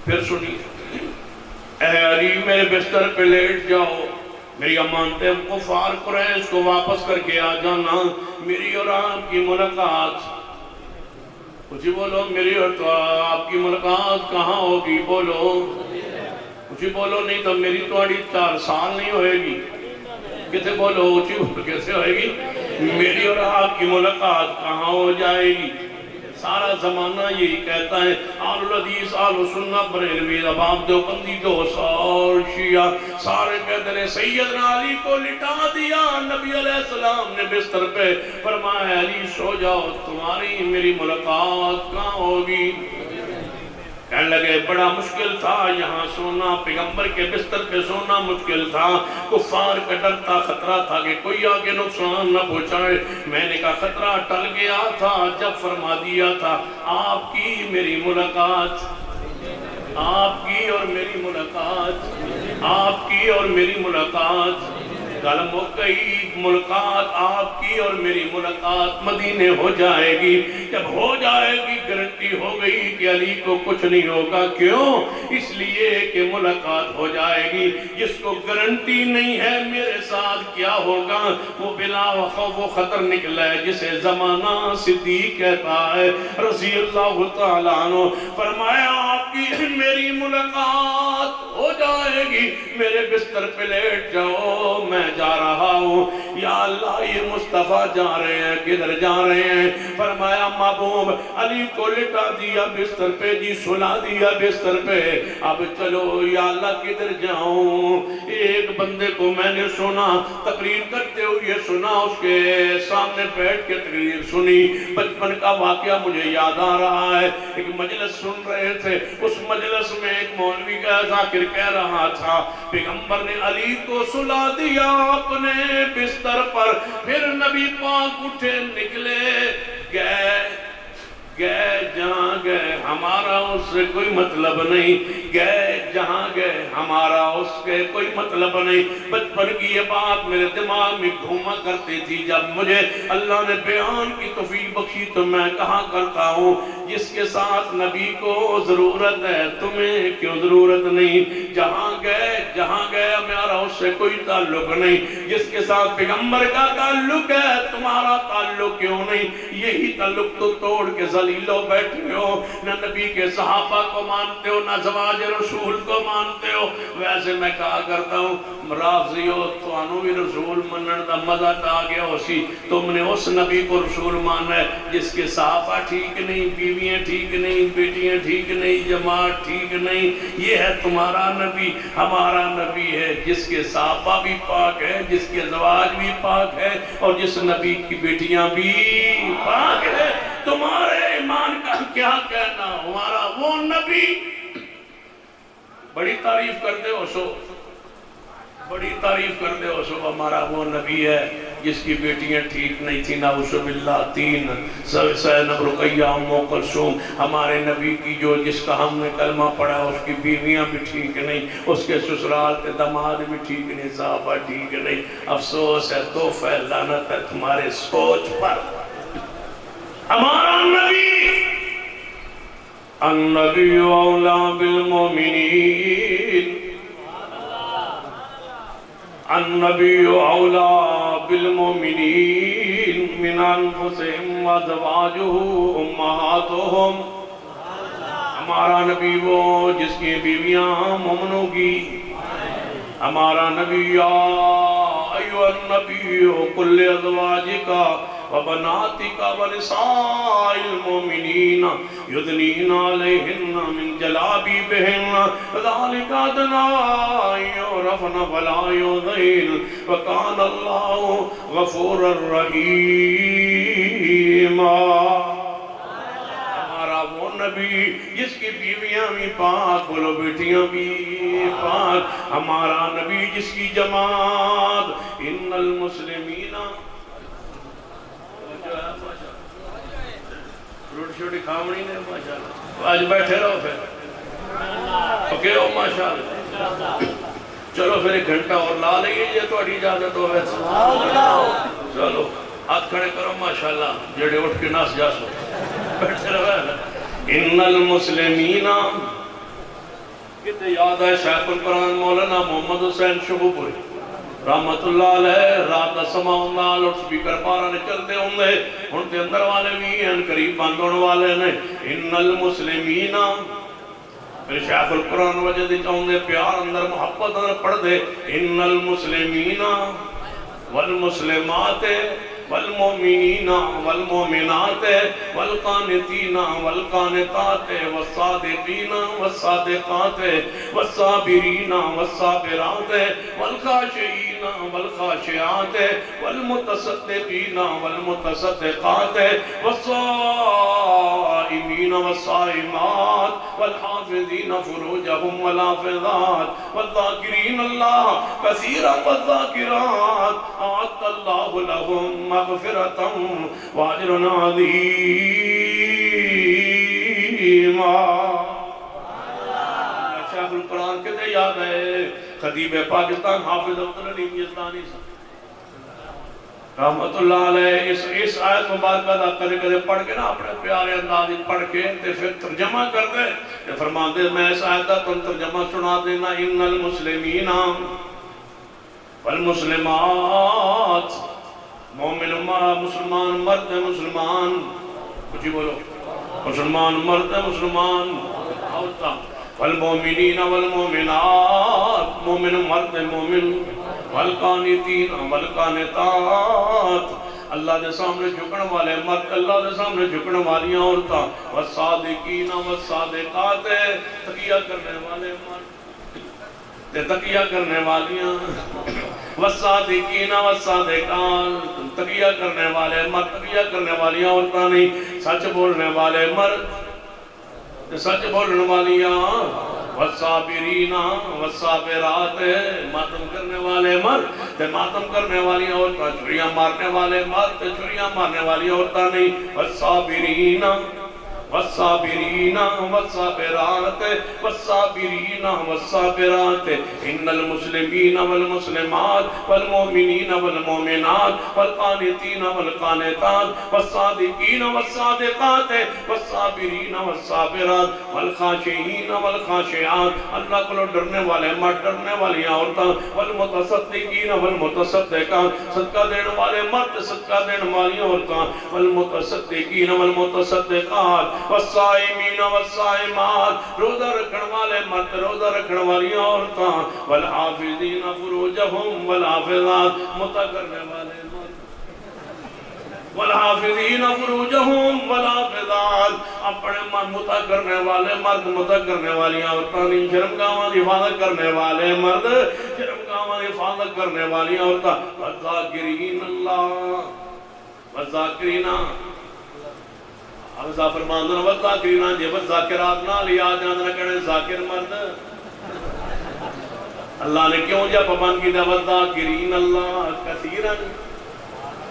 پھر سنیے اے علی میرے بستر پہ لیٹ جاؤ میری امانتیں کفار قریش کو واپس کر کے آ جانا میری اور آپ کی ملاقات کچھ بولو میری اور آپ کی ملاقات کہاں ہوگی بولو کچھ بولو نہیں تو میری تواڈی 4 سال نہیں ہوئے گی کتے بولو اچھی بولو کیسے ہوئے گی میری اور آپ کی ملاقات کہاں ہو جائے گی سارا زمانہ یہی کہتا ہے آل الحدیث آل سنہ بریلوی رباب دیوبندی دوست اور شیعہ سارے کہتے ہیں سیدنا علی کو لٹا دیا نبی علیہ السلام نے بستر پہ فرمایا علی سو جاؤ تمہاری میری ملاقات کہاں ہوگی کہنے لگے بڑا مشکل تھا یہاں سونا پیغمبر کے بستر پہ سونا مشکل تھا کفار کا ڈر تھا خطرہ تھا کہ کوئی آگے نقصان نہ پہنچائے میں نے کہا خطرہ ٹل گیا تھا جب فرما دیا تھا آپ کی میری ملاقات آپ کی اور میری ملاقات آپ کی اور میری ملاقات کلم ہو گئی ملاقات آپ کی اور میری ملاقات مدینے ہو جائے گی جب ہو جائے گی گارنٹی ہو گئی کہ علی کو کچھ نہیں ہوگا کیوں اس لیے کہ ملاقات ہو جائے گی جس کو گارنٹی نہیں ہے میرے ساتھ کیا ہوگا وہ بلا خوف و خطر نکلا ہے جسے زمانہ صدیق کہتا ہے رضی اللہ تعالیٰ عنہ فرمایا آپ کی میری ملاقات ہو جائے گی میرے بستر پہ لیٹ جاؤ میں جا رہا ہوں یا اللہ یہ مصطفیٰ جا رہے ہیں کدھر جا رہے ہیں فرمایا محبوب علی کو لٹا دیا بستر پہ جی سلا دیا بستر پہ اب چلو یا اللہ کدھر جاؤں ایک بندے کو میں نے سنا تقریر کرتے ہوئے سنا اس کے سامنے بیٹھ کے تقریر سنی بچپن کا واقعہ مجھے یاد آ رہا ہے ایک مجلس سن رہے تھے اس مجلس میں ایک مولوی کا ذاکر کہہ رہا تھا پیغمبر نے علی کو سلا دیا اپنے بستر پر پھر نبی پاک اٹھے نکلے گئے جہاں گئے ہمارا اس سے کوئی مطلب نہیں گئے جہاں گئے ہمارا اس کے کوئی مطلب نہیں بچپن کی یہ بات میرے دماغ میں گھوما کرتی تھی جب مجھے اللہ نے بیان کی توفیق بخشی تو میں کہا کرتا ہوں جس کے ساتھ نبی کو ضرورت ہے تمہیں کیوں ضرورت نہیں جہاں گئے ہمارا اس سے کوئی تعلق نہیں جس کے ساتھ پیغمبر کا تعلق ہے تمہارا تعلق کیوں نہیں یہی تعلق تو توڑ کے ذلیلو بیٹھے ہو نہ نبی کے صحابہ کو مانتے ہو نہ زواج رسول کو مانتے ہو ویسے میں کہا کرتا ہوں مرافضیو تو انو بھی رسول منن دا مزہ تا گیا اسی تم نے اس نبی کو رسول مانا ہے جس کے صحابہ ٹھیک نہیں بیویاں ٹھیک نہیں بیٹیاں ٹھیک نہیں جماعت ٹھیک نہیں یہ ہے تمہارا نبی ہمارا نبی ہے جس کے صحابہ بھی پاک ہے جس کے زواج بھی پاک ہے اور جس نبی کی بیٹیاں بھی پاک ہے تمہارے ایمان کا کیا کہنا ہمارا وہ نبی بڑی تعریف کرتے ہو سو بڑی تعریف کرتے ہو سو ہمارا وہ نبی ہے جس کی بیٹیاں ٹھیک نہیں تھی نعوذ باللہ 3 زینب رقیہ ام کلثوم ہمارے نبی کی جو جس کا ہم نے کلمہ پڑھا اس کی بیویاں بھی ٹھیک نہیں اس کے سسرال کے داماد بھی ٹھیک نہیں صحابہ ٹھیک نہیں افسوس ہے توفہ لعنت ہے تمہارے سوچ پر ہمارا نبی النبی اولا بالمومنین النبی اولا بالمومنین من انفسهم وازواجہ امہاتہم ہمارا نبی وہ جس کی بیویاں مومنوں کی ہمارا نبی یا ایوہ النبی قل ازواجکا وبناتك ونساء المؤمنين يدنين عليهن من جلابيبهن ذلك أدنى يعرفن فلا يؤذين وكان الله غفورا رحيما ہمارا وہ نبی جس کی بیویاں بھی پاک، بولو بیٹیاں بھی پاک، ہمارا نبی جس کی جماعت ان المسلمین روٹی شوٹی کھامنی نے ماشاءاللہ، آج بیٹھے رہو پھر اوکے ہو ماشاءاللہ، چلو پھر ایک گھنٹہ اور لا لئیے یہ تو اڈی اجازت ہو ویسے، چلو ہاتھ کھڑے کرو ماشاءاللہ، جڑے اٹھ کے ناس جاسو بیٹھے رہو ہے ان المسلمین، کتے یاد ہے شیخ القرآن مولانا محمد حسین شبوپوری رحمت اللہ علیہ، رات دا سما ہوندا لوٹ سپیکر پارا نے چلتے ہوندے، ہن تے اندر والے بھی ہیں قریب بند ہونے والے نے، ان المسلمین پھر شیخ القرآن وجہ دی چاہندے پیار اندر محبت اندر پڑھ دے، ان المسلمین والمسلمات والمؤمنین والمؤمنات والقانتین والقانتات والصادقین والصادقات والصابرین والصابرات والخاشعین والخاشعات والمتصدقین والمتصدقات والصائمین والصائمات والحافظین فروجهم والحافظات والذاکرین اللہ کثیرا والذاکرات اعد اللہ لهم مغفرتا واجر عظیما۔ شیخ القرآن کہتے یاد ہے خطیب پاکستان حافظ عبدالعلیم یزدانی صاحب رحمت اللہ علیہ اس آیت مبارکہ دا کرے پڑھ کے نا اپنے پیارے انداز پڑھ کے پھر ترجمہ کر دے فرمان دے میں اس آیت دا ترجمہ سنا دینا ان المسلمین والمسلمات، مومن مسلمان مرد مسلمان، کچھ بولو مسلمان مرد مسلمان عورتہ، والمومنین والمومنات، مومن مرد مومن، والقانتین والقانتات، اللہ دے سامنے جھکن والے مرد، اللہ دے سامنے جھکن والیاں عورتاں، والصادقین والصادقات، تقیہ کرنے والے مرد تقیہ کرنے والیاں، والصادقین والصادقات، تقیہ کرنے والے مرد، تقیہ کرنے والیاں عورتاں نہیں، سچ بولنے والے مرد، سچ بولنے والیاں، والصابرین والصابرات، ماتم کرنے والے مرد، ماتم کرنے والی عورتاں، چھریاں مارنے والے مرد، چھریاں مارنے والی عورتاں نہیں، والصابرین والصابرین والصابرات والصابرین والصابرات، ان المسلمین والمسلمات والمؤمنین والمؤمنات والقانتین والقانتات والصادقین والصادقات والصابرین والصابرات والخاشعین والخاشعات، اللہ کو ڈرنے والے مرد، ڈرنے والی عورتاں، والمتصدقین والمتصدقات، صدقہ دینے والے مرد، صدقہ دینے والی عورتاں، والمتصدقین والمتصدقات، والصائمین والصائمات، روزہ رکھن والے مرد، روزہ رکھن والی عورتاں، والحافظین فروجہم والحافظات، متع کرنے والے مرد، والحافظین فروجہم والحافظات، اپنے متع کرنے والے مرد، متع کرنے والی عورتاں، شرمگاہاں دی حفاظت کرنے والے مرد، شرمگاہاں دی حفاظت کرنے والی عورتاں، والذاکرین اللہ والذاکرین حفظہ فرمان دن والذاکرین جے والذاکرات نہ لیا جاندنا کہنے ذاکر مرد، اللہ نے کیوں جا پابند کی دے والذاکرین اللہ کثیرا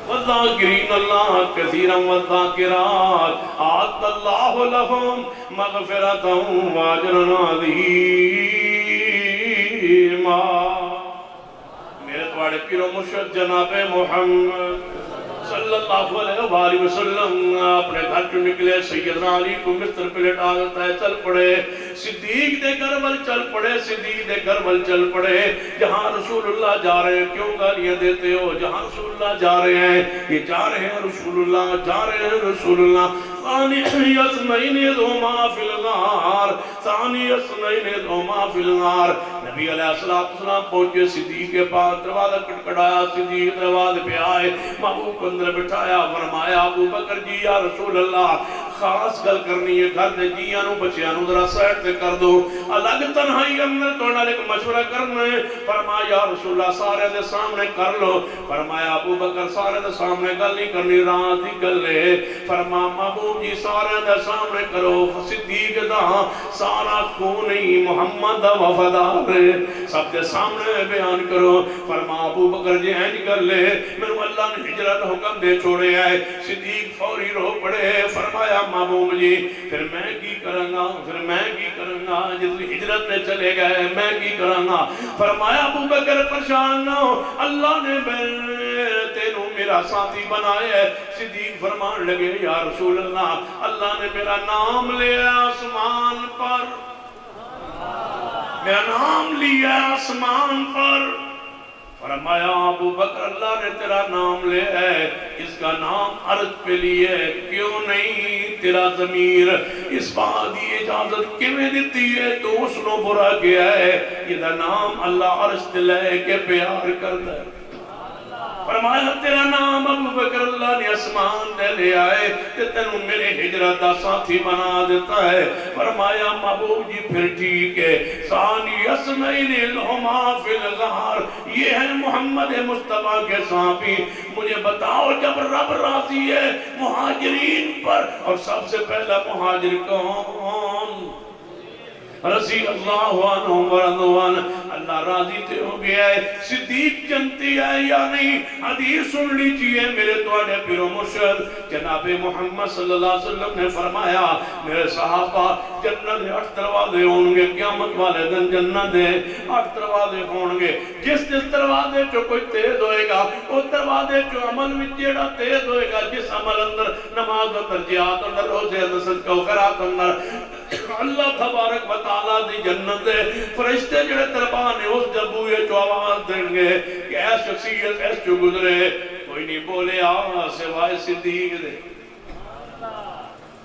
والذاکرین اللہ کثیرا والذاکرات اعد اللہ لهم مغفرتا واجرا عظیما۔ میرے تواڑے پیرو مرشد جناب محمد صلی اللہ علیہ وآلہ وسلم اپنے گھر جو نکلے، سیدنا علی کو مستر پہ لٹا دیتا ہے، چل پڑے صدیق دے گھر ول چل پڑے، صدیق دے گھر ول چل پڑے، جہاں رسول اللہ جا رہے ہیں کیوں گالیاں دیتے ہو، جہاں رسول اللہ جا رہے ہیں یہ جا رہے ہیں رسول اللہ، جا رہے ہیں رسول اللہ، ثانی اثنین ذوما فی الغار، ثانی اثنین ذوما فی الغار، نبی علیہ السلام پہنچے صدیق کے پاس، دروازہ کٹکڑایا، صدیق دروازے پہ آئے، محبوب کو اندر بٹھایا، فرمایا ابو بکر جی یا رسول اللہ خاص گل کرنی ہے، گھر دے جیاں نو بچیاں نو ذرا سائڈ تے کر دو، الگ تنہائی اندر تو نال ایک مشورہ کرنا ہے۔ فرمایا یا رسول اللہ سارے دے سامنے کر لو۔ فرمایا ابو بکر سارے دے سامنے گل نہیں کرنی، رات دی گل ہے۔ فرمایا محبوب جی سارے دے سامنے کرو، صدیق دا سارا خون ہی محمد دا وفادار ہے، سب دے سامنے بیان کرو۔ فرمایا ابو بکر جی اینج کر لے، میرے اللہ نے ہجرت حکم دے چھوڑے آئے۔ صدیق فوری رو پڑے، فرمایا محبوب جی پھر میں کی کروں گا، پھر میں کی کروں گا، جس ہجرت میں چلے گئے میں کی کروں گا۔ فرمایا ابو بکر پریشان نہ ہو، اللہ نے تینوں میرا ساتھی بنایا ہے۔ صدیق فرمان لگے یا رسول اللہ اللہ نے میرا نام لیا آسمان پر، میرا نام لیا آسمان پر۔ فرمایا ابو بکر اللہ نے تیرا نام لے ہے، اس کا نام عرض پہ لیے، کیوں نہیں تیرا ضمیر اس بات یہ اجازت کیویں دیتی ہے تو اس نو برا کیا ہے، یہ نام اللہ عرض تے لے کے پیار کر دے۔ فرمایا تیرا نام ابو بکر اللہ نے اسمان دے لے آئے کہ تینوں میرے ہجرت دا ساتھی بنا دیتا ہے۔ فرمایا محبوب جی پھر ٹھیک ہے، ثانی اسمین لہما فی الغار، یہ ہے محمد مصطفیٰ کے صحابی۔ مجھے بتاؤ جب رب راضی ہے مہاجرین پر، اور سب سے پہلا مہاجر کون؟ رضی اللہ عنہ ورضوان، اللہ راضی تے ہو گیا ہے۔ صدیق جنتی ہے یا نہیں؟ حدیث سن لیجئے میرے توڑے پیرو مرشد جناب محمد صلی اللہ علیہ وسلم نے فرمایا میرے صحابہ جنت دے 8 دروازے ہوں گے، قیامت والے دن جنت دے 8 دروازے ہوں گے۔ جس دروازے جو کوئی تیز ہوئے گا اس دروازے جو عمل میں جیڑا تیز ہوئے گا، جس عمل اندر نماز اندر جہاد اندر روزے اندر صدقہ و خیرات اندر اللہ تبارک و تعالیٰ دی جنت دے فرشتے جڑے دربان نے اس جبوئے جو آواز دیں گے کہ اے شخصیت ایس جو گزرے، کوئی نہیں بولے آ سوائے صدیق دے۔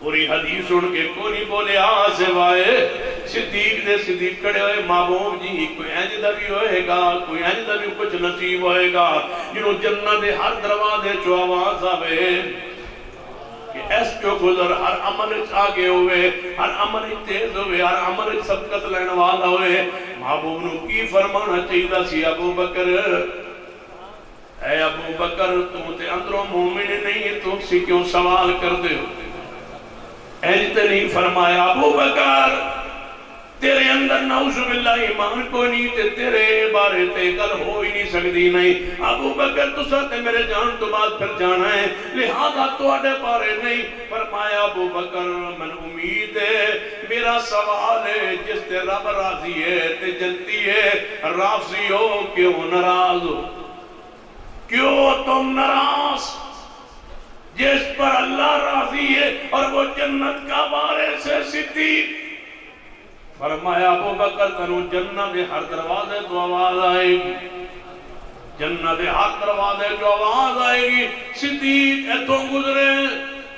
پوری حدیث سن کے کوئی نہیں بولے آ سوائے صدیق دے۔ صدیق کڑے ہوئے محبوب جی کوئی اینج دا بھی ہوئے گا، کوئی اینج دا بھی کچھ نصیب ہوئے گا جنہوں جنت دے ہر دروازے جو آواز آوے کہ ایس جو گزر ہر عمل آگے ہوئے، ہر عمل تیز ہوئے، ہر عمل سبقت لینے والا ہوئے۔ محبوب نو کی فرمانا چاہیے سی ابو بکر، اے ابو بکر تم تے اندروں مومن نہیں، تم سی کیوں سوال کر دے ہو؟ ایج تے نہیں فرمایا ابو بکر تیرے اندر نعوذ باللہ ایمان کو نہیں تے تیرے بارے تے گل ہو ہی نہیں سکتی نہیں۔ ابو بکر تو ساتھ میرے جان تو بعد پھر جانا ہے، لہذا تو آڑے بارے نہیں۔ فرمایا ابو بکر من امید ہے میرا سوال ہے جس تے رب راضی ہے تے جنتی ہے، راضی ہو کیوں ناراض ہو؟ کیوں تم ناراض؟ جس پر اللہ راضی ہے اور وہ جنت کا وارث ہے صدیق۔ فرمایا ابو بکر تنو جنت دے ہر دروازے تو آواز آئے گی، جنت دے ہر دروازے جو آواز آئے گی، صدیق ایتھوں گزرے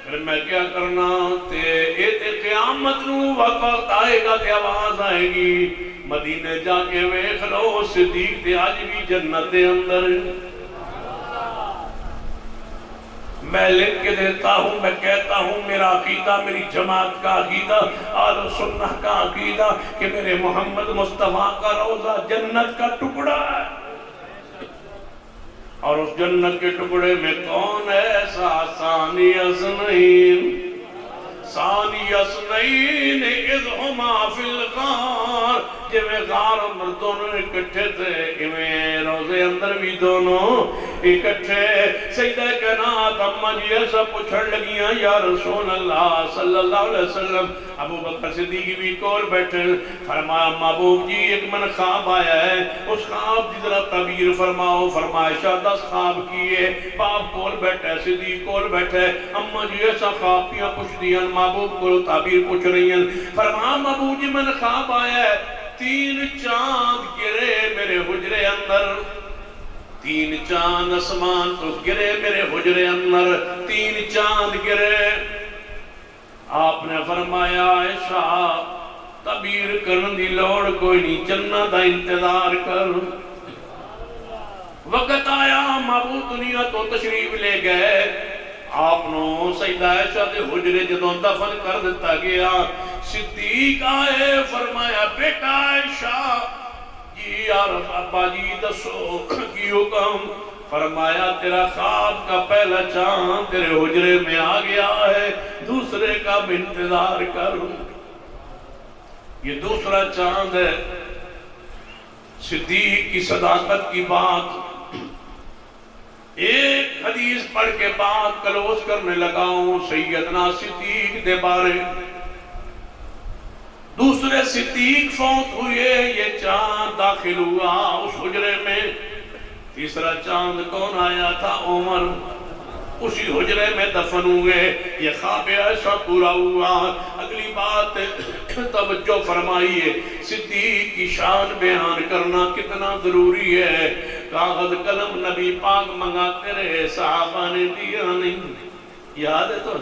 پھر میں کیا کرنا تے ایتے قیامت نو وقت آئے گا تے آواز آئے گی، مدینے جا کے ویکھ لو صدیق تے آج بھی جنت دے اندر۔ میں لکھ کے دیتا ہوں، میں کہتا ہوں میرا عقیدہ، میری جماعت کا عقیدہ، آل سنہ کا عقیدہ کہ میرے محمد مصطفیٰ کا روضہ جنت کا ٹکڑا ہے، اور اس جنت کے ٹکڑے میں کون ایسا ثانی اثنین، ثانی اثنین اذ ہما فی الغار، جویں غار اندر دونوں اکٹھے تھے ایویں روزے اندر بھی دونوں اکٹھے۔ سیدہ کائنات اماں جی ایسا پوچھن لگیاں یا رسول اللہ صلی اللہ علیہ وسلم، ابو بکر صدیق بھی کول بیٹھے۔ فرمایا محبوب جی ایک من خواب آیا ہے، اس خواب کی ذرا تعبیر فرماؤ۔ فرمایا 10 خواب کیے، باپ کول بیٹھے، صدیق کول بیٹھے، اماں جی ایسا خواب پیا پوچھ دیا، محبوب کو تعبیر پوچھ رہی ہیں۔ فرمایا محبوب جی من خواب آیا ہے 3 چاند گرے میرے حجرے اندر، 3 چاند اسمان تو گرے میرے حجرے اندر، 3 چاند گرے۔ آپ نے فرمایا عائشہ تعبیر کرن دی لوڑ کوئی نہیں، جنت دا انتظار کر۔ وقت آیا محبوب دنیا تو تشریف لے گئے، آپ نو سیدہ عائشہ دے حجرے جدوں دفن کر دیتا گیا، صدیق آئے فرمایا بیٹا عائشہ جی یا ابا جی دسو کی حکم؟ فرمایا تیرا خواب کا پہلا چاند تیرے حجرے میں آ گیا ہے، دوسرے کا بھی انتظار کروں۔ یہ دوسرا چاند ہے۔ صدیق کی صداقت کی بات، ایک حدیث پڑھ کے بات کلوز کرنے لگا ہوں سیدنا صدیق دے بارے۔ دوسرے صدیق فوت ہوئے، یہ چاند داخل ہوا اس حجرے میں۔ تیسرا چاند کون آیا تھا؟ عمر، اسی حجرے میں دفن ہوئے۔ یہ خواب عائشہ پورا ہوا۔ اگلی بات توجہ فرمائیے، صدیق کی شان بیان کرنا کتنا ضروری ہے۔ کاغذ قلم نبی پاک منگاتے رہے، صحابہ نے دیا نہیں، یاد ہے تو؟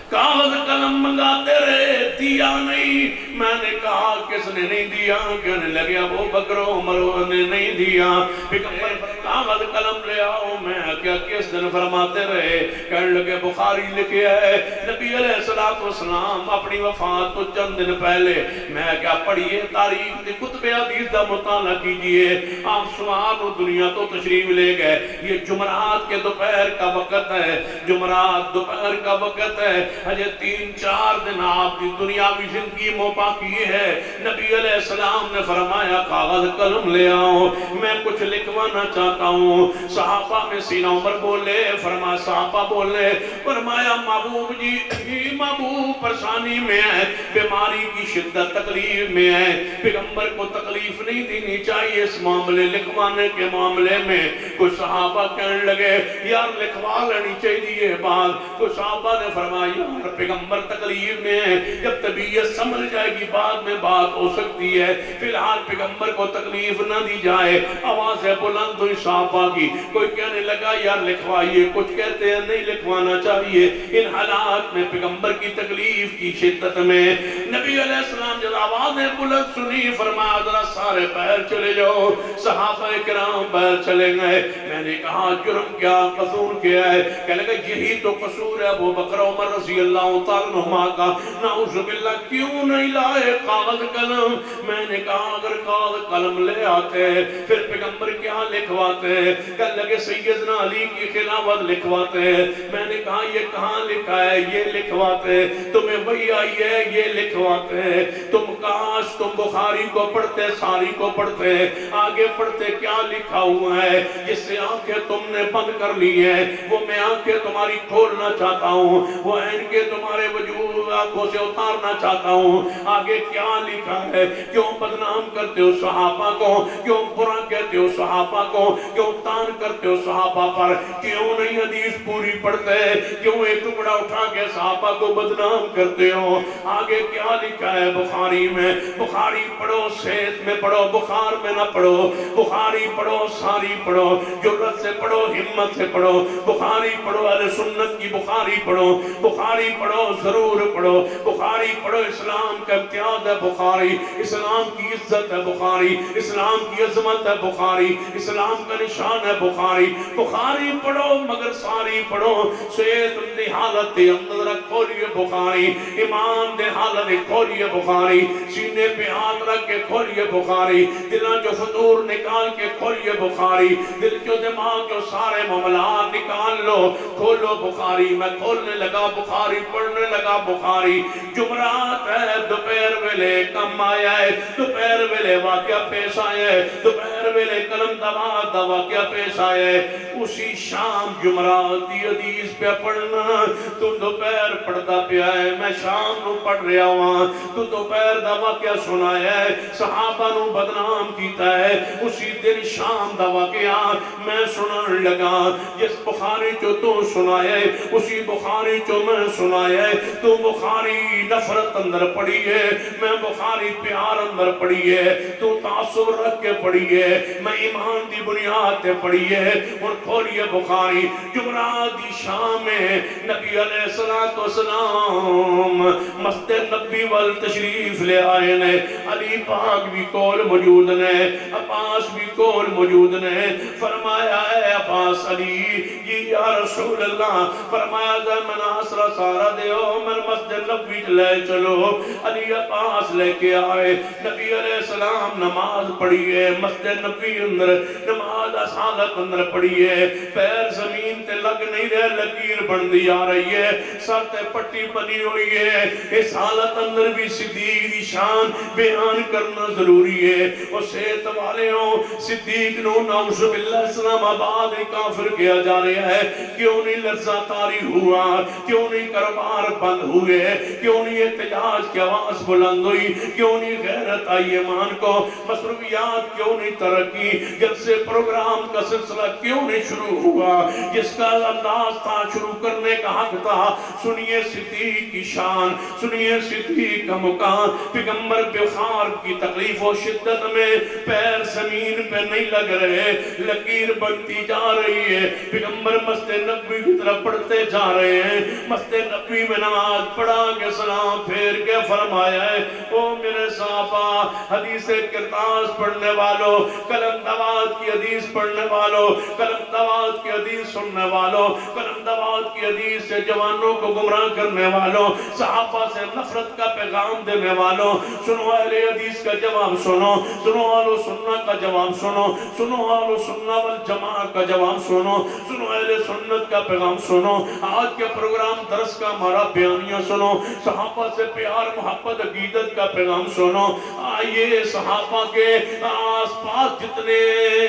کاغذ قلم منگاتے رہے، دیا نہیں۔ میں نے کہا کس نے نہیں دیا؟ کہنے لگے ابو بکر عمر نے نہیں دیا۔ پیغمبر کاغذ قلم لے آؤ، میں کیا کس دن فرماتے رہے؟ کہنے لگے بخاری لکھے ہے نبی علیہ السلام اپنی وفات کو چند دن پہلے، میں کیا پڑھیے تاریخ دی کتب حدیث دا مطالعہ کیجئے، آپ سوال و دنیا تو تشریف لے گئے۔ یہ جمعرات کے دوپہر کا وقت ہے، جمعرات دوپہر کا وقت ہے۔ ہجے 3-4 دن آپ کی دنیاوی زندگی موپا کی ہے۔ نبی علیہ السلام نے فرمایا کاغذ قلم لے آؤ، میں کچھ لکھوانا چاہتا ہوں۔ صحابہ میں سینہ عمر بولے، فرمایا صحابہ بولے، فرمایا محبوب جی محبوب پریشانی میں ہے، بیماری کی شدت تکلیف میں ہے، پیغمبر کو تکلیف نہیں دینی چاہیے اس معاملے لکھوانے کے معاملے میں۔ کچھ صحابہ کہنے لگے یار لکھوا لینی چاہیے بات۔ کچھ صحابہ نے فرمایا پیغمبر تکلیف میں ہے، جب طبیعت سمجھ جائے گی بعد میں بات ہو سکتی ہے، فی الحال پیغمبر کو تکلیف نہ دی جائے۔ آواز ہے بلند ہوئی صحابہ کی، کوئی کہنے لگا یار لکھوائیے، کچھ کہتے ہیں نہیں لکھوانا چاہیے۔ ان حالات میں پیغمبر کی تکلیف کی شدت میں نبی علیہ السلام جب آوازیں بلند سنی، فرمایا ذرا سارے باہر چلے جاؤ۔ صحابہ کرام باہر چلے گئے۔ میں نے کہا جرم کیا، قصور کیا ہے؟ کہنے لگا یہی تو قصور ہے ابو بکر عمر رضی اللہ تعالیٰ عنہ کا، نعوذ باللہ کیوں نہیں لائے کاغذ قلم؟ میں نے کہا اگر کاغذ قلم لے آتے پھر پیغمبر کیا لکھواتے؟ کہنے لگے سیدنا علی کی خلافت لکھواتے۔ میں نے کہا یہ کہاں لکھا ہے؟ یہ لکھواتے۔ تمہیں وہی آئی ہے یہ لکھواتے۔ تم کاش تم بخاری کو پڑھتے، ساری کو پڑھتے، آگے پڑھتے کیا لکھا ہوا ہے۔ جس سے آنکھیں تم نے بند کر لی ہیں وہ میں آنکھیں تمہاری کھولنا چاہتا ہوں، وہ عین کے تمہارے وجود آنکھوں سے اتارنا چاہتا ہوں۔ آگے کیا لکھا ہے؟ کیوں بدنام کرتے ہو صحابہ کو؟ کیوں برا کہتے ہو صحابہ کو؟ کیوں تان کرتے ہو صحابہ پر؟ کیوں نہیں حدیث پوری پڑھتے؟ کیوں ایک ٹکڑا اٹھا کے صحابہ کو بدنام کرتے ہو؟ آگے کیا لکھا ہے بخاری میں؟ بخاری پڑھو، صحت میں پڑھو، بخار میں نہ پڑھو۔ بخاری پڑھو، ساری پڑھو، جرأت سے پڑھو، ہمت سے پڑھو۔ بخاری پڑھو، اہل سنت کی بخاری پڑھو، بخاری پڑھو، ضرور پڑھو۔ بخاری پڑھو، اسلام کا امتیاز ہے بخاری، اسلام کی عزت ہے بخاری، اسلام کی عظمت ہے بخاری، اسلام کا نشان ہے بخاری۔ بخاری پڑھو مگر ساری پڑھو۔ صحت دی حالت اندر کھولیے بخاری، ایمان دے حالت کھولیے بخاری، سینے پہ ہاتھ رکھ کے کھولیے بخاری، دلوں جو فطور نکال کے کھولیے بخاری، دل جو دماغ جو سارے معاملات نکال لو، کھولو بخاری۔ میں کھولنے لگا بخاری، پڑھنے لگا بخاری۔ جمعرات ہے، دوپہر ویلے کم آیا ہے، دوپہر ویلے واقعہ پیش آیا ہے، دوپہر ویلے قلم دباد دا واقعہ پیش آیا ہے۔ اسی شام جمعرات دی حدیث پہ پڑھنا، تو دوپہر پڑھتا پیا ہے، میں شام نو پڑھ رہا ہوں، تو دوپہر دا واقعہ سنایا ہے، صحابہ نو بدنام کیتا ہے۔ اسی دن شام دا واقعہ میں سنن لگا، جس بخاری جو تو سنایا ہے اسی بخاری جو میں سنایا ہے۔ تو بخاری نفرت اندر پڑی ہے، میں بخاری پیار اندر پڑی ہے۔ تو تعصب رکھ کے پڑی ہے، میں ایمان دی بنیاد تے پڑھی ہے. اور کھولیے بخاری جمعرات دی شام میں نبی علیہ السلام مسجد نبی وال تشریف لے آئے نے. علی پاک بھی کول موجود نے, عباس بھی کول موجود نے. فرمایا اے عباس علی جی یا رسول اللہ, فرمایا زمن آسرا سارا دیو من مسجد نبی لے چلو. علی عباس لے کے آئے. نبی علیہ السلام نماز پڑھیے مسجد نبی اندر, نماز اصالت اندر پڑھیے. پیر زمین تے لگ نہیں رہے, لکیر بن دی آ رہی ہے, سر تے پٹی بنی ہوئی ہے. اس حالت اندر بھی صدیق دی شان بیان کرنا ضروری ہے. اور صحت والے ہوں صدیق نو نعوذ باللہ اسلام آباد کافر کیا جا رہا ہے. کیوں نہیں لرزہ طاری ہوا, کیوں نہیں کاروبار بند ہوئے, کیوں نہیں احتجاج کی آواز بلند ہوئی, کیوں نہیں غیرت آئی ایمان کو, مصروفیات کیوں نہیں ترقی, جلسے پروگرام کا سلسلہ کیوں نہیں شروع ہوا, جس کا انداز تھا شروع کرنے کا حق تھا. سنیے صدیق کی شان, سنیے صدیق کا مقام. پیغمبر بخار کی تکلیف و شدت میں پیر زمین پہ نہیں لگ رہے, لکیر بنتی جا رہی ہے. پیغمبر مسجد نبوی کی طرف پڑھتے جا رہے ہیں. مسجد نبوی میں نماز پڑھا کے سلام پھیر کے فرمایا ہے او میرے صحابہ, حدیث کرتاس پڑھنے والوں, قلم دوات کی حدیث پڑھنے والوں, قلم دوات کی حدیث سننے والوں, قلم دوات کی حدیث سے جوانوں کو گمراہ کرنے والوں, صحابہ سے نفرت کا پیغام دینے والوں, سنو اہل حدیث کا جواب سنو, سنو اہل سنت کا جواب سنو, سنو اہل سنت والجماع کا جواب سنو, سنو اہل سنت کا پیغام سنو. آج کے پروگرام درس کا ہمارا بیانیہ سنو, صحابہ سے پیار محبت عقیدت کا پیغام سنو. آئیے صحابہ کے آس پاس جتنے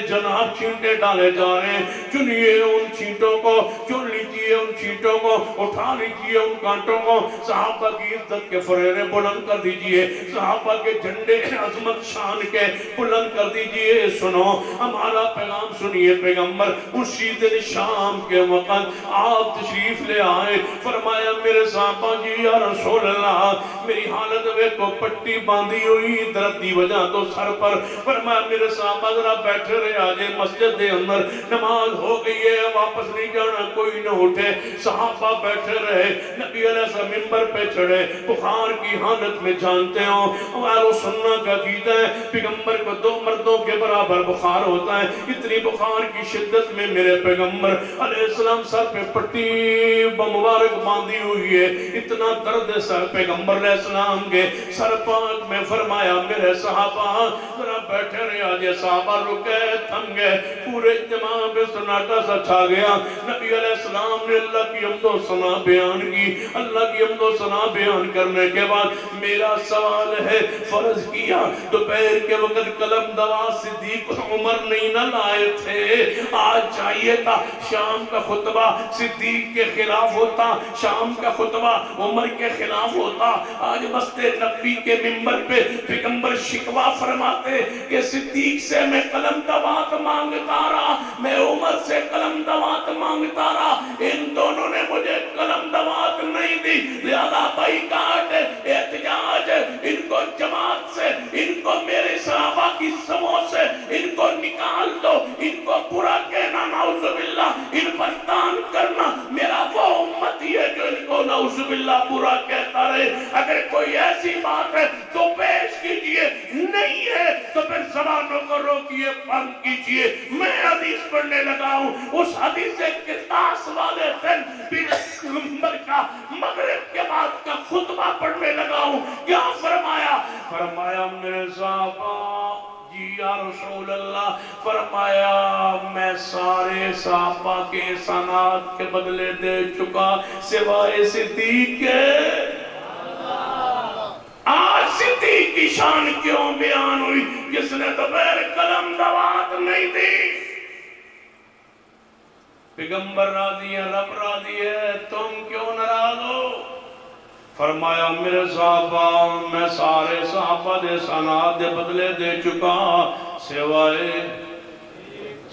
جناب چھینٹے ڈالے جا رہے ہیں, چنیے ان چھینٹوں کو, چن لیجئے ان چھینٹوں کو, اٹھا لیجئے ان کانٹوں کو. صحابہ کی عزت کے فریرے بلند کر دیجئے, صحابہ کے جھنڈے عظمت شان کے بلند کر دیجئے. سنو ہمارا پیغام سنیے. پیغمبر اسی دن شام کے وقت آپ تشریف لے آئے. فرمایا میرے صحابہ جی یا رسول اللہ, میری حالت میں کو پٹی باندھی ہوئی, درد دی وجہ تو سر پر. فرمایا میرے صحابہ ذرا بیٹھے رہے, آجے مسجد دے اندر نماز ہو گئی ہے, واپس نہیں جانا, کوئی نہ اٹھے. صحابہ بیٹھے رہے. نبی علیہ السلام منبر پہ چڑھے. بخار کی حالت میں جانتے ہو ہمارا سننا کا عقیدہ ہے, پیغمبر کو 2 مردوں کے برابر بخار ہوتا ہے. اتنی بخار کی شدت میں میرے پیغمبر علیہ السلام سر پہ پٹی مبارک باندھی ہوئی ہے. اتنا درد سر پیغمبر علیہ السلام کے سر پاک میں. فرمایا میرے صحابہ ذرا بیٹھے رہے, آجے. صحابہ رکے, تھم گئے. پورے اجتماع میں سناٹا سا چھا گیا. نبی علیہ السلام نے اللہ کی حمد و ثنا بیان کی. اللہ کی حمد و ثنا بیان کرنے کے بعد میرا سوال ہے, فرض کیا دوپہر کے وقت قلم دوا صدیق عمر نہیں نہ لائے تھے, آج چاہیے تھا شام کا خطبہ صدیق کے خلاف ہوتا, شام کا خطبہ عمر کے خلاف ہوتا. آج مسجد نبی کے منبر پہ پیغمبر شکوہ فرماتے کہ صدیق سے میں قلم دوات مانگتا رہا, میں عمر سے قلم دوات مانگتا رہا, ان دونوں نے مجھے قلم دوات نہیں دی, لہذا بائیکاٹ احتجاج, ان کو جماعت سے, ان کو میرے صحابہ کی سموں سے ان کو نکال دو, ان کو برا کہنا نعوذ باللہ, ان پر تان کرنا. میرا وہ امتی ہے جو ان کو نعوذ باللہ برا کہتا رہے. اگر کوئی ایسی بات ہے تو پیش کیجئے, نہیں ہے تو پھر زبانوں کو روکیے, بند کیجئے. میں حدیث پڑھنے لگا ہوں, اس حدیث کرتاس والے دن پیغمبر کا مغرب کے بعد کا خطبہ پڑھنے لگا ہوں. کیا فرمایا؟ فرمایا میرے صحابہ جی یا رسول اللہ, فرمایا میں سارے صحابہ کے احسانات کے بدلے دے چکا سوائے صدیق کے. آج صدیق کی شان کیوں بیان ہوئی؟ جس نے تو بغیر قلم دوات نہیں دی. پیغمبر راضی ہے, رب راضی ہے, تم کیوں ناراض ہو؟ فرمایا میرے صحابہ میں سارے صحابہ دے احسانات دے بدلے دے چکا سوائے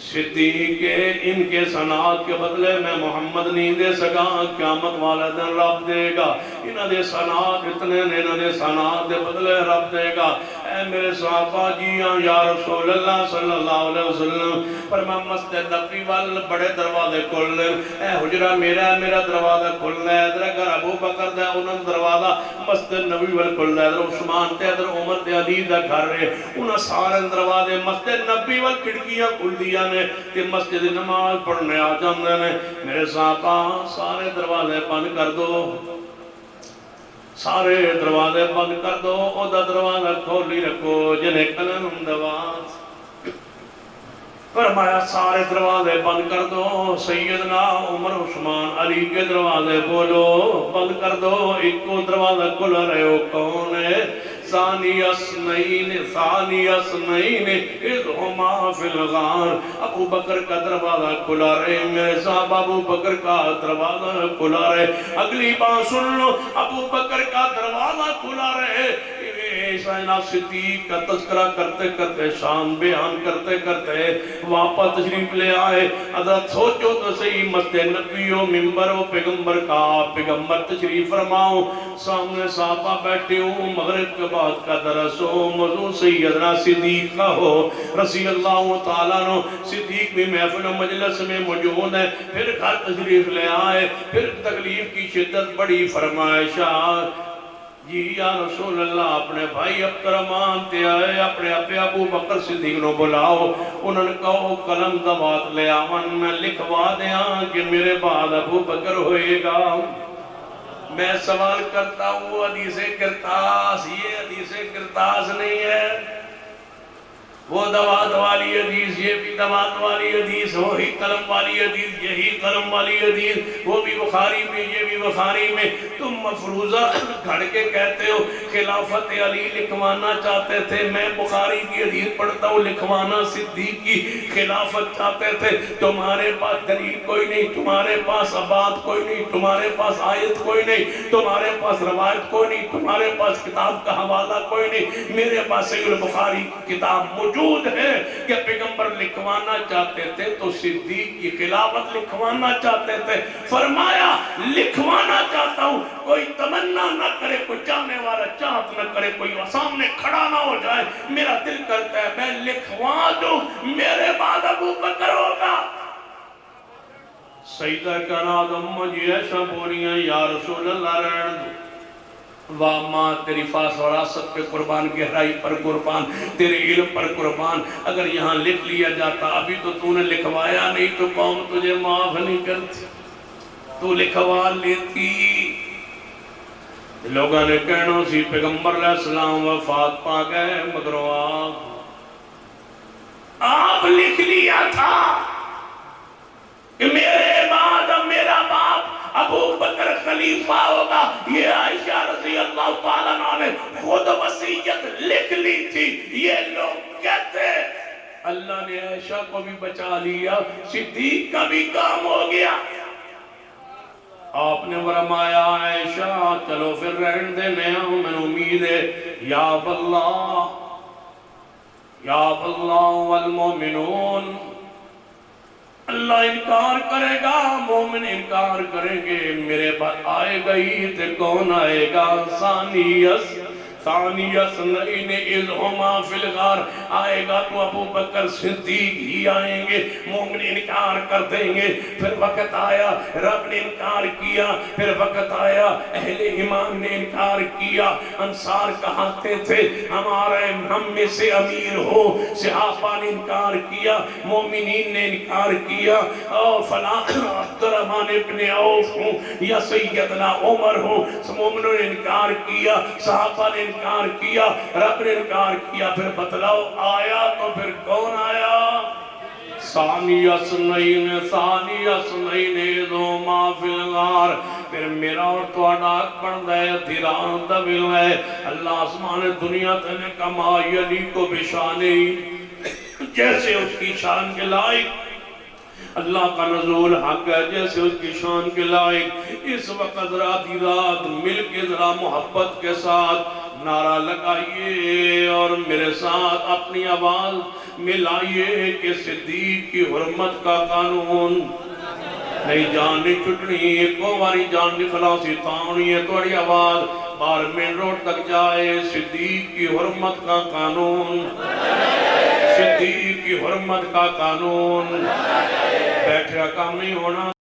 صدیق کے. ان کے احسانات کے بدلے میں محمد نہیں دے سکا, قیامت والے دن رب دے گا. انہاں دے احسانات اتنے نے, انہاں دے احسانات دے بدلے رب دے گا. اے میرے صحابہ جی یا رسول اللہ صلی اللہ علیہ وسلم فرما مسجد نبوی وال بڑے دروازے کھل دے اے حجرہ میرا دروازہ کھل دے ادھر اگر ابو بکر دے انہاں دروازہ مسجد نبوی وال کھل دے ادھر عثمان تے ادھر عمر تے علی دا گھر ہے انہاں سارے دروازے مسجد نبوی وال کھڑکیاں کھل دیاں نے تے مسجد نماز پڑھنے آ جاندے نے میرے صحابہ سارے دروازے بند کر دو سارے دروازے بند کر دو او دا دروازہ کھولی رکھو جنہیں قلم دواز فرمایا سارے دروازے بند کر دو سیدنا عمر عثمان علی کے دروازے بولو بند کر دو ایک کو دروازہ کھل رہے ہو کون ہے ثانی اثنین اذ ہما فی الغار ابو بکر کا دروازہ کھلا رہے میرے صاحب ابو بکر کا دروازہ کھلا رہے اگلی بات سن لو ابو بکر کا دروازہ کھلا رہے سیدنا صدیق کا تذکرہ کرتے کرتے شان بیان کرتے کرتے واپس تشریف لے آئے حضرت سوچو تو صحیح مسجد نبوی و ممبر و پیغمبر کا پیغمبر تشریف فرماؤ سامنے صحابہ بیٹھے ہوں مغرب کے بعد کا درس ہو موضوع سیدنا صدیق کا ہو رضی اللہ تعالیٰ عنہ صدیق بھی محفل و مجلس میں موجود ہے پھر گھر تشریف لے آئے پھر تکلیف کی شدت بڑی فرمائشات جی یا رسول اللہ اپنے بھائی عبدالرحمن تے آئے اپنے ابو بکر صدیق نو بلاؤ انہوں نے کہو قلم دوات لے آمن میں لکھوا دیا کہ میرے بعد ابو بکر ہوئے گا میں سوال کرتا ہوں حدیث کرتاس یہ حدیث کرتاس نہیں ہے وہ دوات والی حدیث یہ بھی دوات والی حدیث وہی قلم والی حدیث یہی قلم والی حدیث وہ بھی بخاری میں یہ بھی بخاری میں تم مفروضہ گھڑ کے کہتے ہو خلافت علی لکھوانا چاہتے تھے میں بخاری کی حدیث پڑھتا ہوں لکھوانا صدیق کی خلافت چاہتے تھے تمہارے پاس دلیل کوئی نہیں تمہارے پاس عباد کوئی نہیں تمہارے پاس آیت کوئی نہیں تمہارے پاس روایت کوئی نہیں تمہارے پاس کتاب کا حوالہ کوئی نہیں میرے پاس صحیح البخاری کتاب موجود ہے کہ پیغمبر لکھوانا چاہتے تھے تو صدیق کی خلافت لکھوانا چاہتے تھے فرمایا لکھوانا چاہتا ہوں کوئی تمنا نہ کرے کوئی چاہنے والا چاہت نہ کرے کوئی سامنے کھڑا نہ ہو جائے میرا دل کرتا ہے میں لکھوا دوں میرے بعد ابو بکر ہوگا سیدہ کانات امہ جی ایسا بولی ہیں یا رسول اللہ رہن دو واہ ماں تیری فاس وراثت پہ قربان گہرائی پر قربان تیرے علم پر قربان اگر یہاں لکھ لیا جاتا ابھی تو نے لکھوایا نہیں تو قوم تجھے معاف نہیں کرتی تو لکھوا لیتی لوگوں نے کہنا سی پیغمبر علیہ السلام وفات پا گئے مگر آپ لکھ لیا تھا کہ میرے بعد اب میرا باپ ابو بکر خلیفہ ہوگا یہ عائشہ رضی اللہ تعالیٰ عنہ نے خود وصیت لکھ لی تھی یہ لوگ کہتے اللہ نے عائشہ کو بھی بچا لیا صدیق کا بھی کام ہو گیا آپ نے فرمایا عائشہ چلو پھر رہن دینے ہوں میں امید ہے یا اللہ والمومنون اللہ انکار کرے گا مومن انکار کریں گے میرے پر آئے گا ہی تے کون آئے گا ثانی اثنین اذ ہما فی الغار آئے گا تو ابو بکر صدیق ہی آئیں گے مومن انکار کر دیں گے پھر وقت آیا رب نے انکار کیا پھر وقت آیا اہل ایمان نے انکار کیا انصار کہاتے تھے ہمارے ہم میں سے امیر ہو صحابہ نے انکار کیا مومنین نے انکار کیا اور فلاں عبدالرحمن ابن عوف ہوں یا سیدنا عمر ہوں مومنوں نے انکار کیا صحابہ نے انکار کیا رب نے انکار کیا پھر بتلاؤ آیا تو پھر کون آیا ثانی اثنین ذو ما فی الغار پھر میرا اور توڑا اکبر دے دھیران دبل ہے اللہ آسمان دنیا تنے کما یلی کو بشانی جیسے اس کی شان کے لائق اللہ کا نزول حق ہے جیسے اس کی شان کے لائق اس وقت رات رات مل کے ذرا محبت کے ساتھ نعرہ لگائیے اور میرے ساتھ اپنی آواز ملائیے کہ صدیق کی حرمت کا قانون نہیں جان نہیں چھٹنی ایک کو ہماری جان کی خلاصی تاؤنی ہے توڑی آواز بار مین روڈ تک جائے، صدیق کی حرمت کا قانون، صدیق کی حرمت کا قانون، بیٹھا کام نہیں ہونا،